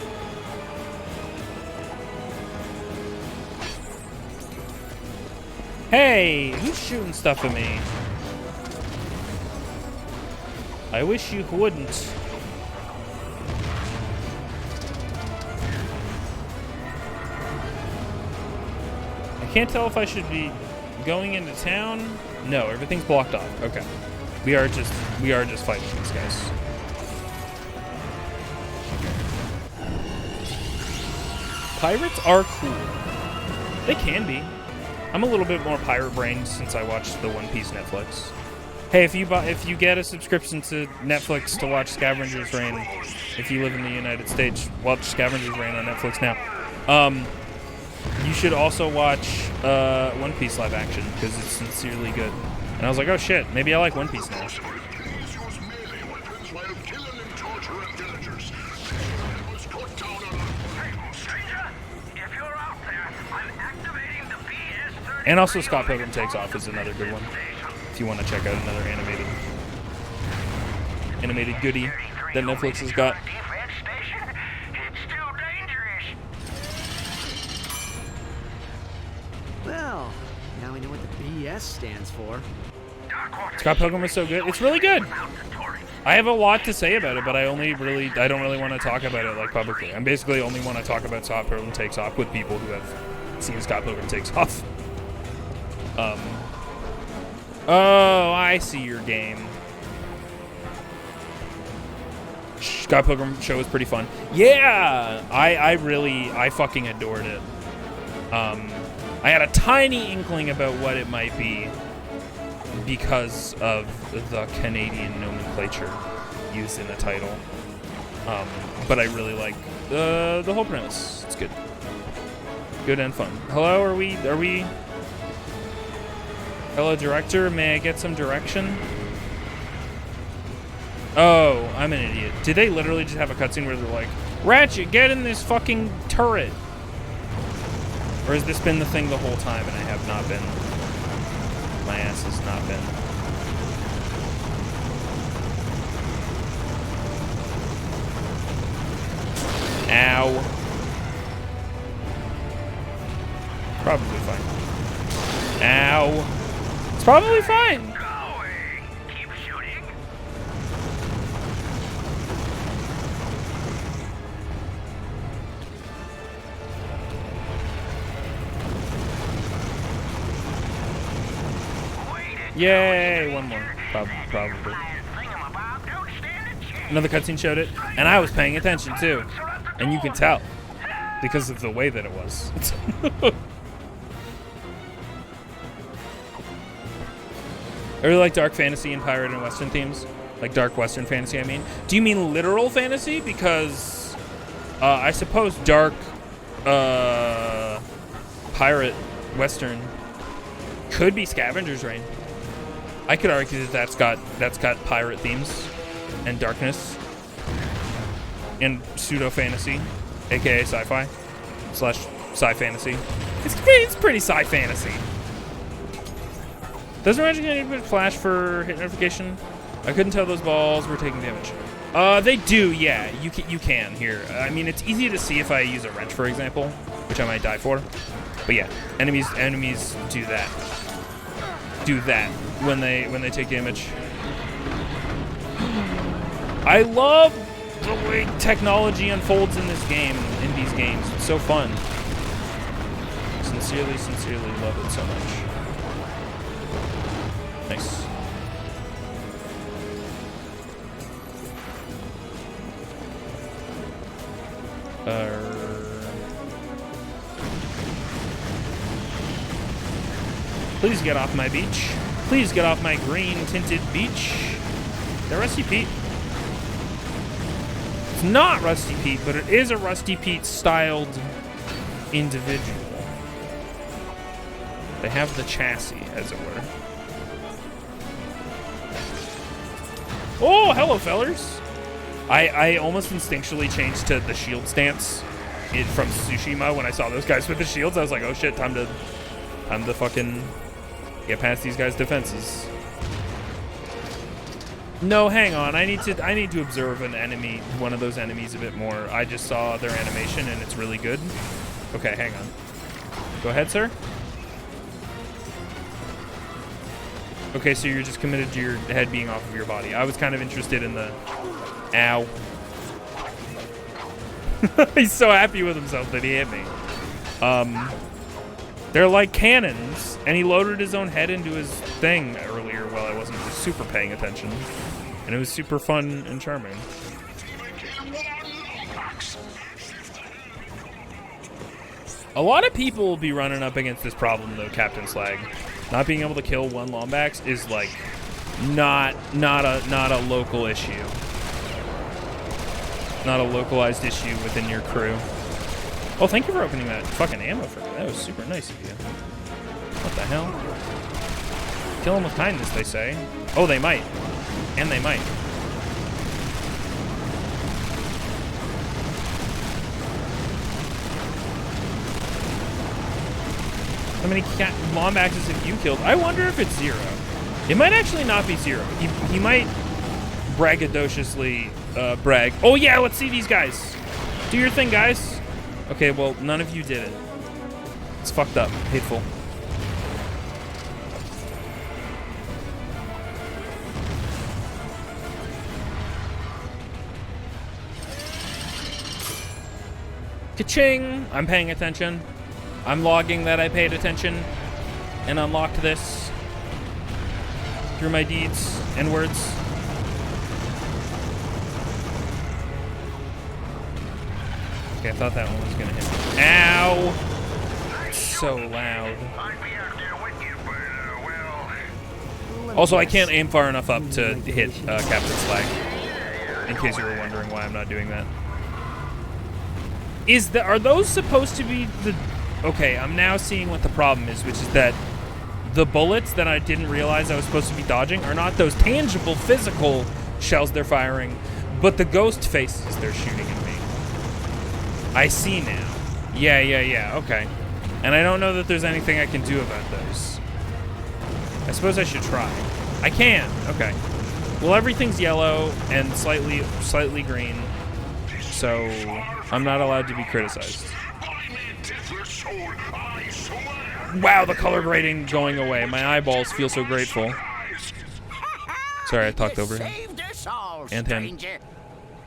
Hey, who's shooting stuff at me? I wish you wouldn't. I can't tell if I should be going into town. No, everything's blocked off. Okay. We are just fighting these guys. Pirates are cool. They can be. I'm a little bit more pirate brained since I watched the One Piece Netflix. Hey, if you get a subscription to Netflix to watch Scavenger's Reign, if you live in the United States, watch Scavenger's Reign on Netflix now. You should also watch One Piece live action because it's sincerely good. And I was like, oh shit, maybe I like One Piece now. And also Scott Pilgrim Takes Off is another good one, if you want to check out another animated goodie that Netflix has got. Well, now we know what the BS stands for. Scott Pilgrim is so good. It's really good. I have a lot to say about it, but I don't really want to talk about it like publicly. I basically only want to talk about Scott Pilgrim Takes Off with people who have seen Scott Pilgrim Takes Off. Oh, I see your game. Scott Pilgrim show was pretty fun. Yeah, I fucking adored it. I had a tiny inkling about what it might be because of the Canadian nomenclature used in the title. But I really like the whole premise. It's good. Good and fun. Hello, are we Hello, director. May I get some direction? Oh, I'm an idiot. Did they literally just have a cutscene where they're like, Ratchet, get in this fucking turret? Or has this been the thing the whole time and I have not been? My ass has not been. Ow. Probably fine. Ow. It's probably fine. Keep shooting. Yay, one more. Probably. Another cutscene showed it, and I was paying attention too. And you can tell because of the way that it was. I really like dark fantasy and pirate and western themes. Like dark western fantasy, I mean. Do you mean literal fantasy? Because I suppose dark pirate western could be Scavenger's Reign. I could argue that that's got pirate themes and darkness and pseudo fantasy, aka sci-fi / sci fantasy. It's pretty sci fantasy. Does Ratchet need a flash for hit notification? I couldn't tell those balls were taking damage. They do, yeah. You can here. I mean, it's easy to see if I use a wrench, for example, which I might die for. But yeah, enemies do that. Do that when they take damage. I love the way technology unfolds in this game, in these games. It's so fun. Sincerely, sincerely love it so much. Nice. Please get off my beach. Please get off my green tinted beach. The Rusty Pete. It's not Rusty Pete, but it is a Rusty Pete styled individual. They have the chassis, as it were. Oh, hello, fellers. I almost instinctually changed to the shield stance from Tsushima when I saw those guys with the shields. I was like, oh shit, time to fucking get past these guys' defenses. No, hang on. I need to observe an enemy, one of those enemies a bit more. I just saw their animation and it's really good. Okay, hang on. Go ahead, sir. Okay, so you're just committed to your head being off of your body. I was kind of interested in the... Ow. He's so happy with himself that he hit me. They're like cannons, and he loaded his own head into his thing earlier while I wasn't super paying attention. And it was super fun and charming. A lot of people will be running up against this problem, though, Captain Slag. Not being able to kill one Lombax is like not a local issue. Not a localized issue within your crew. Oh, thank you for opening that fucking ammo for me. That was super nice of you. What the hell? Kill them with kindness, they say. Oh, they might. And they might. How many Lombaxes have you killed? I wonder if it's 0. It might actually not be 0. He might braggadociously brag. Oh yeah, let's see these guys. Do your thing, guys. Okay, well, none of you did it. It's fucked up. Hateful. Ka-ching! I'm paying attention. I'm logging that I paid attention and unlocked this through my deeds and words. Okay, I thought that one was gonna hit me. Ow! It's so loud. Also, I can't aim far enough up to hit Captain Slag. In case you were wondering why I'm not doing that. Are those supposed to be the... Okay, I'm now seeing what the problem is, which is that the bullets that I didn't realize I was supposed to be dodging are not those tangible, physical shells they're firing, but the ghost faces they're shooting at me. I see now. Yeah, okay. And I don't know that there's anything I can do about those. I suppose I should try. I can, okay. Well, everything's yellow and slightly green, so I'm not allowed to be criticized. Wow, the color grading going away. My eyeballs feel so grateful. Sorry, I talked over him. And him.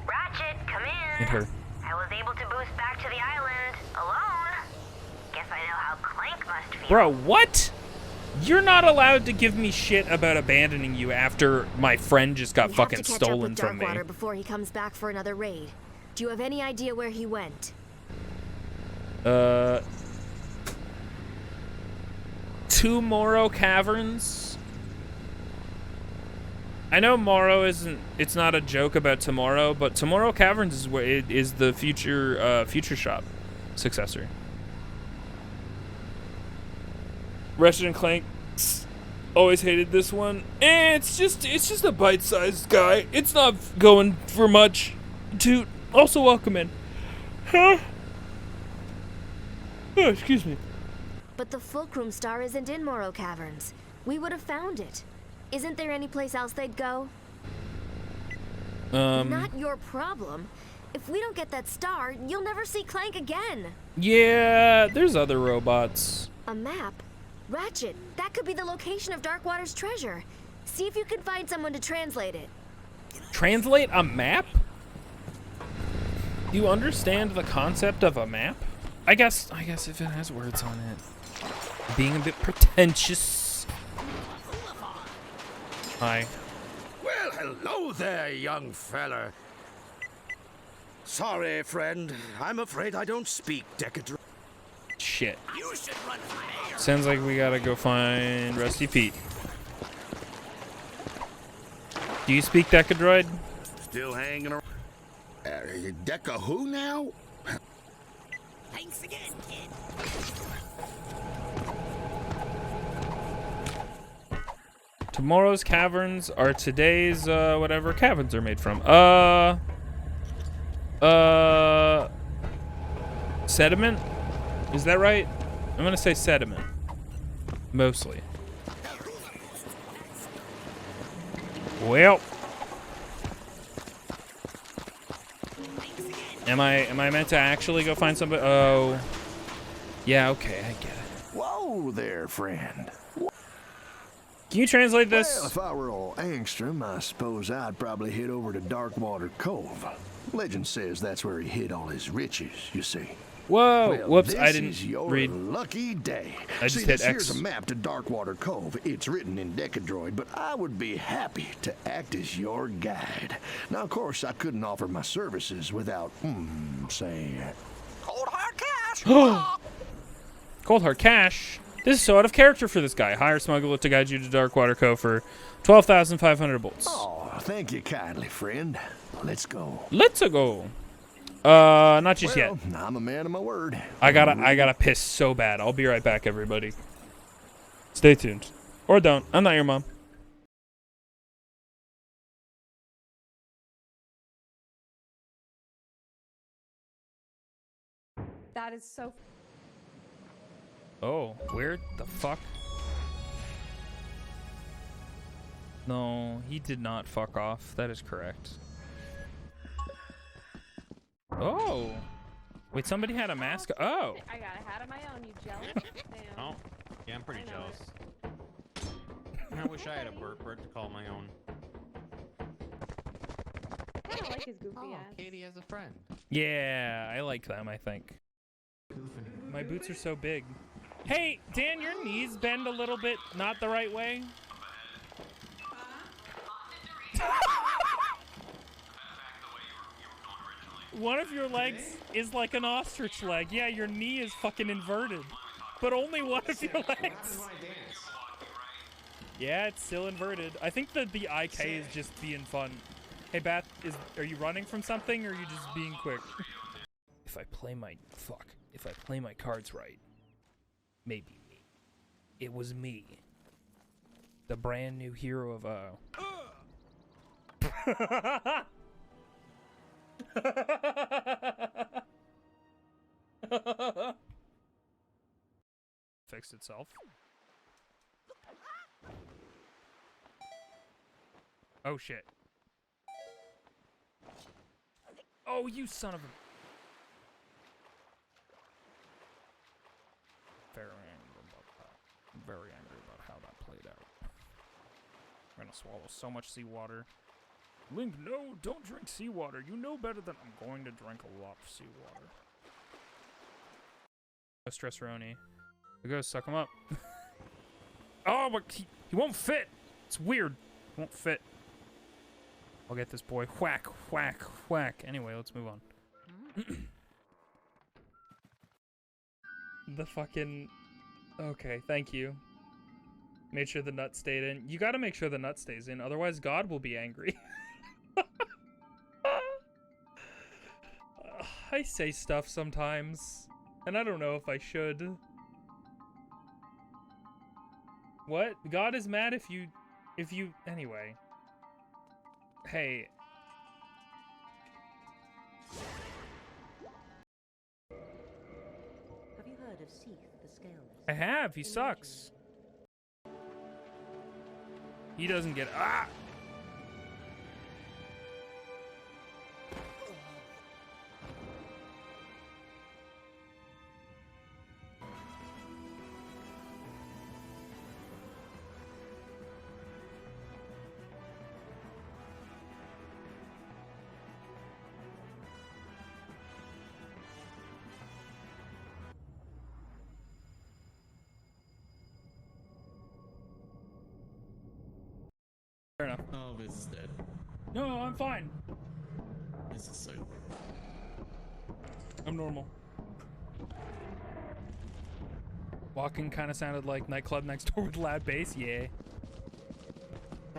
Ratchet, come in. And her. I was able to boost back to the island alone. Guess I know how Clank must feel. Bro, what? You're not allowed to give me shit about abandoning you after my friend just got fucking stolen from me. Darkwater before he comes back for another raid. Do you have any idea where he went? Tomorrow Caverns. I know Morrow isn't. It's not a joke about tomorrow, but Tomorrow Caverns is where it is the future shop successor. Ratchet Clank. Always hated this one. It's just a bite-sized guy. It's not going for much. Toot. Also welcome in. Huh? Oh, excuse me. But the Fulcrum Star isn't in Morrow Caverns. We would have found it. Isn't there any place else they'd go? Not your problem. If we don't get that star, you'll never see Clank again. Yeah, there's other robots. A map? Ratchet, that could be the location of Darkwater's treasure. See if you can find someone to translate it. Translate a map? Do you understand the concept of a map? I guess if it has words on it. Being a bit pretentious. Hi. Well, hello there, young feller. Sorry, friend. I'm afraid I don't speak Decadroid. Shit. You should run from Sounds like we gotta go find Rusty Pete. Do you speak Decadroid? Still hanging around. Deca who now? Thanks again, kid. Tomorrow's caverns are today's, whatever caverns are made from. Sediment? Is that right? I'm gonna say sediment. Mostly. Well. Am I meant to actually go find somebody? Oh. Yeah, okay, I get it. Whoa there, friend. Can you translate this? Well, if I were all Angstrom, I suppose I'd probably head over to Darkwater Cove. Legend says that's where he hid all his riches, you see. Whoa! Well, Whoops, this I didn't is your read. lucky day. I just See, hit this here's X. a map to Darkwater Cove. It's written in Decadroid, but I would be happy to act as your guide. Now, of course, I couldn't offer my services without, say, Cold hard cash. Cold hard cash. This is so out of character for this guy. Hire smuggler to guide you to Darkwater Cove for 12,500 bolts. Oh, thank you kindly, friend. Let's go. Let's go. Not just yet. I'm a man of my word. I gotta piss so bad. I'll be right back, everybody. Stay tuned. Or don't. I'm not your mom. That is so. Oh, weird. The fuck? No, he did not fuck off. That is correct. Oh. Wait, somebody had a mask. Oh. I got a hat of my own. You jealous? Damn. Oh, yeah, I'm pretty I know jealous. I wish I had a bird to call my own. I don't like his goofy ass. Katie has a friend. Yeah, I like them, I think. My boots are so big. Hey, Dan, your knees bend a little bit not the right way. One of your legs is like an ostrich leg. Yeah, your knee is fucking inverted. But only one of your legs. Yeah, it's still inverted. I think that the IK is just being fun. Hey, Bath, are you running from something or are you just being quick? If I play my cards right, maybe me. It was me. The brand new hero of fixed itself. Oh shit. Oh, you son of a... Very angry about that. I'm very angry about how that played out. I'm gonna swallow so much seawater. Link, no, don't drink seawater. You know better than... I'm going to drink a lot of seawater. No stress, Roni. We go, suck him up. Oh, but he won't fit. It's weird. He won't fit. I'll get this boy. Whack, whack, whack. Anyway, let's move on. The fucking... Okay, thank you. Made sure the nut stayed in. You gotta make sure the nut stays in, otherwise God will be angry. I say stuff sometimes, and I don't know if I should. What? God is mad if you... Anyway. Hey. Have you heard of Seath the Scaleless? I have. He sucks. He doesn't get... Ah! Fair enough. Oh, Viz is dead. No, I'm fine. This is so. I'm normal. Walking kind of sounded like nightclub next door with loud bass. Yeah.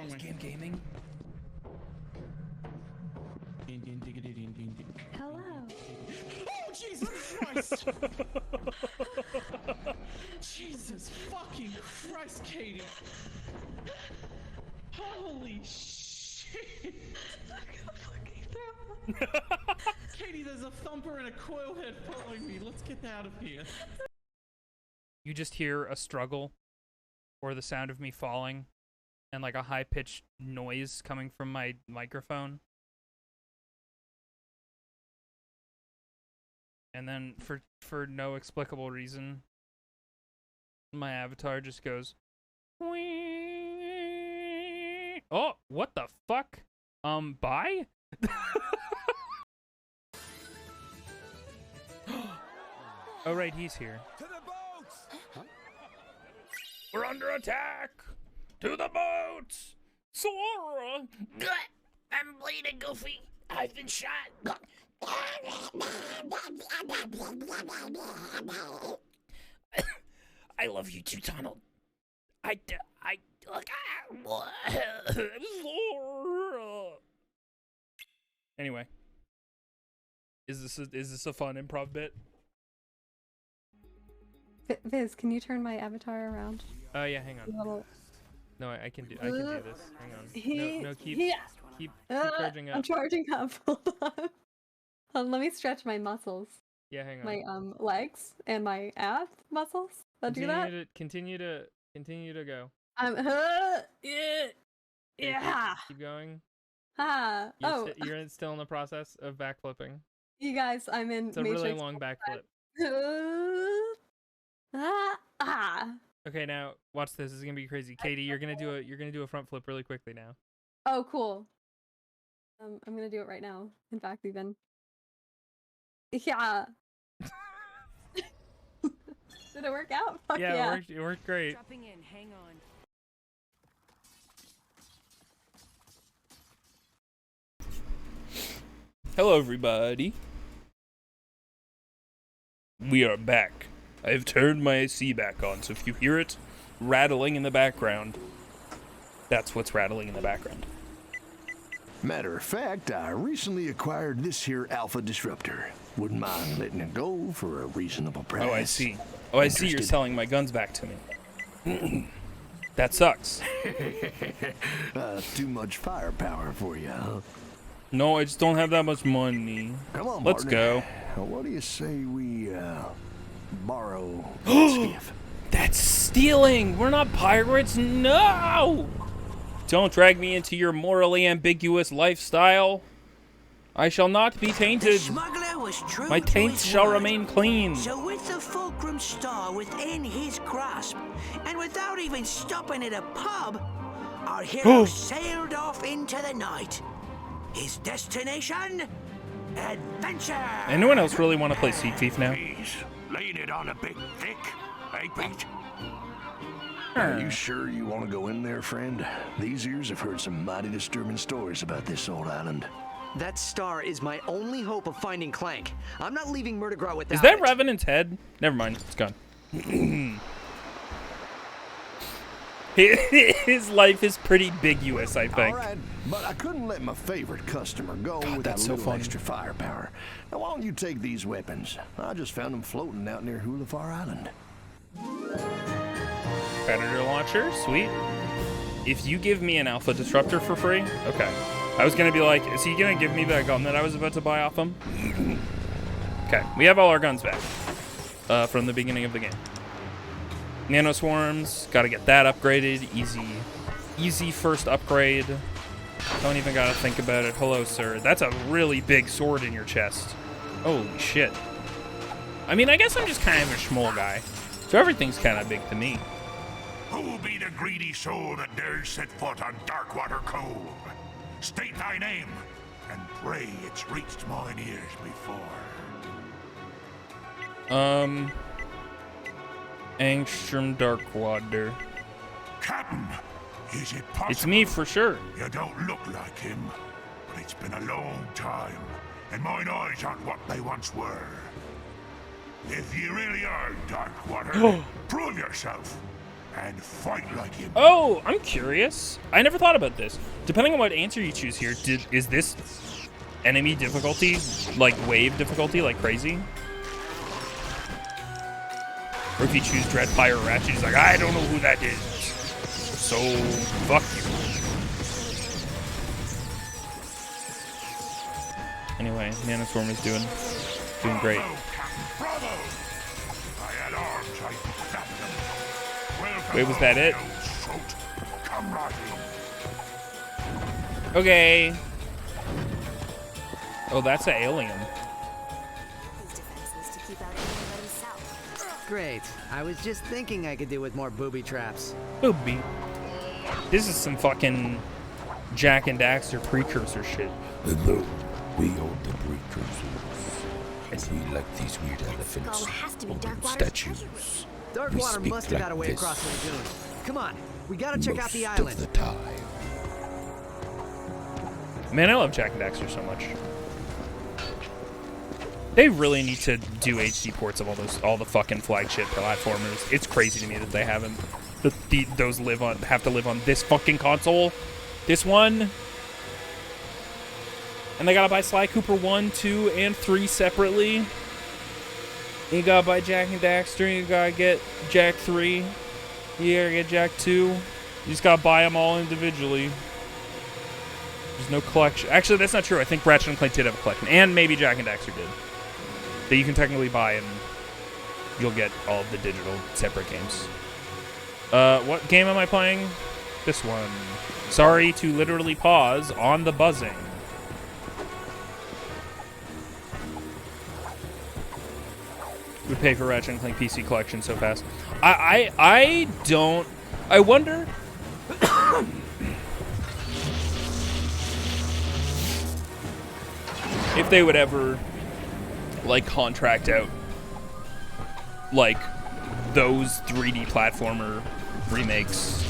Is game gaming? Hello. Oh, Jesus Christ! Jesus fucking Christ, Katie! Holy shit! Katie, there's a thumper and a coil head following me. Let's get out of here. You just hear a struggle, or the sound of me falling, and like a high-pitched noise coming from my microphone. And then, for no explicable reason, my avatar just goes, "Wee." Oh, what the fuck? Bye? Oh, right, he's here. To the boats! Huh? We're under attack! To the boats! Sora! I'm bleeding, Goofy. I've been shot. I love you too, Donald. Anyway, is this a fun improv bit? Viz, can you turn my avatar around? Oh yeah, hang on. No, I can do this. Hang on. No, keep charging up. I'm charging up. Hold on. Let me stretch my muscles. Yeah, hang on. My legs and my ab muscles. Continue to go. Yeah. Keep going. You're still in the process of backflipping. You guys, I'm in. It's a Matrix really long backflip. Okay, now watch this. This is gonna be crazy. Katie, you're gonna do a front flip really quickly now. Oh, cool. I'm gonna do it right now. In fact, even. Yeah. Did it work out? Fuck yeah. It worked great. Dropping in, hang on. Hello, everybody. We are back. I have turned my AC back on, so if you hear it rattling in the background, that's what's rattling in the background. Matter of fact, I recently acquired this here Alpha Disruptor. Wouldn't mind letting it go for a reasonable price. Oh, I see. Oh, I see you're selling my guns back to me. That sucks. Too much firepower for you, huh? No, I just don't have that much money. Come on, let's partner. go. What do you say we borrow a skiff? That's stealing! We're not pirates! No! Don't drag me into your morally ambiguous lifestyle. I shall not be tainted. The smuggler was true My to taints his shall word. remain clean. So with the Fulcrum Star within his grasp, and without even stopping at a pub, our hero sailed off into the night. His destination? Adventure! Anyone else really want to play Seek Thief now? Laying it on a big thick, eh, Pete? Are you sure you want to go in there, friend? These ears have heard some mighty disturbing stories about this old island. That star is my only hope of finding Clank. I'm not leaving Murdergraw without Is that it. Revenant's head? Never mind, it's gone. His life is pretty ambiguous, I think. All right, but I couldn't let my favorite customer go without that's a so little funny. extra firepower. Now, why don't you take these weapons? I just found them floating out near Hulafar Island. Predator launcher, sweet. If you give me an Alpha Disruptor for free, okay. I was gonna be like, is he gonna give me that gun that I was about to buy off him? Okay, we have all our guns back from the beginning of the game. Nano Swarms, gotta get that upgraded. Easy first upgrade. Don't even gotta think about it. Hello, sir. That's a really big sword in your chest. Holy shit. I mean, I guess I'm just kind of a schmoll guy, so everything's kind of big to me. Who be the greedy soul that dares set foot on Darkwater Cove? State thy name, and pray it's reached mine ears before. Angstrom Darkwater. Captain, Is it possible? It's me for sure. You don't look like him, but it's been a long time, and mine eyes aren't what they once were. If you really are Darkwater, prove yourself and fight like him. Oh, I'm curious. I never thought about this. Depending on what answer you choose here, is this enemy difficulty like wave difficulty, like crazy? Or if you choose Dread Pyre or Ratchet, he's like, I don't know who that is. So, fuck you. Anyway, Mana Storm is doing great. Bravo! I had arms, I stabbed them. Welcome Wait, was that it? Come right in. Okay. Oh, that's an alien. Great. I was just thinking I could do with more booby traps. Booby. This is some fucking Jack and Daxter precursor shit. Hello, we own the precursors, and we like these weird elephants holding statues. Darkwater must have got away across the lagoon. Come on, we gotta check out the island. Most of the time. Man, I love Jack and Daxter so much. They really need to do HD ports of all the fucking flagship platformers. It's crazy to me that they haven't. Those have to live on this fucking console. This one. And they gotta buy Sly Cooper 1, 2, and 3 separately. You gotta buy Jack and Daxter, you gotta get Jack 3. You gotta get Jack 2. You just gotta buy them all individually. There's no collection. Actually, that's not true. I think Ratchet and Clank did have a collection. And maybe Jack and Daxter did. That you can technically buy, and you'll get all of the digital separate games. What game am I playing? This one. Sorry to literally pause on the buzzing. We pay for Ratchet and Clank PC collection so fast. I don't. I wonder. If they would ever, like, contract out, like, those 3D platformer remakes.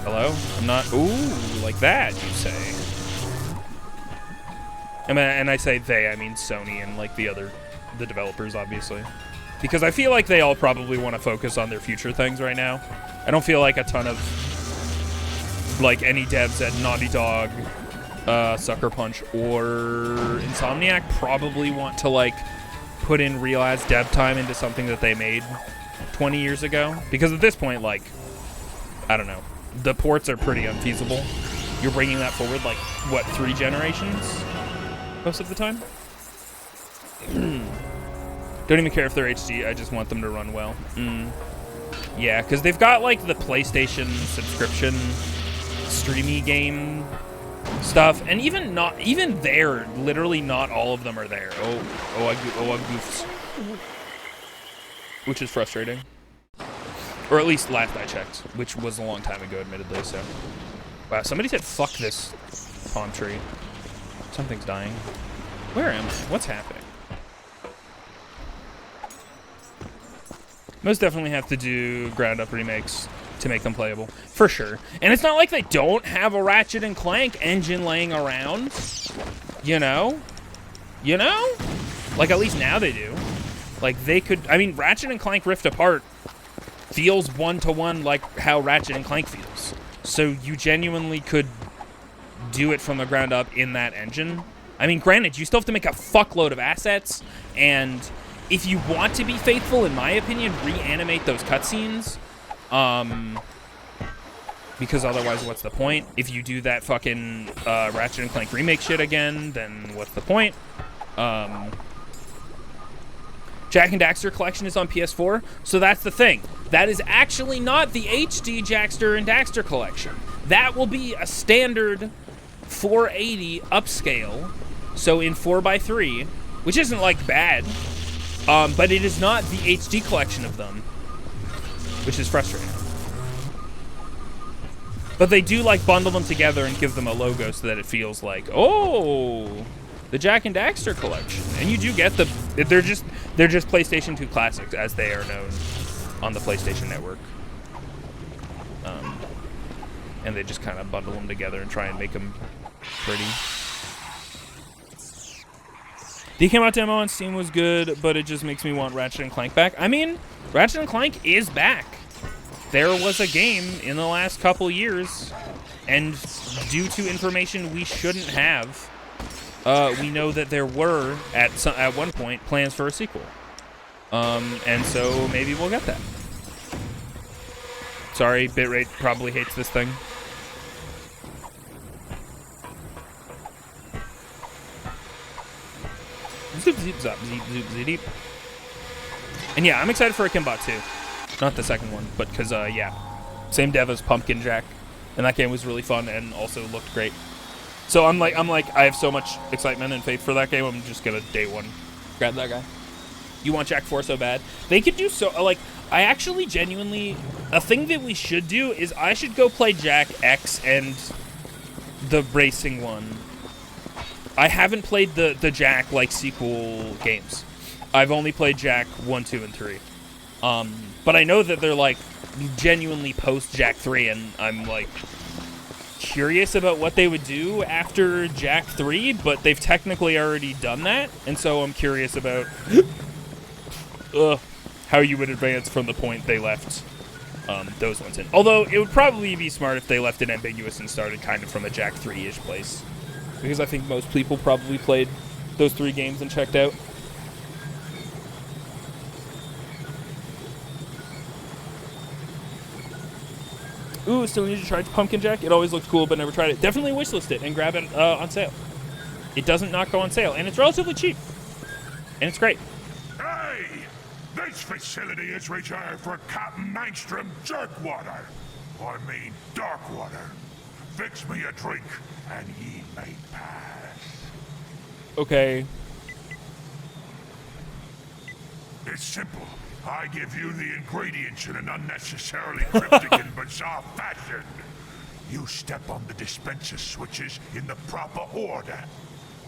Hello? I'm not. Ooh, like that, you say. And I say they, I mean Sony and, like, the developers, obviously. Because I feel like they all probably want to focus on their future things right now. I don't feel like a ton of, like, any devs at Naughty Dog, Sucker Punch, or Insomniac probably want to, like, put in real ass dev time into something that they made 20 years ago. Because at this point, like, I don't know, the ports are pretty unfeasible. You're bringing that forward, like, what, 3 generations most of the time? Don't even care if they're HD, I just want them to run well. Yeah, because they've got, like, the PlayStation subscription streamy game stuff, and even there, literally not all of them are there. I goofed. Which is frustrating. Or at least last I checked, which was a long time ago, admittedly, so. Wow, somebody said fuck this palm tree. Something's dying. Where am I? What's happening? Most definitely have to do ground-up remakes to make them playable, for sure. And it's not like they don't have a Ratchet and Clank engine laying around, you know? You know? Like, at least now they do. Like, they could, I mean, Ratchet and Clank Rift Apart feels one-to-one like how Ratchet and Clank feels. So you genuinely could do it from the ground up in that engine. I mean, granted, you still have to make a fuckload of assets, and if you want to be faithful, in my opinion, reanimate those cutscenes. Because otherwise, what's the point? If you do that fucking Ratchet and Clank remake shit again, then what's the point? Jack and Daxter collection is on PS4, so that's the thing. That is actually not the HD Jackster and Daxter collection. That will be a standard 480 upscale, so in 4:3, which isn't, like, bad, but it is not the HD collection of them, which is frustrating. But they do, like, bundle them together and give them a logo so that it feels like, oh, the Jack and Daxter collection. And you do get the, they're just PlayStation 2 classics, as they are known on the PlayStation Network. and they just kind of bundle them together and try and make them pretty. The came out demo on Steam was good, but it just makes me want Ratchet and Clank back. I mean, Ratchet and Clank is back. There was a game in the last couple years, and due to information we shouldn't have, we know that there were, at one point, plans for a sequel. And so maybe we'll get that. Sorry, bitrate probably hates this thing. Zoop, zip, zop, zeep, zoop, zip. And yeah, I'm excited for Akimbot too. Not the second one, but because, yeah. Same dev as Pumpkin Jack. And that game was really fun and also looked great. So I'm like, I have so much excitement and faith for that game, I'm just gonna day one grab that guy. You want Jack 4 so bad? They could do so, like, I actually genuinely, a thing that we should do is I should go play Jack X and the racing one. I haven't played the Jack, like, sequel games. I've only played Jack 1, 2, and 3. But I know that they're, like, genuinely post-Jack 3, and I'm, like, curious about what they would do after Jack 3, but they've technically already done that, and so I'm curious about how you would advance from the point they left those ones in. Although, it would probably be smart if they left it ambiguous and started kind of from a Jack 3-ish place. Because I think most people probably played those 3 games and checked out. Ooh, still need to try Pumpkin Jack. It always looked cool, but never tried it. Definitely wishlist it and grab it on sale. It doesn't not go on sale, and it's relatively cheap. And it's great. Hey! This facility is reserved for Captain Mainstream Jerkwater. I mean Darkwater. Fix me a drink, and ye may pass. Okay. It's simple. I give you the ingredients in an unnecessarily cryptic and bizarre fashion. You step on the dispenser switches in the proper order.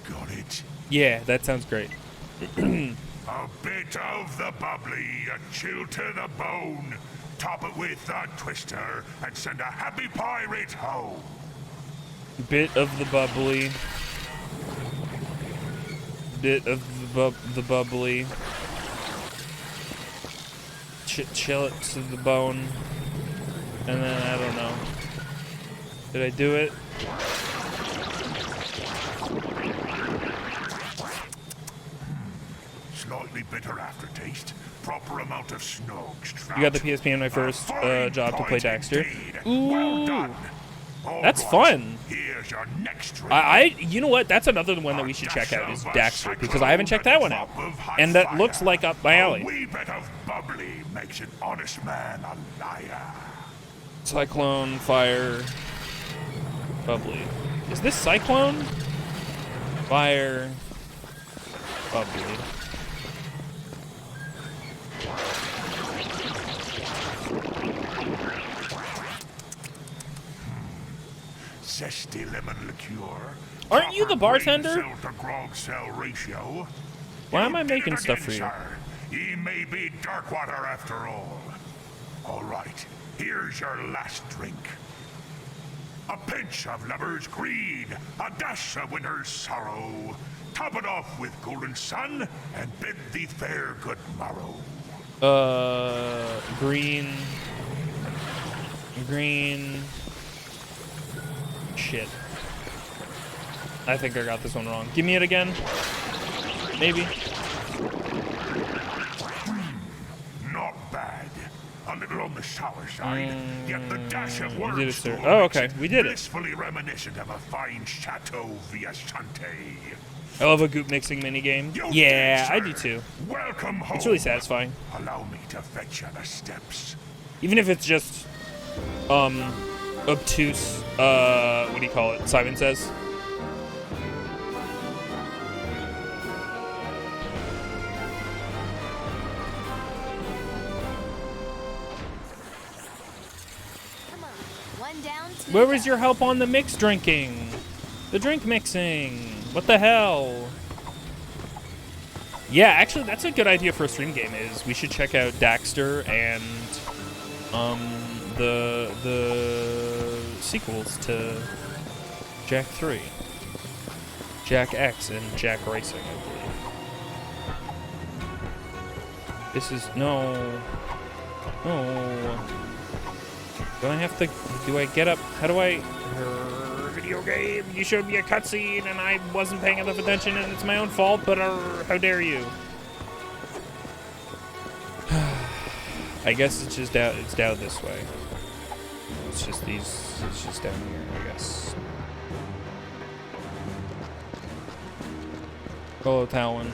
Got it? Yeah, that sounds great. A bit of the bubbly, a chill to the bone. Top it with a twister, and send a happy pirate home. Bit of the bubbly. Bit of the bubbly. Chill it to the bone. And then, I don't know. Did I do it? Slightly bitter aftertaste. Proper amount of snogs. You got the PSP in my first job to play Daxter. Ooh. Well done. That's fun. Here's your next drink. You know what? That's another one that we should check out is Daxter, because I haven't checked that one out. And that looks like up my alley. A wee bit of bubbly makes an honest man a liar. Cyclone, fire, bubbly. Is this Cyclone? Fire, bubbly. Zesty lemon liqueur. Aren't you the bartender? Ratio. Why am I making stuff for you? Sir. Ye may be Darkwater after all. All right, here's your last drink. A pinch of lover's greed, a dash of winter's sorrow. Top it off with golden sun, and bid thee fair good morrow. Green. Shit. I think I got this one wrong. Give me it again. Maybe. Not bad. A little on the sour side. Yet the dash of We did it, sir. words Oh, okay. We did it. blissfully reminiscent of a fine Chateau Viasante. I love a goop mixing minigame. Yeah, I do too. Welcome home. It's really satisfying. Allow me to fetch you the steps. Even if it's just, obtuse, what do you call it? Simon Says. Where was your help on the mix drinking? The drink mixing. What the hell? Yeah, actually, that's a good idea for a stream game. Is we should check out Daxter and the sequels to Jak 3. Jak X and Jak Racing, I believe. This is... No. No. Do I have to... Do I get up? How do I... Video game, you showed me a cutscene and I wasn't paying enough attention and it's my own fault, but how dare you? I guess it's just down, it's down this way. It's just it's just down here, I guess. Hello, Talon.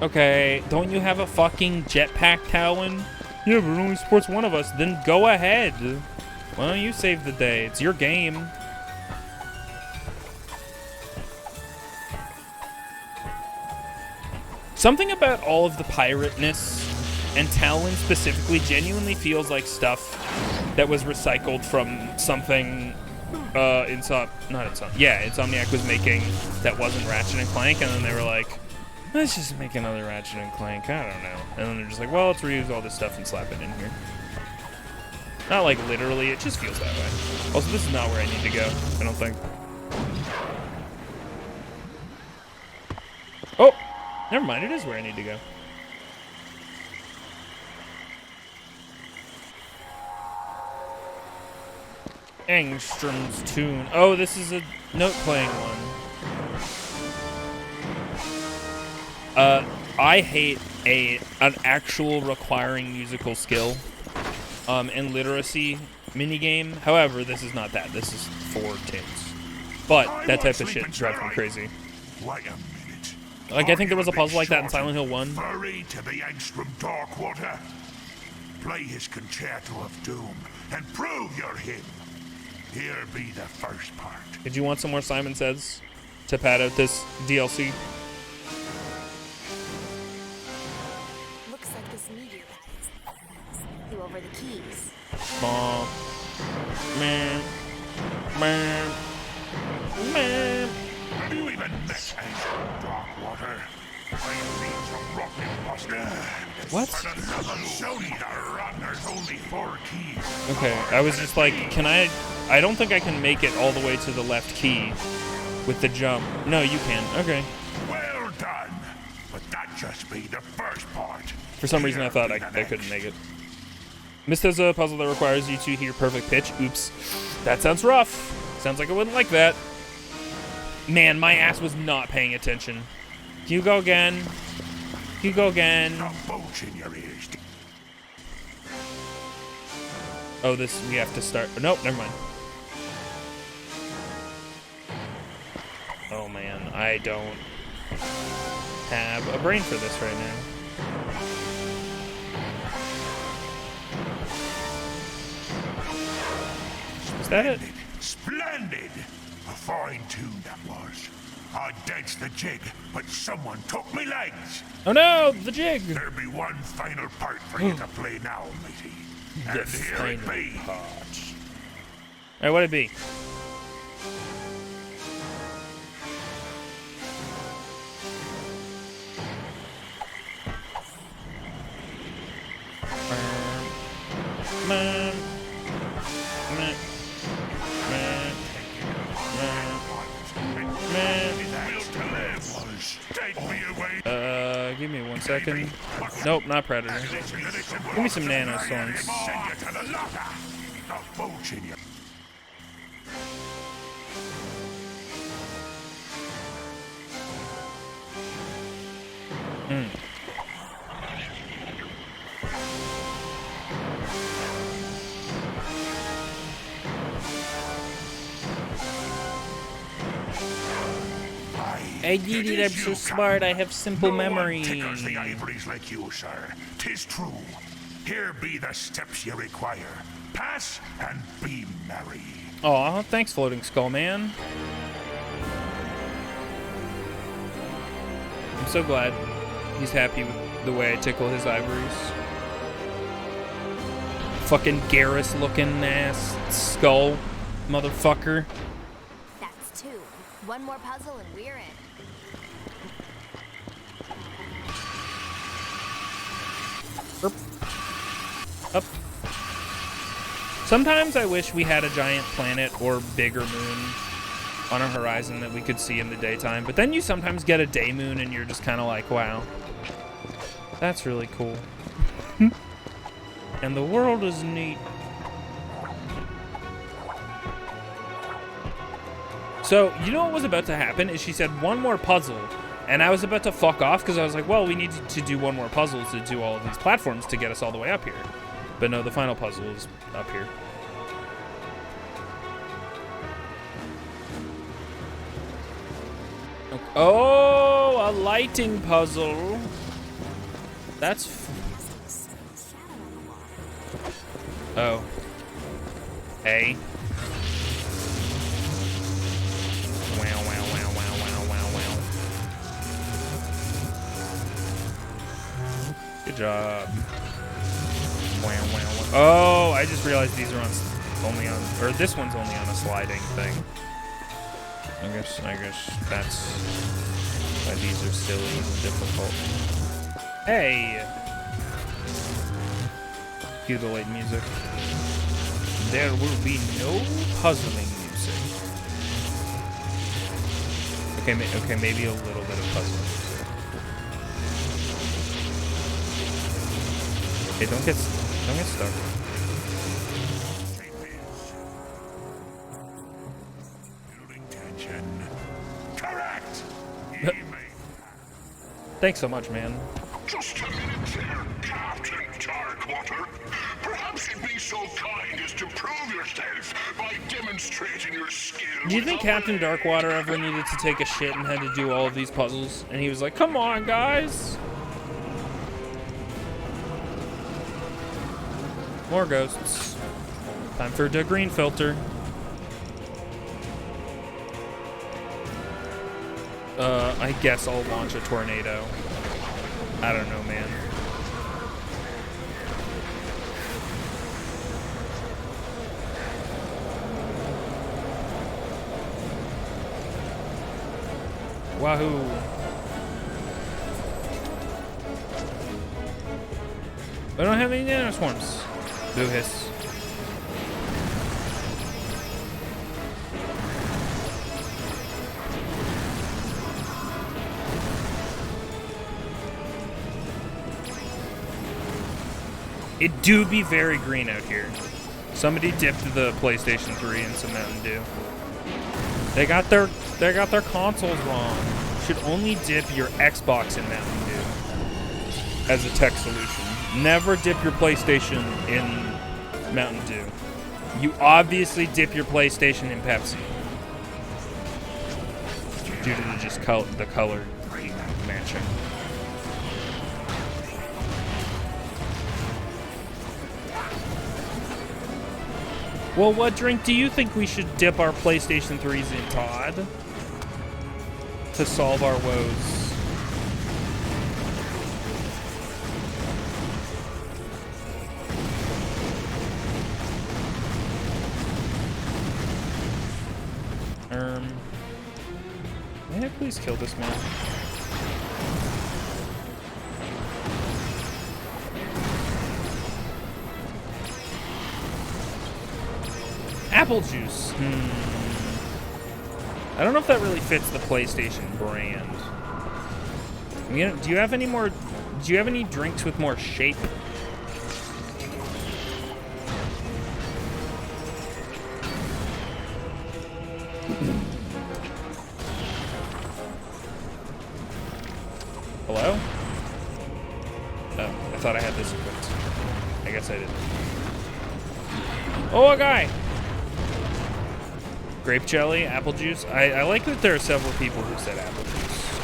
Okay, don't you have a fucking jetpack, Talon? Yeah, but it only supports one of us. Then go ahead. Why don't you save the day? It's your game. Something about all of the pirateness and Talon specifically genuinely feels like stuff that was recycled from something Insomniac was making that wasn't Ratchet and Clank, and then they were like, let's just make another Ratchet and Clank, I don't know. And then they're just like, well, let's reuse all this stuff and slap it in here. Not like literally, it just feels that way. Also, this is not where I need to go, I don't think. Oh! Never mind, it is where I need to go. Angstrom's tune. Oh, this is a note-playing one. I hate an actual requiring musical skill and literacy minigame. However, this is not that. This is for tunes. But that type of shit drives me crazy. Wait a minute. Like, I think there was a puzzle like that in Silent Hill 1. Hurry to the Angstrom Darkwater. Play his Concerto of Doom and prove you're him. Here be the first part. Did you want some more Simon Says to pad out this DLC? Looks like this meteor threw over the keys. Have you even met Angstrom Darkwater? I've seen some rotten imposter. What? There's only 4 keys. Okay, I was just like, can I don't think I can make it all the way to the left key with the jump. No, you can. Okay. Well done. But that just be the first part. For some reason, I thought I couldn't make it. Missed as a puzzle that requires you to hear perfect pitch. Oops. That sounds rough. Sounds like I wouldn't like that. Man, my ass was not paying attention. Can you go again? Can you go again? Oh, this, we have to start. Nope, never mind. Oh man, I don't have a brain for this right now. Is that it? Splendid! A fine tune that was. I danced the jig, but someone took me legs. Oh no, the jig! There'll be one final part for you to play now, matey. And here it be. Alright, what'd it be? Give me 1 second. Nope, not Predator. Give me some nano songs. I did it, I'm so smart, I have simple memory. Tickles the ivories like you, sir. 'Tis true. Here be the steps you require. Pass and be merry. Aw, thanks, Floating Skull Man. I'm so glad he's happy with the way I tickle his ivories. Fucking Garrus looking ass skull, motherfucker. That's 2. One more puzzle and we're in. Up. Sometimes I wish we had a giant planet or bigger moon on a horizon that we could see in the daytime, but then you sometimes get a day moon and you're just kind of like, wow, that's really cool. And the world is neat. So, you know what was about to happen is she said one more puzzle, and I was about to fuck off because I was like, well, we need to do one more puzzle to do all of these platforms to get us all the way up here. But no, the final puzzle is up here. Oh, a lighting puzzle. That's... Oh. A. Wow, wow, wow, wow, wow, wow, wow. Good job. Wow, wow, wow. Oh, I just realized these are only on, or this one's only on a sliding thing. I guess that's why these are silly and difficult. Hey! Cue the light music. There will be no puzzling music. Okay, maybe a little bit of puzzling. Okay, don't get stuck. Correct. Thanks so much, man. Just a minute there, Captain Darkwater. Perhaps you'd be so kind as to prove yourself by demonstrating your skill. Do you think Captain Darkwater ever needed to take a shit and had to do all of these puzzles? And he was like, come on, guys. More ghosts. Time for the green filter. I guess I'll launch a tornado. I don't know, man. Wahoo. I don't have any nanoswarms. Boo hiss. It do be very green out here. Somebody dipped the PlayStation 3 in some Mountain Dew. They got their consoles wrong. Should only dip your Xbox in Mountain Dew as a tech solution. Never dip your PlayStation in Mountain Dew. You obviously dip your PlayStation in Pepsi due to the color matching. Well, what drink do you think we should dip our PlayStation 3s in, Todd? To solve our woes. May I please kill this man? Apple juice. I don't know if that really fits the PlayStation brand. Do you have any drinks with more shape? Hello? Oh, I thought I had this equipped. I guess I didn't. Oh, a guy! Grape jelly, apple juice. I like that there are several people who said apple juice.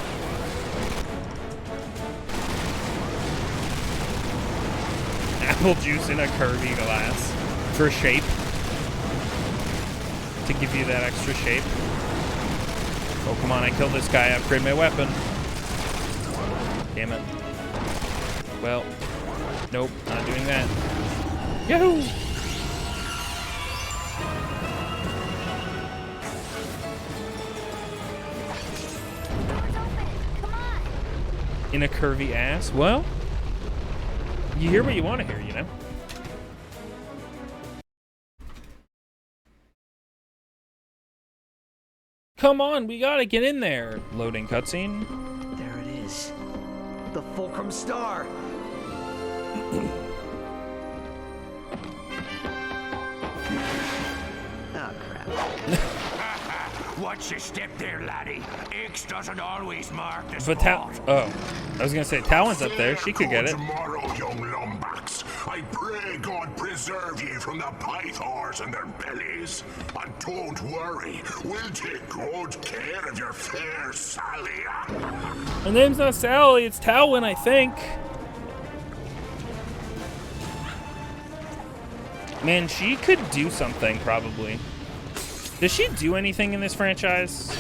Apple juice in a curvy glass for shape. To give you that extra shape. Oh, come on, I killed this guy. Upgrade my weapon. Damn it. Well, nope, not doing that. Yahoo! In a curvy ass? Well, you hear what you want to hear, you know? Come on, we gotta get in there. Loading cutscene. There it is. The Fulcrum Star. Oh, crap. Watch your step there, laddie. X doesn't always mark the But oh, I was gonna say Talon's up there. She could get it. Tomorrow, young lumbax. I pray God preserve ye from the pythors and their bellies. And don't worry, we'll take good care of your fair Sally. Her name's not Sally, it's Talon, I think. Man, she could do something, probably. Does she do anything in this franchise?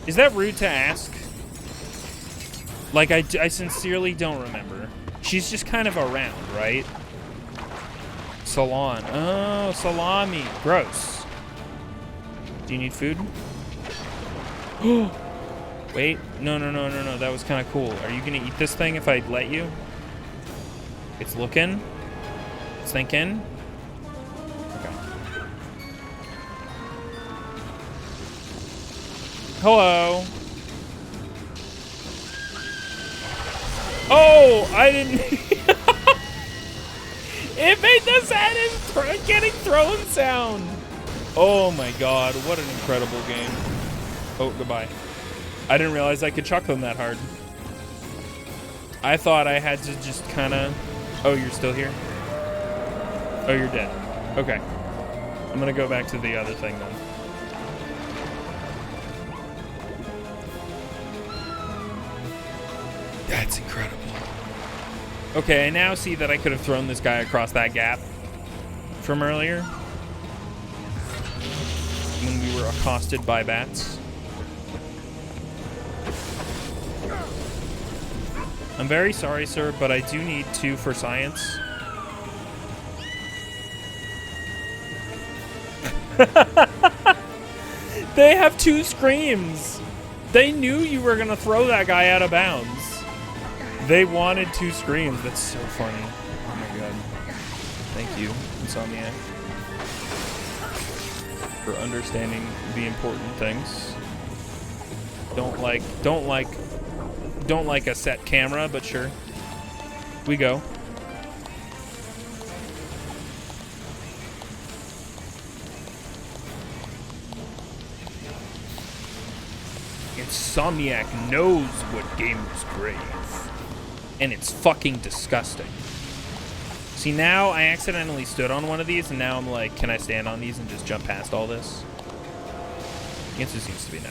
Is that rude to ask? Like, I sincerely don't remember. She's just kind of around, right? Salon. Oh, salami. Gross. Do you need food? Wait. No. That was kind of cool. Are you going to eat this thing if I let you? It's looking. It's thinking. Okay. Hello. Oh, I didn't. It made the saddest getting thrown sound. Oh my god, what an incredible game. Oh, goodbye. I didn't realize I could chuck them that hard. I thought I had to just kind of... Oh, you're still here? Oh, you're dead. Okay. I'm gonna go back to the other thing then. That's incredible. Okay, I now see that I could have thrown this guy across that gap from earlier when we were accosted by bats. I'm very sorry, sir, but I do need 2 for science. They have 2 screams. They knew you were gonna throw that guy out of bounds. They wanted 2 screams. That's so funny. Oh my god. Thank you, Insomniac, for understanding the important things. Don't like a set camera, but sure. We go. Insomniac knows what gamers crave. And it's fucking disgusting. See, now I accidentally stood on one of these, and now I'm like, can I stand on these and just jump past all this? The answer seems to be no.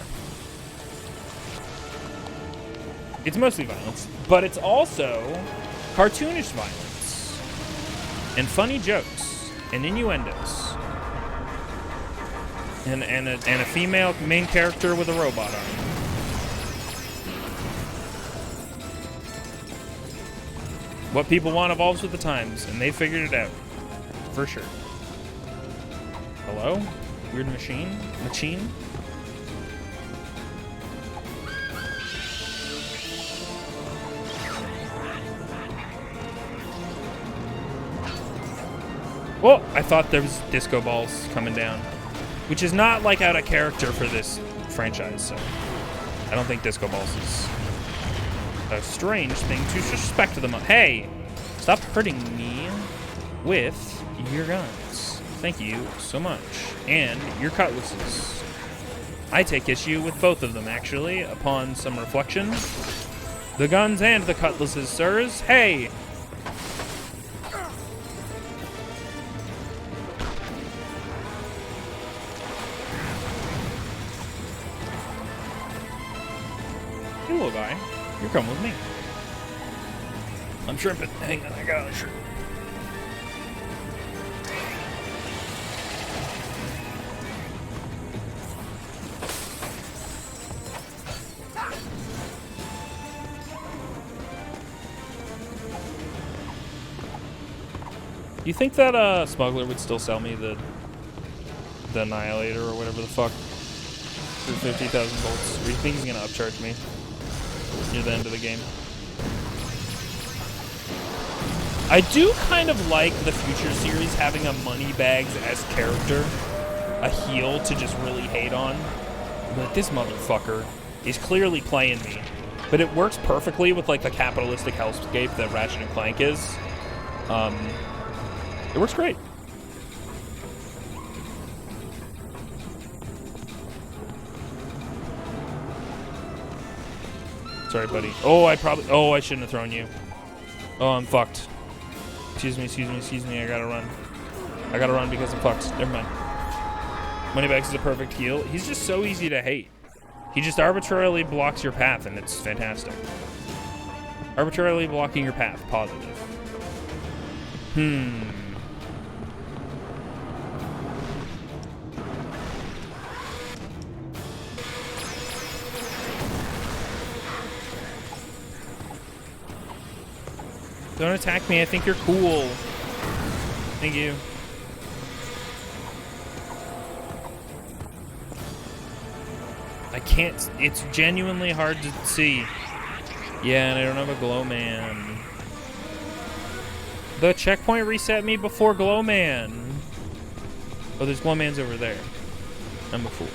It's mostly violence, but it's also cartoonish violence. And funny jokes. And innuendos. And a female main character with a robot arm. What people want evolves with the times, and they figured it out. For sure. Hello? Weird machine? Machine? Well, I thought there was disco balls coming down. Which is not, like, out of character for this franchise, so... I don't think disco balls is... a strange thing to suspect them of. Hey, stop hurting me with your guns. Thank you so much. And your cutlasses. I take issue with both of them, actually, upon some reflection. The guns and the cutlasses, sirs. Hey! Hey, little guy. You're coming with me. I'm shrimping. Hang on, I got a shrimp. You think that smuggler would still sell me the Annihilator or whatever the fuck for 50,000 bolts? Or do you think he's gonna upcharge me near the end of the game? I do kind of like the Future series having a Moneybags as character, a heel to just really hate on. But this motherfucker is clearly playing me. But it works perfectly with like the capitalistic hellscape that Ratchet and Clank is. It works great. Sorry, buddy. Oh, I shouldn't have thrown you. Oh, I'm fucked. Excuse me. I gotta run because I'm fucked. Never mind. Moneybags is a perfect heal. He's just so easy to hate. He just arbitrarily blocks your path, and it's fantastic. Arbitrarily blocking your path. Positive. Don't attack me. I think you're cool. Thank you. I can't. It's genuinely hard to see. Yeah, and I don't have a glow man. The checkpoint reset me before glow man. Oh, there's glow mans over there. I'm a fool.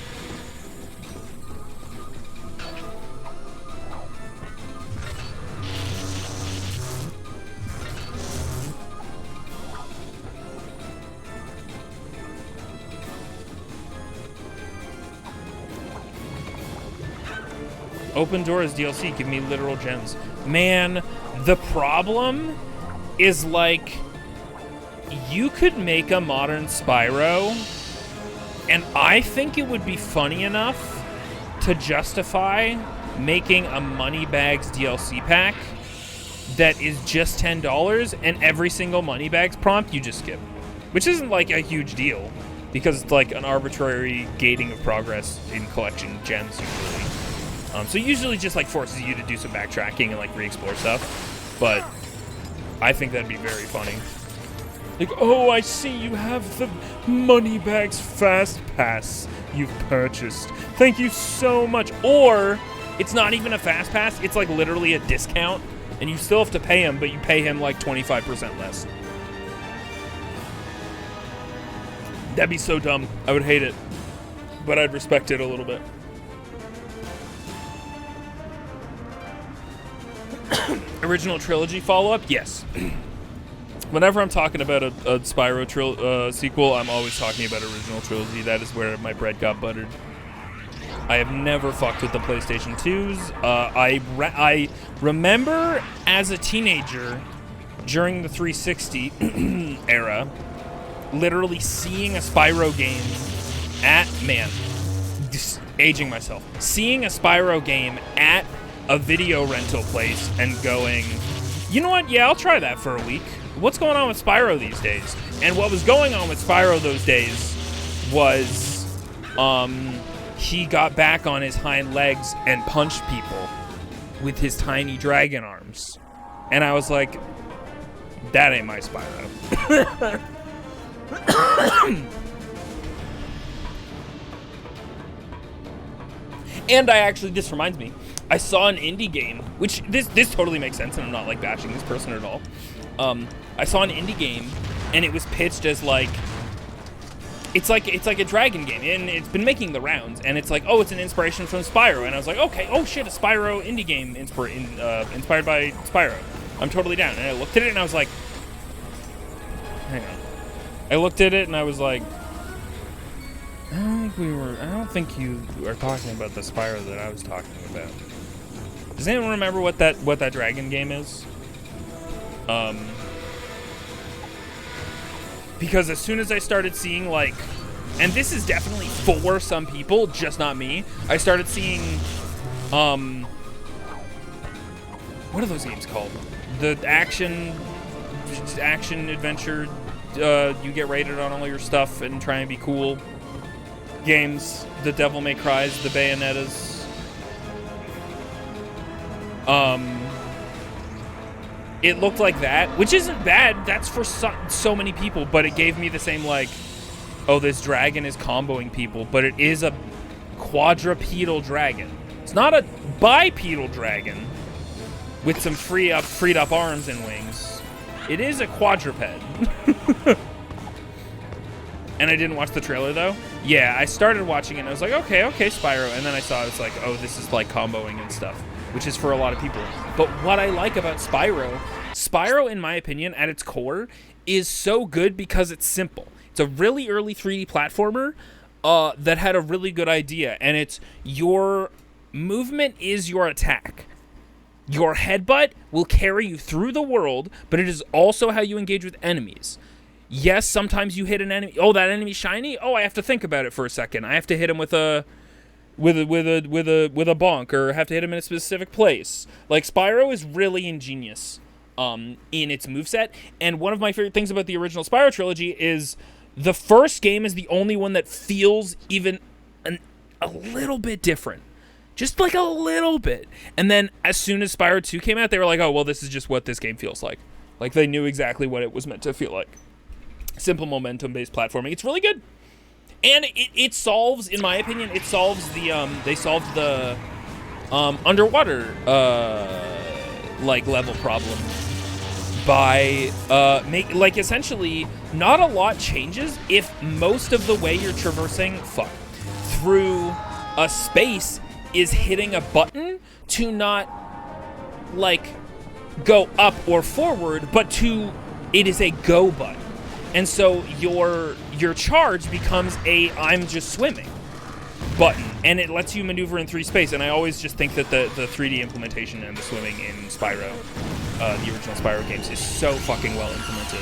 Open Doors DLC, give me literal gems. Man, the problem is like, you could make a modern Spyro, and I think it would be funny enough to justify making a Moneybags DLC pack that is just $10, and every single Moneybags prompt you just skip. Which isn't like a huge deal, because it's like an arbitrary gating of progress in collecting gems usually. So usually just like forces you to do some backtracking and like re-explore stuff, but I think that'd be very funny. Like, oh, I see you have the Moneybags Fast Pass you've purchased. Thank you so much. Or it's not even a Fast Pass, it's like literally a discount, and you still have to pay him, but you pay him like 25% less. That'd be so dumb. I would hate it, but I'd respect it a little bit. Original trilogy follow-up? Yes. Whenever I'm talking about a Spyro sequel, I'm always talking about original trilogy. That is where my bread got buttered. I have never fucked with the PlayStation 2s. I remember as a teenager, during the 360 era, literally seeing a Spyro game at, man, just aging myself, seeing a Spyro game at a video rental place and going, you know what, yeah, I'll try that for a week. What's going on with Spyro these days? And what was going on with Spyro those days was he got back on his hind legs and punched people with his tiny dragon arms. And I was like, that ain't my Spyro. And this reminds me, I saw an indie game, which this totally makes sense, and I'm not like bashing this person at all. I saw an indie game, and it was pitched as like, it's like a dragon game, and it's been making the rounds, and it's like, oh, it's an inspiration from Spyro, and I was like, okay, oh shit, a Spyro indie game inspired by Spyro. I'm totally down. And I looked at it, and I was like, hang on. I looked at it, and I was like, I don't think you are talking about the Spyro that I was talking about. Does anyone remember what that dragon game is? Because as soon as I started seeing like, and this is definitely for some people, just not me, I started seeing, what are those games called? The action adventure, you get rated on all your stuff and try and be cool games. The Devil May Cry's, the Bayonettas. It looked like that, which isn't bad. That's for so many people, but it gave me the same like, oh, this dragon is comboing people, but it is a quadrupedal dragon. It's not a bipedal dragon with some freed up arms and wings. It is a quadruped. and I didn't watch the trailer though. Yeah, I started watching it and I was like, okay, Spyro, and then I saw it's like, oh, this is like comboing and stuff, which is for a lot of people. But what I like about Spyro, in my opinion, at its core, is so good because it's simple. It's a really early 3D platformer that had a really good idea, and it's your movement is your attack. Your headbutt will carry you through the world, but it is also how you engage with enemies. Yes, sometimes you hit an enemy. Oh, that enemy's shiny? Oh, I have to think about it for a second. I have to hit him with a bonk, or have to hit him in a specific place. Like, Spyro is really ingenious in its moveset, and one of my favorite things about the original Spyro trilogy is the first game is the only one that feels even a little bit different. Just like a little bit. And then as soon as Spyro 2 came out, they were like, oh, well, this is just what this game feels like. Like, they knew exactly what it was meant to feel like. Simple momentum-based platforming. It's really good. And it solves, in my opinion, it solves the, they solved the underwater, like, level problem by, essentially, not a lot changes if most of the way you're traversing, through a space is hitting a button to not, like, go up or forward, but it is a go button. And so your charge becomes a I'm just swimming button, and it lets you maneuver in 3D space. And I always just think that the 3D implementation and the swimming in Spyro, the original Spyro games, is so fucking well implemented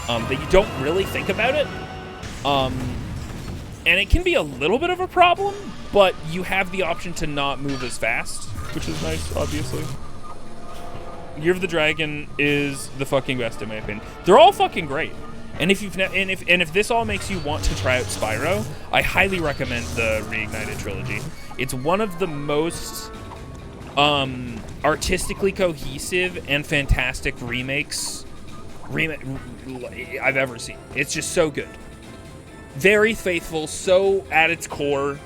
that you don't really think about it. And it can be a little bit of a problem, but you have the option to not move as fast, which is nice, obviously. Year of the Dragon is the fucking best in my opinion. They're all fucking great. And if this all makes you want to try out Spyro, I highly recommend the Reignited trilogy. It's one of the most artistically cohesive and fantastic remakes I've ever seen. It's just so good. Very faithful, so at its core,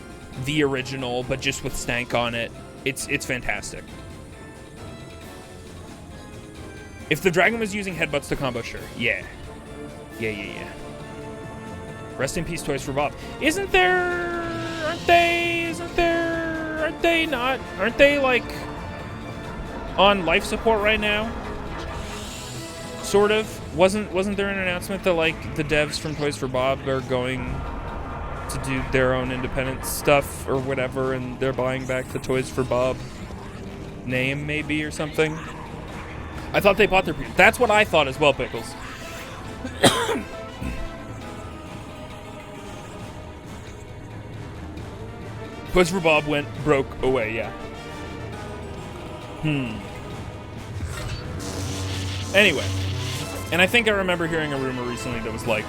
the original, but just with stank on it. It's fantastic. If the dragon was using headbutts to combo, sure. Yeah. Rest in peace, Toys for Bob. Aren't they like on life support right now? Sort of. Wasn't there an announcement that like the devs from Toys for Bob are going to do their own independent stuff or whatever, and they're buying back the Toys for Bob name maybe or something? I thought they bought their... That's what I thought as well, Pickles. Toys for Bob broke away, yeah. Anyway. And I think I remember hearing a rumor recently that was like...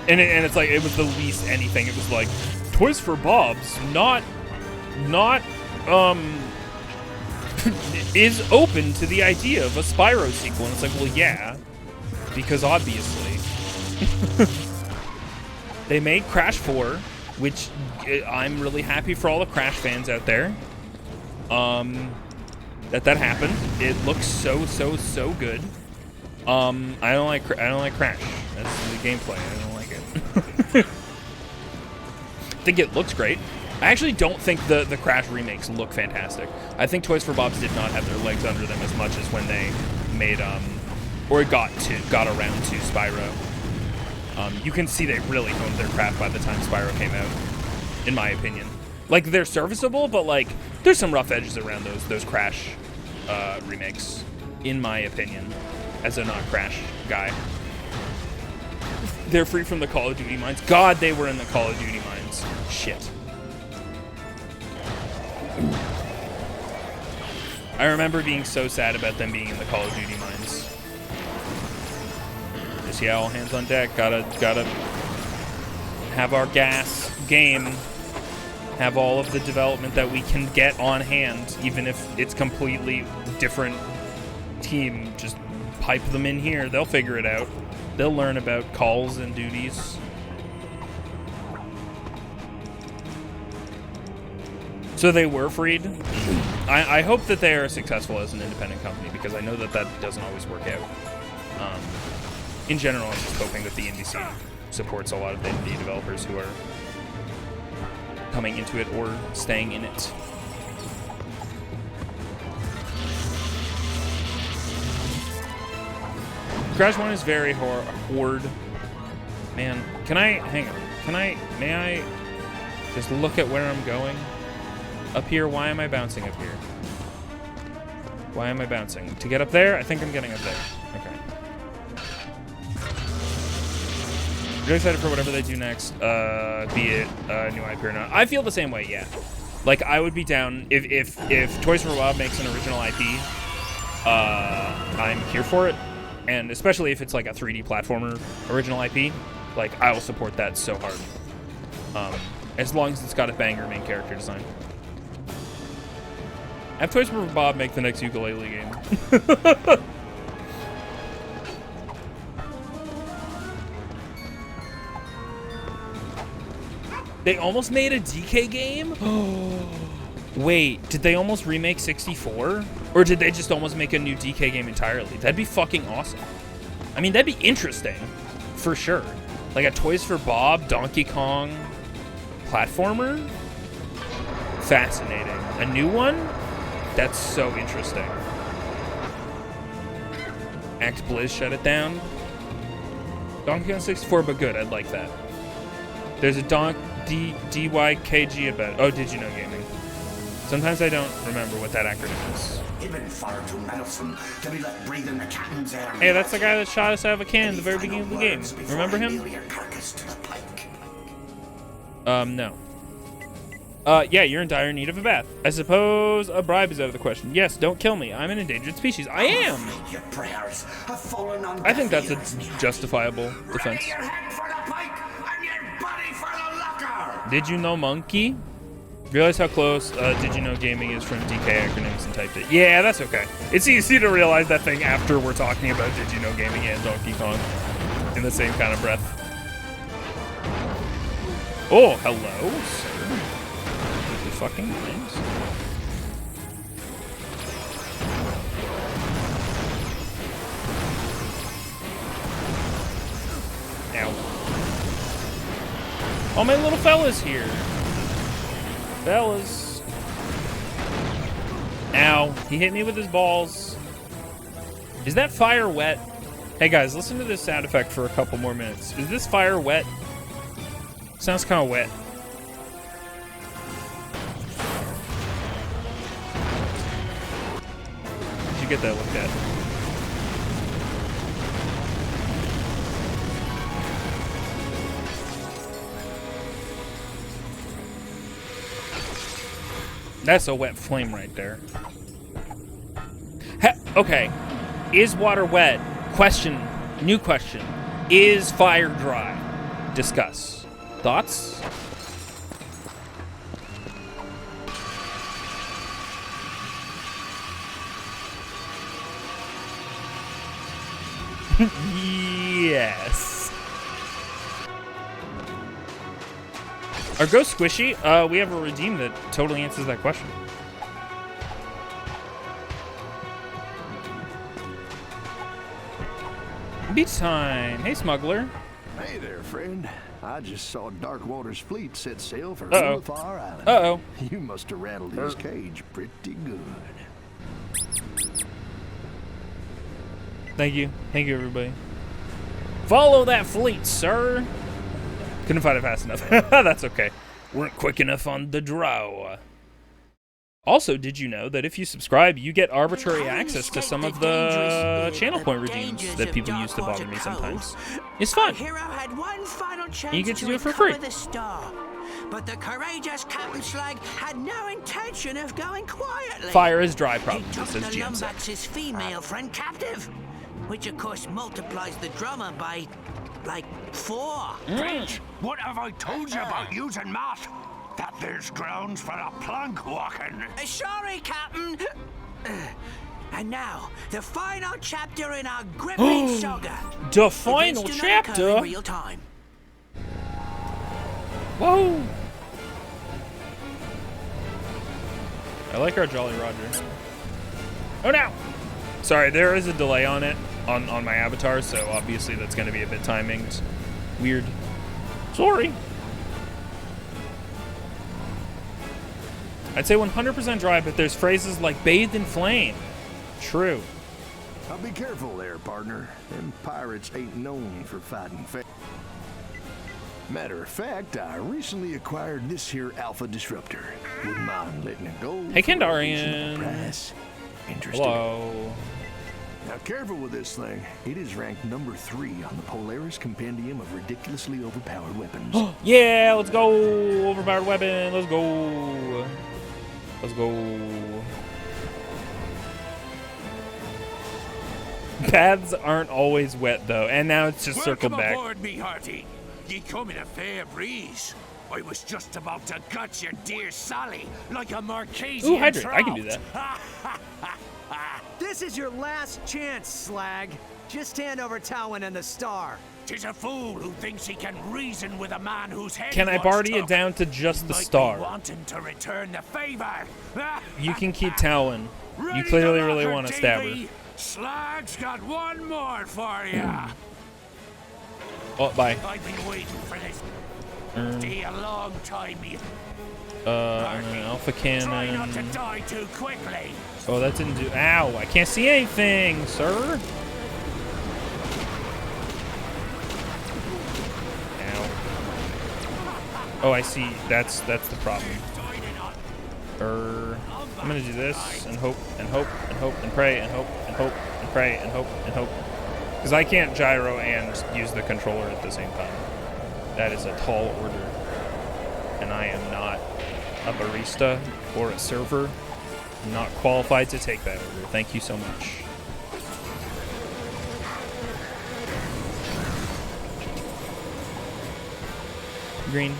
And it's like, it was the least anything. It was like, Toys for Bob's not is open to the idea of a Spyro sequel. And it's like, well, yeah. Because obviously. They made Crash 4, which I'm really happy for all the Crash fans out there. That happened. It looks so good. I don't like Crash. That's the gameplay. I don't like it. I think it looks great. I actually don't think the Crash remakes look fantastic. I think Toys for Bob's did not have their legs under them as much as when they made or got around to Spyro. You can see they really honed their craft by the time Spyro came out, in my opinion. Like, they're serviceable, but like there's some rough edges around those Crash remakes, in my opinion, as a non-Crash guy. They're free from the Call of Duty mines. God, they were in the Call of Duty mines. Shit. I remember being so sad about them being in the Call of Duty mines. Just, yeah, all hands on deck. Gotta have our gas game. Have all of the development that we can get on hand, even if it's completely different team. Just pipe them in here. They'll figure it out. They'll learn about calls and duties. So they were freed. I hope that they are successful as an independent company, because I know that doesn't always work out. In general, I'm just hoping that the indie scene supports a lot of the indie developers who are coming into it or staying in it. Crash 1 is very horde. Man, may I just look at where I'm going? Up here, why am I bouncing up here? Why am I bouncing? To get up there? I think I'm getting up there. Okay. Really excited for whatever they do next, be it new IP or not. I feel the same way, yeah. Like, I would be down, if Toys for Bob makes an original IP, I'm here for it. And especially if it's like a 3D platformer original IP, like, I will support that so hard. As long as it's got a banger main character design. Have Toys for Bob make the next ukulele game. They almost made a DK game? Wait, did they almost remake 64? Or did they just almost make a new DK game entirely? That'd be fucking awesome. I mean, that'd be interesting, for sure. Like a Toys for Bob Donkey Kong platformer? Fascinating. A new one? That's so interesting. Act Blizz shut it down. Donkey Kong 64, but good. I'd like that. There's a DYKG about... Oh, Did You Know Gaming. Sometimes I don't remember what that acronym is. Hey, that's the guy that shot us out of a can at the very beginning of the game. Remember him? No. Yeah, you're in dire need of a bath. I suppose a bribe is out of the question. Yes, don't kill me. I'm an endangered species. I am! I think that's a justifiable defense. Did you know monkey? Realize how close Did You Know Gaming is from DK acronyms and typed it. Yeah, that's okay. It's easy to realize that thing after we're talking about Did You Know Gaming and Donkey Kong in the same kind of breath. Oh, hello, sir. The fucking things. Ow. Oh, my little fella's here. Fellas. Ow. He hit me with his balls. Is that fire wet? Hey guys, listen to this sound effect for a couple more minutes. Is this fire wet? Sounds kind of wet. Did you get that looked at? That's a wet flame right there. Okay. Is water wet? Question. New question. Is fire dry? Discuss. Thoughts? Yes. Are ghosts squishy? We have a redeem that totally answers that question. Beach time. Hey, smuggler. Hey there, friend. I just saw Darkwater's fleet set sail for Far Island. Uh-oh. You must have rattled his cage pretty good. Thank you. Thank you, everybody. Follow that fleet, sir. Couldn't find it fast enough. That's okay. Weren't quick enough on the draw. Also, did you know that if you subscribe, you get arbitrary access to some of the channel point redeems that people use to bother me sometimes? It's fun. You get to do it for free. But the courageous Captain Slag had no intention of going quietly. Fire is dry, probably, says GM. GM. Lumbax's female friend captive, which of course multiplies the drummer by, like, 4. Bitch, what have I told you about using math? That there's grounds for a plank walking. Sorry, Captain. And now, the final chapter in our gripping saga. The final chapter? In real time. Whoa! I like our Jolly Roger. Oh no! Sorry, there is a delay on it, on my avatar, so obviously that's going to be a bit timinged. Weird. Sorry. I'd say 100% dry, but there's phrases like bathed in flame. True. I'll be careful there, partner. Them pirates ain't known for fighting fair. Matter of fact, I recently acquired this here Alpha Disruptor. Wouldn't mind letting it go. Hey, for a Kandarian. reasonable price. Interested? Hello. Now, careful with this thing. It is ranked number 3 on the Polaris Compendium of ridiculously overpowered weapons. Yeah, let's go. Overpowered weapon. Let's go. Let's go. Paths aren't always wet, though. And now it's just circled back. Welcome aboard, me hearty. Ye come in a fair breeze. I was just about to gut your dear Sally like a Marquesian Ooh, hydrate. trout. I can do that. This is your last chance, Slag. Just hand over Towin and the star. 'Tis a fool who thinks he can reason with a man whose head Can I once barty it took. down to just the Might be star? wanting to return the favor. You can keep Towin. You Ready clearly to really lock her, want to stab her. Davy? Slag's got one more for ya. Oh, bye. I've been waiting for this day a long time. And then Alpha Try not to Cannon. die too quickly. Oh, that didn't do. Ow! I can't see anything, sir. Ow. Oh, I see. That's the problem. I'm gonna do this and hope and hope and hope and pray and hope and hope and pray and hope and hope. Because I can't gyro and use the controller at the same time. That is a tall order. And I am not a barista or a server. I'm not qualified to take that order. Thank you so much. Green.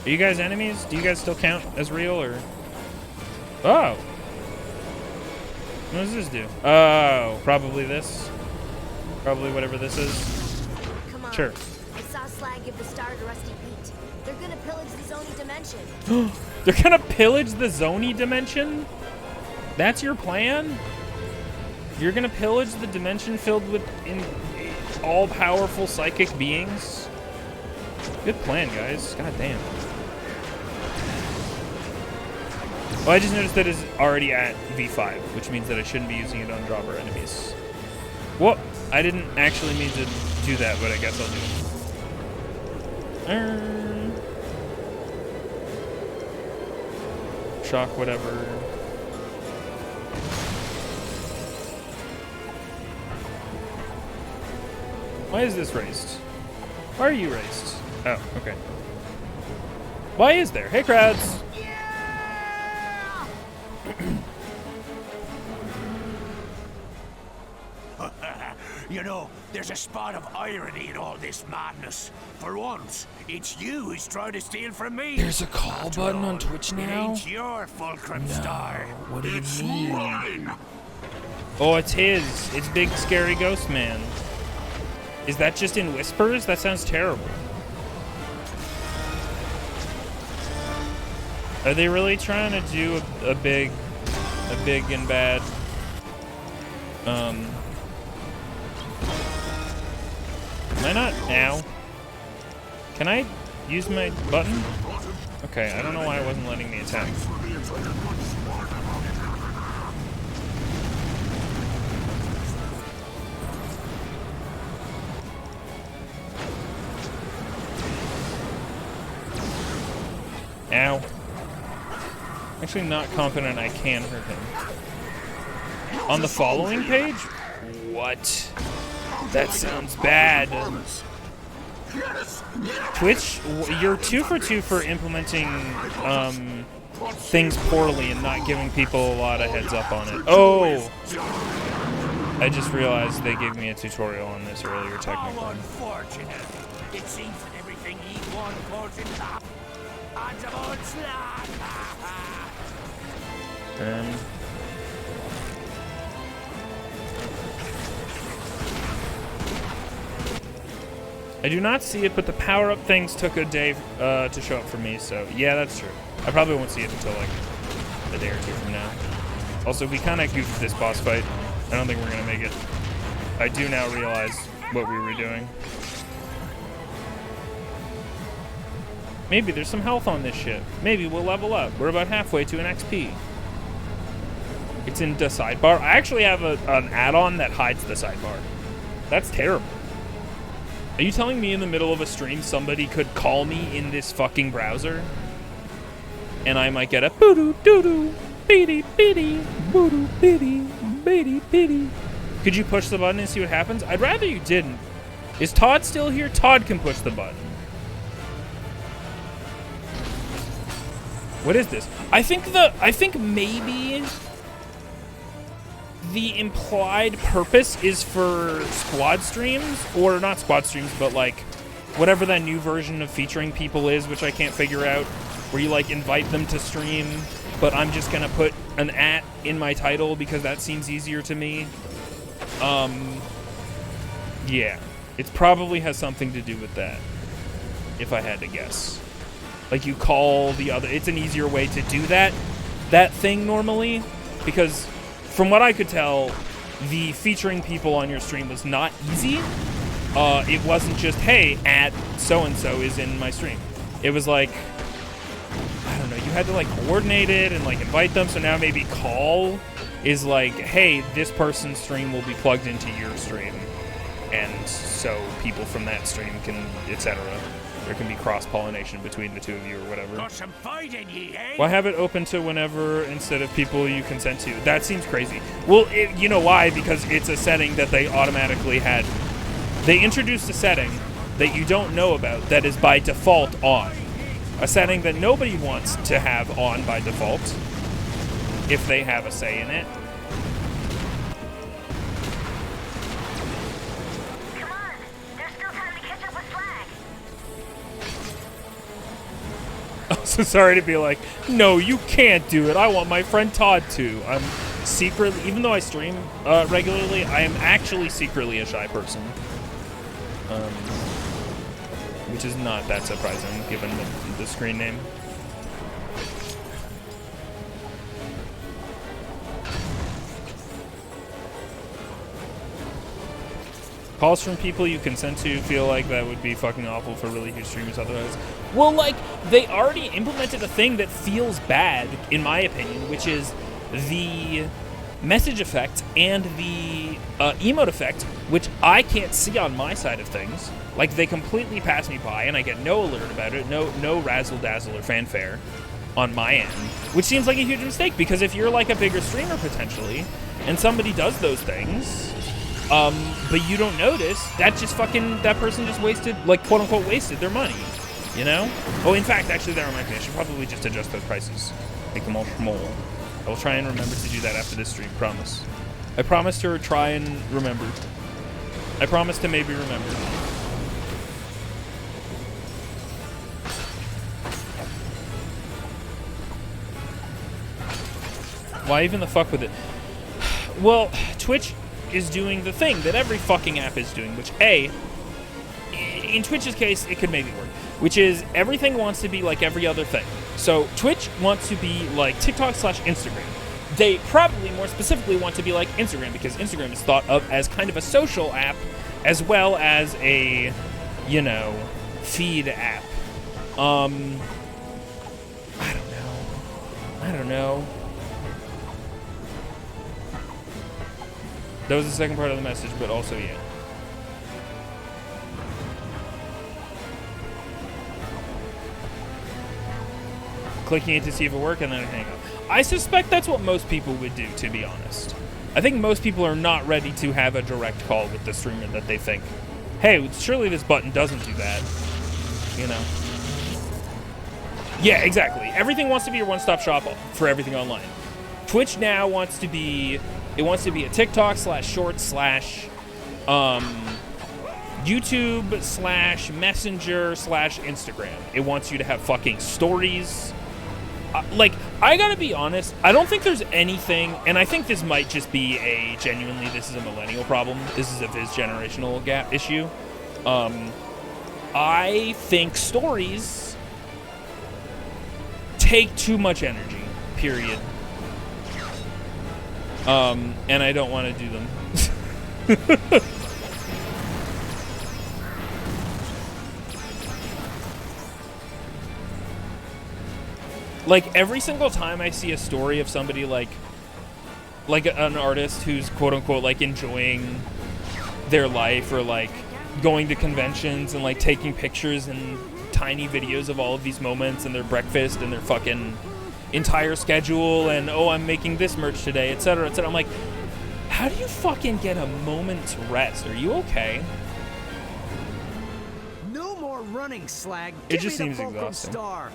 Are you guys enemies? Do you guys still count as real, or? Oh. What does this do? Oh, probably this. Probably whatever this is. Come on. Sure. I saw Slag give the star to Rusty Pete. They're gonna pillage the Zoni dimension. They're gonna pillage the Zoni dimension? That's your plan? You're gonna pillage the dimension filled with all-powerful psychic beings? Good plan, guys. God damn. Well, I just noticed that it's already at V5, which means that I shouldn't be using it on dropper enemies. Whoop! I didn't actually mean to do that, but I guess I'll do it. Shock, whatever. Why is this raised? Why are you raised? Oh, okay. Why is there? Hey, crowds! You know, there's a spot of irony in all this madness. For once, it's you who's trying to steal from me. There's a call After button all, on Twitch It now? ain't your fulcrum No, star. what do you It's mean? mine. Oh, it's his. It's Big Scary Ghost Man. Is that just in whispers? That sounds terrible. Are they really trying to do a big and bad, Am I not? Ow. Can I use my button? Okay, I don't know why it wasn't letting me attack. Ow. Actually not confident I can hurt him. On the following page? What? That sounds bad. Twitch, you're 2 for 2 for implementing things poorly and not giving people a lot of heads up on it. Oh! I just realized they gave me a tutorial on this earlier, technically. Unfortunate. It seems that everything he won falls into the hands of old Slag. I do not see it, but the power-up things took a day to show up for me, so yeah, that's true. I probably won't see it until like a day or two from now. Also, we kind of goofed this boss fight. I don't think we're going to make it. I do now realize what we were doing. Maybe there's some health on this ship. Maybe we'll level up. We're about halfway to an XP. It's in the sidebar. I actually have an add-on that hides the sidebar. That's terrible. Are you telling me in the middle of a stream somebody could call me in this fucking browser? And I might get a boo-doo doo-doo, beady beady, boo-doo beady, beady beady. Could you push the button and see what happens? I'd rather you didn't. Is Todd still here? Todd can push the button. What is this? I think maybe the implied purpose is for squad streams, or not squad streams, but like whatever that new version of featuring people is, which I can't figure out, where you like invite them to stream, but I'm just gonna put an @ in my title because that seems easier to me. Yeah, it probably has something to do with that, if I had to guess. Like you call the other, it's an easier way to do that thing normally, because from what I could tell, the featuring people on your stream was not easy. It wasn't just, hey, @so-and-so is in my stream. It was like, I don't know, you had to like coordinate it and like invite them. So now maybe call is like, hey, this person's stream will be plugged into your stream. And so people from that stream can, etc. There can be cross-pollination between the two of you or whatever. Got some fight in ye, eh? Why have it open to whenever instead of people you consent to? That seems crazy. Well, you know why? Because it's a setting that they automatically had. They introduced a setting that you don't know about that is by default on. A setting that nobody wants to have on by default if they have a say in it. I'm so sorry to be like, no, you can't do it. I want my friend Todd to. I'm secretly, even though I stream regularly, I am actually secretly a shy person. Which is not that surprising, given the screen name. Calls from people you consent to feel like that would be fucking awful for really huge streamers otherwise. Well, like, they already implemented a thing that feels bad, in my opinion, which is the message effect and the emote effect, which I can't see on my side of things. Like, they completely pass me by, and I get no alert about it, no razzle-dazzle or fanfare on my end, which seems like a huge mistake, because if you're, like, a bigger streamer, potentially, and somebody does those things, but you don't notice, that person just wasted, like, quote-unquote wasted their money, you know? Oh, in fact, actually, that reminds me, I should probably just adjust those prices, make them all small. I will try and remember to do that after this stream, promise. I promise to try and remember. I promise to maybe remember. Why even the fuck with it? Well, Twitch is doing the thing that every fucking app is doing, which in Twitch's case, it could maybe work, which is everything wants to be like every other thing. So Twitch wants to be like TikTok/Instagram. They probably more specifically want to be like Instagram, because Instagram is thought of as kind of a social app as well as a, you know, feed app. I don't know. That was the second part of the message, but also, yeah. Clicking it to see if it works and then hang up. I suspect that's what most people would do, to be honest. I think most people are not ready to have a direct call with the streamer that they think, hey, surely this button doesn't do that, you know? Yeah, exactly. Everything wants to be your one-stop shop for everything online. Twitch now wants to be... It wants to be a TikTok/Short/YouTube/Messenger/Instagram. It wants you to have fucking stories. Like, I gotta be honest, I don't think there's anything, and I think this might just be this is a millennial problem. This is a Viz generational gap issue. I think stories take too much energy, period. And I don't want to do them. like every single time I see a story of somebody like an artist who's quote unquote like enjoying their life or like going to conventions and like taking pictures and tiny videos of all of these moments and their breakfast and their fucking entire schedule and oh, I'm making this merch today, etc., etc. I'm like, how do you fucking get a moment's rest? Are you okay? No more running, Slag. It just seems exhausting. Star.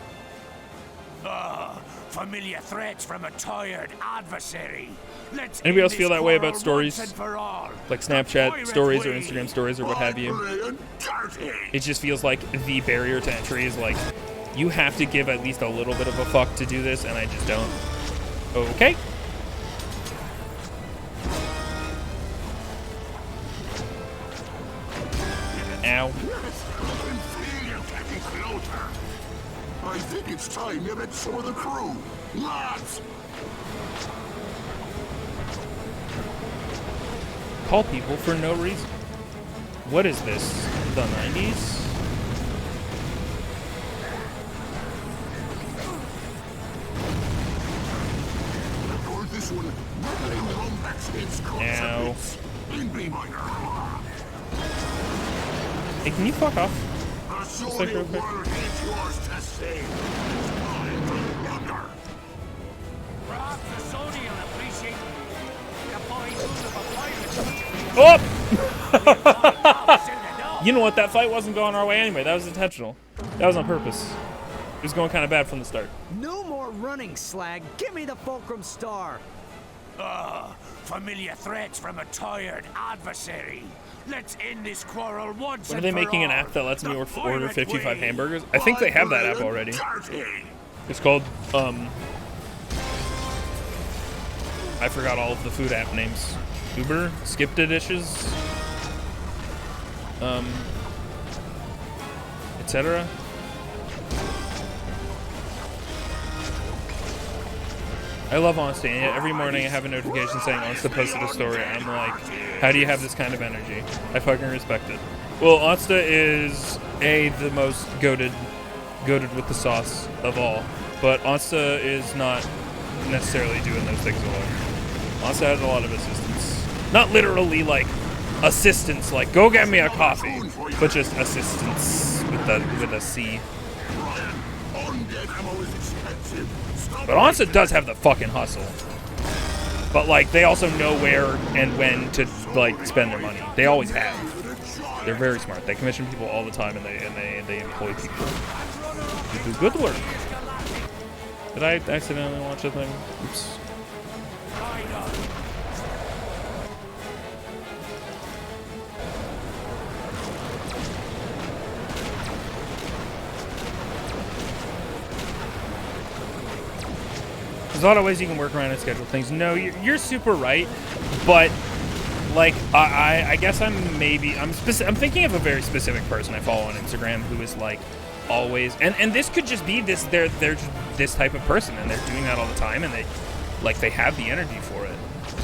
Familiar threats from a tired adversary. Let's Anybody else feel that way about stories? Like Snapchat stories or Instagram stories or what have you? It just feels like the barrier to entry is like, you have to give at least a little bit of a fuck to do this, and I just don't. Okay. Ow. I think it's time you met some of the crew. Lads! Call people for no reason. What is this? The 90s? This one, ow. Hey, can you fuck off? Just like real quick. Oh! You know what? That fight wasn't going our way anyway. That was intentional. That was on purpose. It was going kind of bad from the start. No more running, Slag. Give me the Fulcrum Star. Familiar threats from a tired adversary. Let's end this quarrel once When are they making an app that lets me order 55 hamburgers? I think they have that app already. It's called, I forgot all of the food app names. Uber, Skipta Dishes, etc. I love Honsta, and yet every morning I have a notification saying Honsta posted a story. I'm like, how do you have this kind of energy? I fucking respect it. Well, Honsta is the most goated with the sauce of all, but Honsta is not necessarily doing those things alone. Honsta has a lot of assistance, not literally like assistance, like go get me a coffee, but just assistance with a C. But Honsta does have the fucking hustle. But like they also know where and when to like spend their money. They always have. They're very smart. They commission people all the time and they employ people to do good work. Did I accidentally launch a thing? Oops. There's a lot of ways you can work around and schedule things. No, you're super right, but like I guess I'm thinking of a very specific person I follow on Instagram who is like always, and this could just be they're just this type of person and they're doing that all the time and they have the energy for it.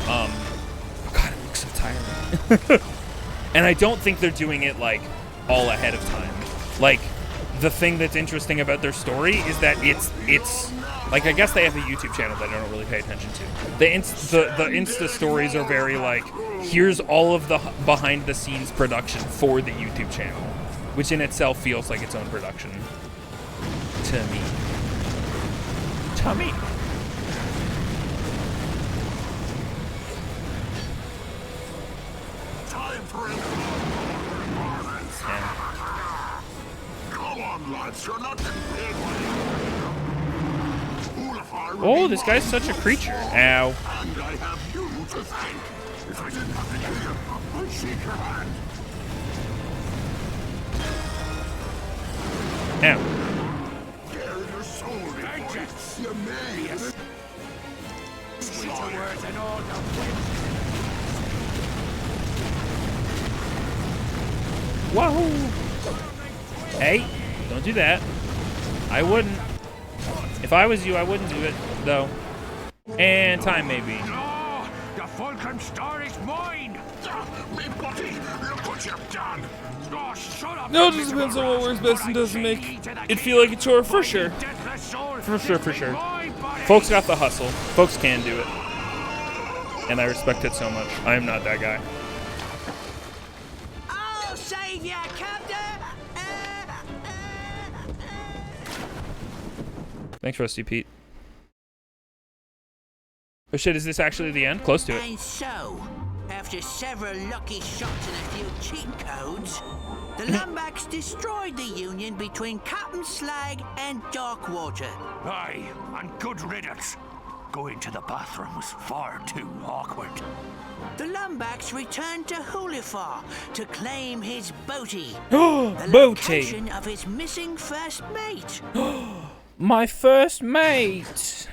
God, it looks so tiring. And I don't think they're doing it like all ahead of time. Like the thing that's interesting about their story is that it's like, I guess they have a YouTube channel that I don't really pay attention to. The Insta stories are very like, here's all of the behind the scenes production for the YouTube channel, which in itself feels like its own production to me. Time for it. Come on, lads, you're not compared with Oh, this guy's such a creature. Ow. And I have you to thank. If I didn't have to kill you, I'd shake your hand. Ow. Bare your soul, vengeance. You may. Sweeter words and all the Wahoo! Hey, don't do that. I wouldn't. If I was you, I wouldn't do it, though. And time, maybe. No! The Fulcrum Star is mine! Me buddy, look what you've done! Oh, shut up! No, it just depends on what works best and doesn't make it feel like a chore, for sure. Deathless soul For sure. Folks got the hustle. Folks can do it. And I respect it so much. I am not that guy. I'll save ya, Captain! Thanks, Rusty Pete. Oh shit, is this actually the end? Close to it. And so, after several lucky shots and a few cheat codes, the Lumbacks destroyed the union between Captain Slag and Darkwater. Aye, and good riddance. Going to the bathroom was far too awkward. The Lumbacks returned to Hulifar to claim his boaty. Boaty! The location of his missing first mate. My first mate!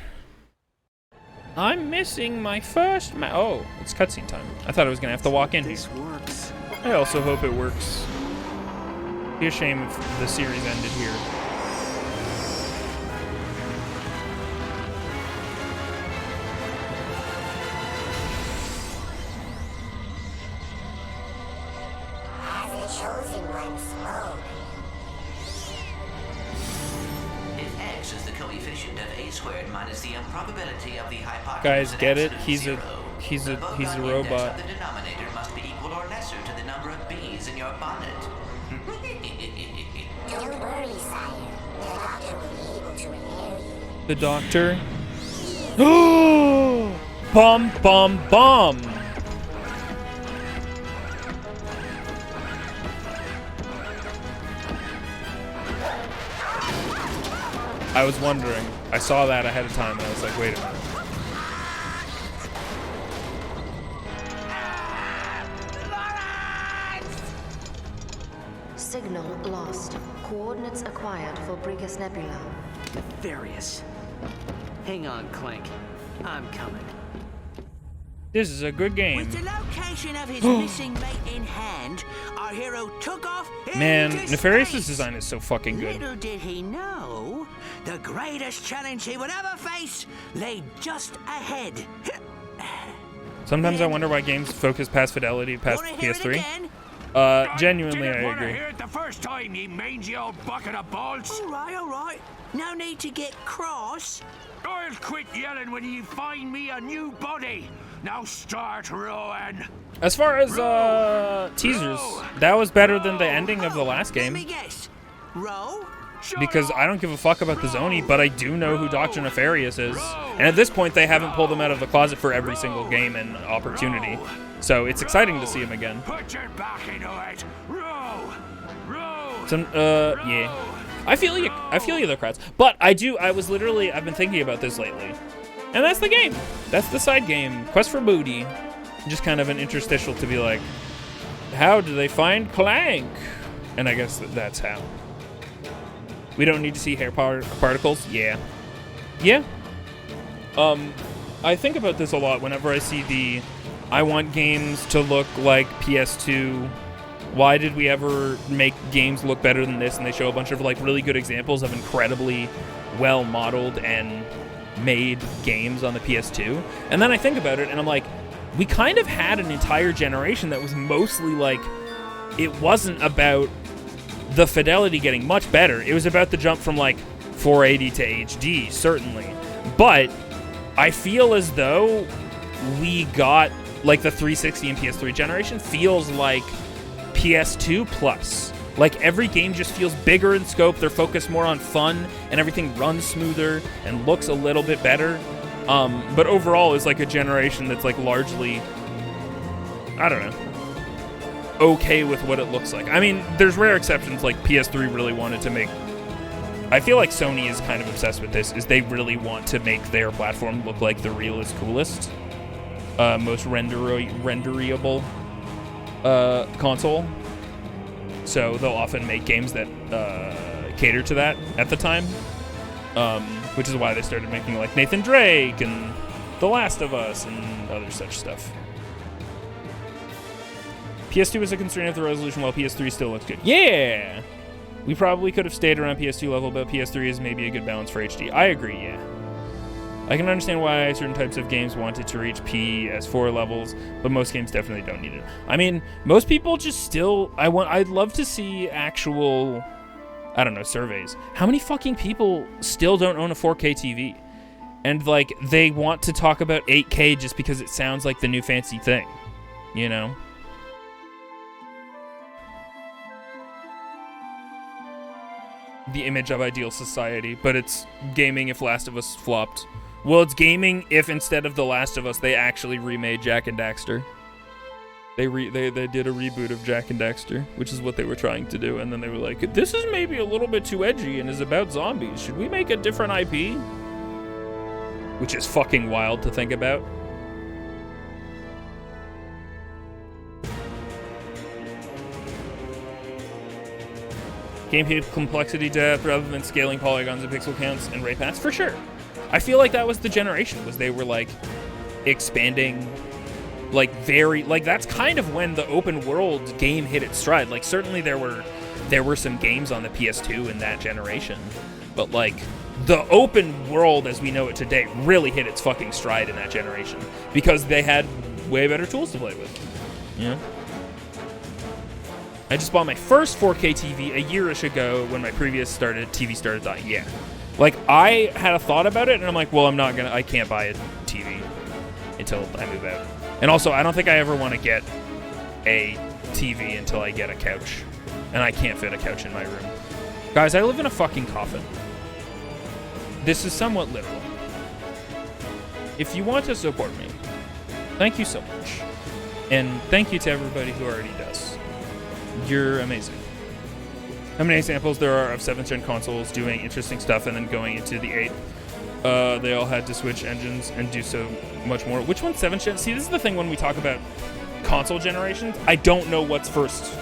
I'm missing my first mate. Oh, it's cutscene time. I thought I was gonna have to walk in. This works. I also hope it works. It'd be a shame if the series ended here. As the chosen one spoke. If X is the coefficient of A squared minus the improbability of the hypotenuse. Guys, at get it? absolute He's zero, a the Bogart index robot. of the denominator must be equal or lesser to the number of bees in your bonnet. Don't worry, sire. The doctor will be able to repair you. The doctor. Oh! Bum bum bum! I was wondering. I saw that ahead of time and I was like, wait a minute. Signal lost. Coordinates acquired for Brigus Nebula. Nefarious. Hang on, Clank. I'm coming. This is a good game. With the location of his missing mate in hand, our hero took off Man, into Nefarious' space. design is so fucking good. Little did he know, the greatest challenge he would ever face lay just ahead. Sometimes I wonder why games focus past fidelity past Wanna hear it PS3. again? Genuinely, I Didn't want to agree. hear it the first time, you mangy old bucket of balls. All right. No need to get cross. I'll quit yelling when you find me a new body. Now start rowing. As far as teasers, that was better than the ending of the last Let me game. guess. Row? Because I don't give a fuck about the Zoni, but I do know who Dr. Nefarious is. And at this point, they haven't pulled him out of the closet for every single game and opportunity. So it's exciting to see him again. Put your back into it. Row. Yeah. I feel you there, Kratz. But I've been thinking about this lately. And that's the game. That's the side game. Quest for Booty. Just kind of an interstitial to be like, how do they find Clank? And I guess that's how. We don't need to see hair particles? Yeah. Yeah. I think about this a lot whenever I see I want games to look like PS2. Why did we ever make games look better than this? And they show a bunch of like really good examples of incredibly well modeled and made games on the PS2. And then I think about it and I'm like, we kind of had an entire generation that was mostly like, it wasn't about the fidelity getting much better. It was about the jump from like 480 to HD, certainly. But I feel as though we got like the 360 and PS3 generation feels like PS2 plus. Like every game just feels bigger in scope. They're focused more on fun and everything runs smoother and looks a little bit better. But overall is like a generation that's like largely, I don't know, okay with what it looks like. I mean, there's rare exceptions like PS3 really wanted to make, I feel like Sony is kind of obsessed with this, is they really want to make their platform look like the realest, coolest, most renderable console. So they'll often make games that cater to that at the time, which is why they started making like Nathan Drake and The Last of Us and other such stuff. PS2 is a constraint of the resolution while PS3 still looks good. Yeah! We probably could have stayed around PS2 level, but PS3 is maybe a good balance for HD. I agree, yeah. I can understand why certain types of games wanted to reach PS4 levels, but most games definitely don't need it. I mean, most people just still... I'd love to see actual I don't know, surveys. How many fucking people still don't own a 4K TV? And, like, they want to talk about 8K just because it sounds like the new fancy thing, you know? The image of ideal society, but it's gaming if Last of Us flopped. Well, it's gaming if instead of The Last of Us, they actually remade Jak and Daxter. They did a reboot of Jak and Daxter, which is what they were trying to do, and then they were like, this is maybe a little bit too edgy and is about zombies. Should we make a different IP? Which is fucking wild to think about. Gameplay complexity depth rather than scaling polygons and pixel counts and ray paths, for sure. I feel like that was the generation, was they were like expanding, like very, like that's kind of when the open world game hit its stride. Like certainly there were some games on the PS2 in that generation, but like the open world as we know it today really hit its fucking stride in that generation because they had way better tools to play with. Yeah. I just bought my first 4K TV a year-ish ago when my previous TV started dying. Yeah. Like, I had a thought about it, and I'm like, well, I can't buy a TV until I move out. And also, I don't think I ever want to get a TV until I get a couch. And I can't fit a couch in my room. Guys, I live in a fucking coffin. This is somewhat literal. If you want to support me, thank you so much. And thank you to everybody who already does. You're amazing. How many examples there are of 7th gen consoles doing interesting stuff and then going into the 8th? They all had to switch engines and do so much more. Which one's 7th gen? See, this is the thing when we talk about console generations. I don't know what's first.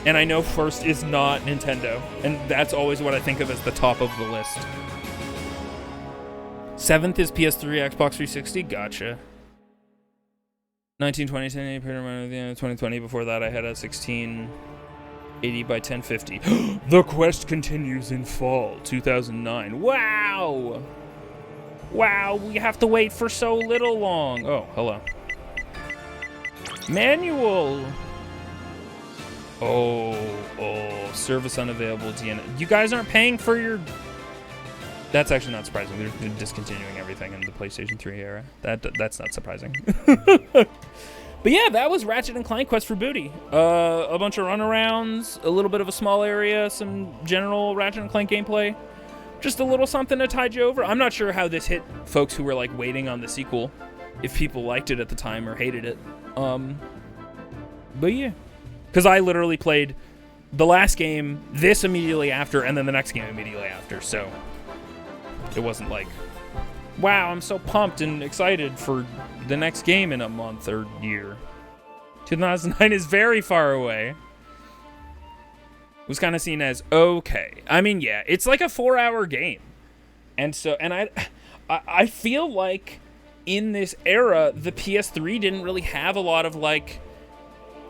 And I know first is not Nintendo. And that's always what I think of as the top of the list. 7th is PS3, Xbox 360. Gotcha. 1920, 1080 at the end of 2020. Before that, I had a 1680 by 1050. The Quest continues in fall 2009. Wow! Wow, we have to wait for so little long. Oh, hello. Manual. Oh, service unavailable. DN. You guys aren't paying for your... That's actually not surprising. They're discontinuing everything in the PlayStation 3 era. That's not surprising. But yeah, that was Ratchet and Clank Quest for Booty. A bunch of runarounds, a little bit of a small area, some general Ratchet and Clank gameplay. Just a little something to tide you over. I'm not sure how this hit folks who were like waiting on the sequel, if people liked it at the time or hated it. But yeah, because I literally played the last game, this immediately after, and then the next game immediately after. So it wasn't like, wow, I'm so pumped and excited for the next game in a month or year. 2009 is very far away. It was kind of seen as okay. I mean, yeah, it's like a 4-hour game. And so, and I feel like in this era, the PS3 didn't really have a lot of like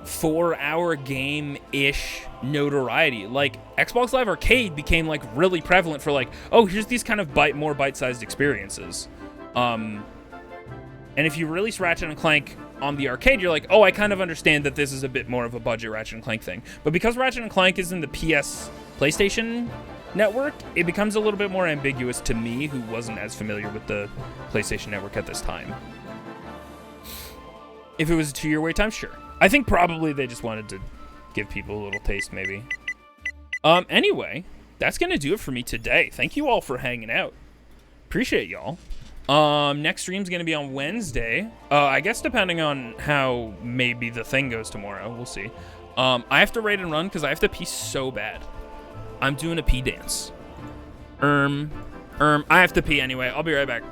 4-hour game-ish notoriety. Like Xbox Live Arcade became like really prevalent for like, oh, here's these kind of more bite-sized experiences. And if you release Ratchet and Clank on the arcade, you're like, oh, I kind of understand that this is a bit more of a budget Ratchet and Clank thing. But because Ratchet and Clank is in the PlayStation network, it becomes a little bit more ambiguous to me, who wasn't as familiar with the PlayStation network at this time. If it was a 2-year wait time, sure. I think probably they just wanted to give people a little taste, maybe. Anyway, that's gonna do it for me today. Thank you all for hanging out. Appreciate y'all. Next stream's gonna be on Wednesday. I guess depending on how maybe the thing goes tomorrow. We'll see. I have to raid and run because I have to pee so bad. I'm doing a pee dance. I have to pee anyway. I'll be right back.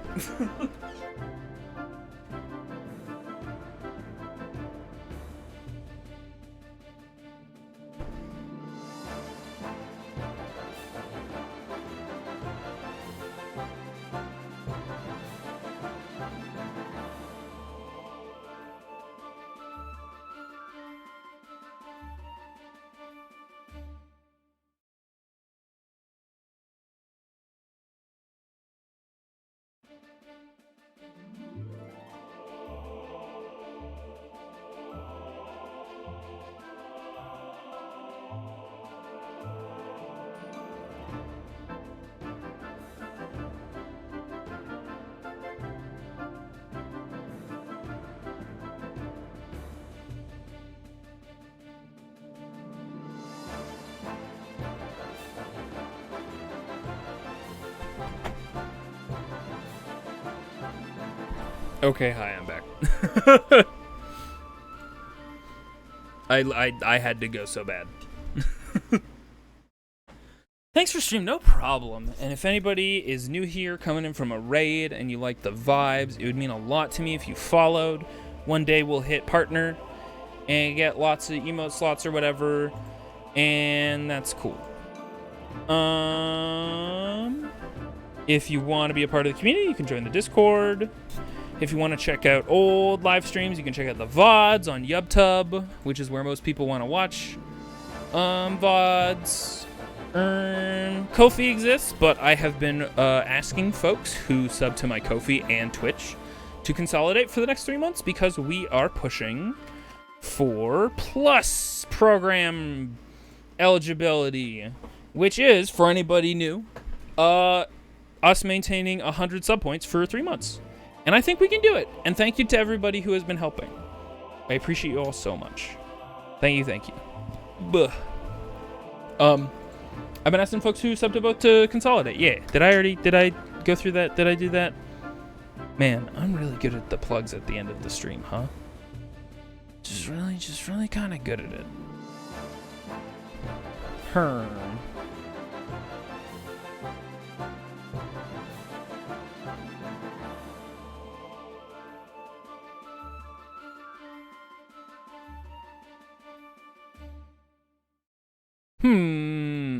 Okay, hi, I'm back. I had to go so bad. Thanks for stream, no problem. And if anybody is new here, coming in from a raid, and you like the vibes, it would mean a lot to me if you followed. One day we'll hit partner and get lots of emote slots or whatever, and that's cool. If you want to be a part of the community, you can join the Discord. If you want to check out old live streams, you can check out the VODs on YubTub, which is where most people want to watch VODs. Ko-fi exists, but I have been asking folks who sub to my Ko-fi and Twitch to consolidate for the next 3 months because we are pushing for Plus program eligibility, which is, for anybody new, us maintaining 100 sub points for 3 months. And I think we can do it. And thank you to everybody who has been helping. I appreciate you all so much. Thank you, thank you. Buh. I've been asking folks who subbed to both to consolidate. Yeah. Did I go through that? Did I do that? Man, I'm really good at the plugs at the end of the stream, huh? Just really kind of good at it.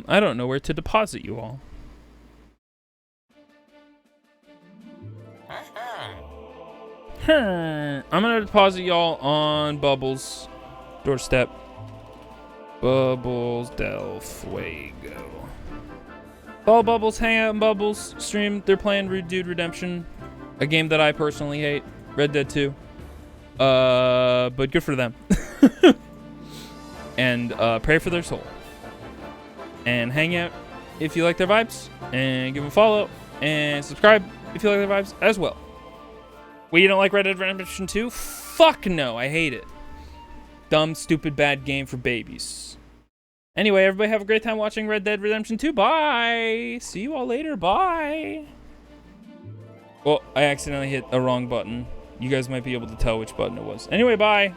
I don't know where to deposit you all. I'm gonna deposit y'all on Bubbles doorstep. Bubbles Del Fuego. Follow Bubbles, hang out in Bubbles stream. They're playing Rude Dude Redemption, a game that I personally hate. Red Dead 2. But good for them. And pray for their soul. And hang out if you like their vibes, and give them a follow, and subscribe if you like their vibes as well. Well, you don't like Red Dead Redemption 2? Fuck no, I hate it. Dumb, stupid, bad game for babies. Anyway, everybody have a great time watching Red Dead Redemption 2. Bye! See you all later. Bye! Well, I accidentally hit a wrong button. You guys might be able to tell which button it was. Anyway, bye!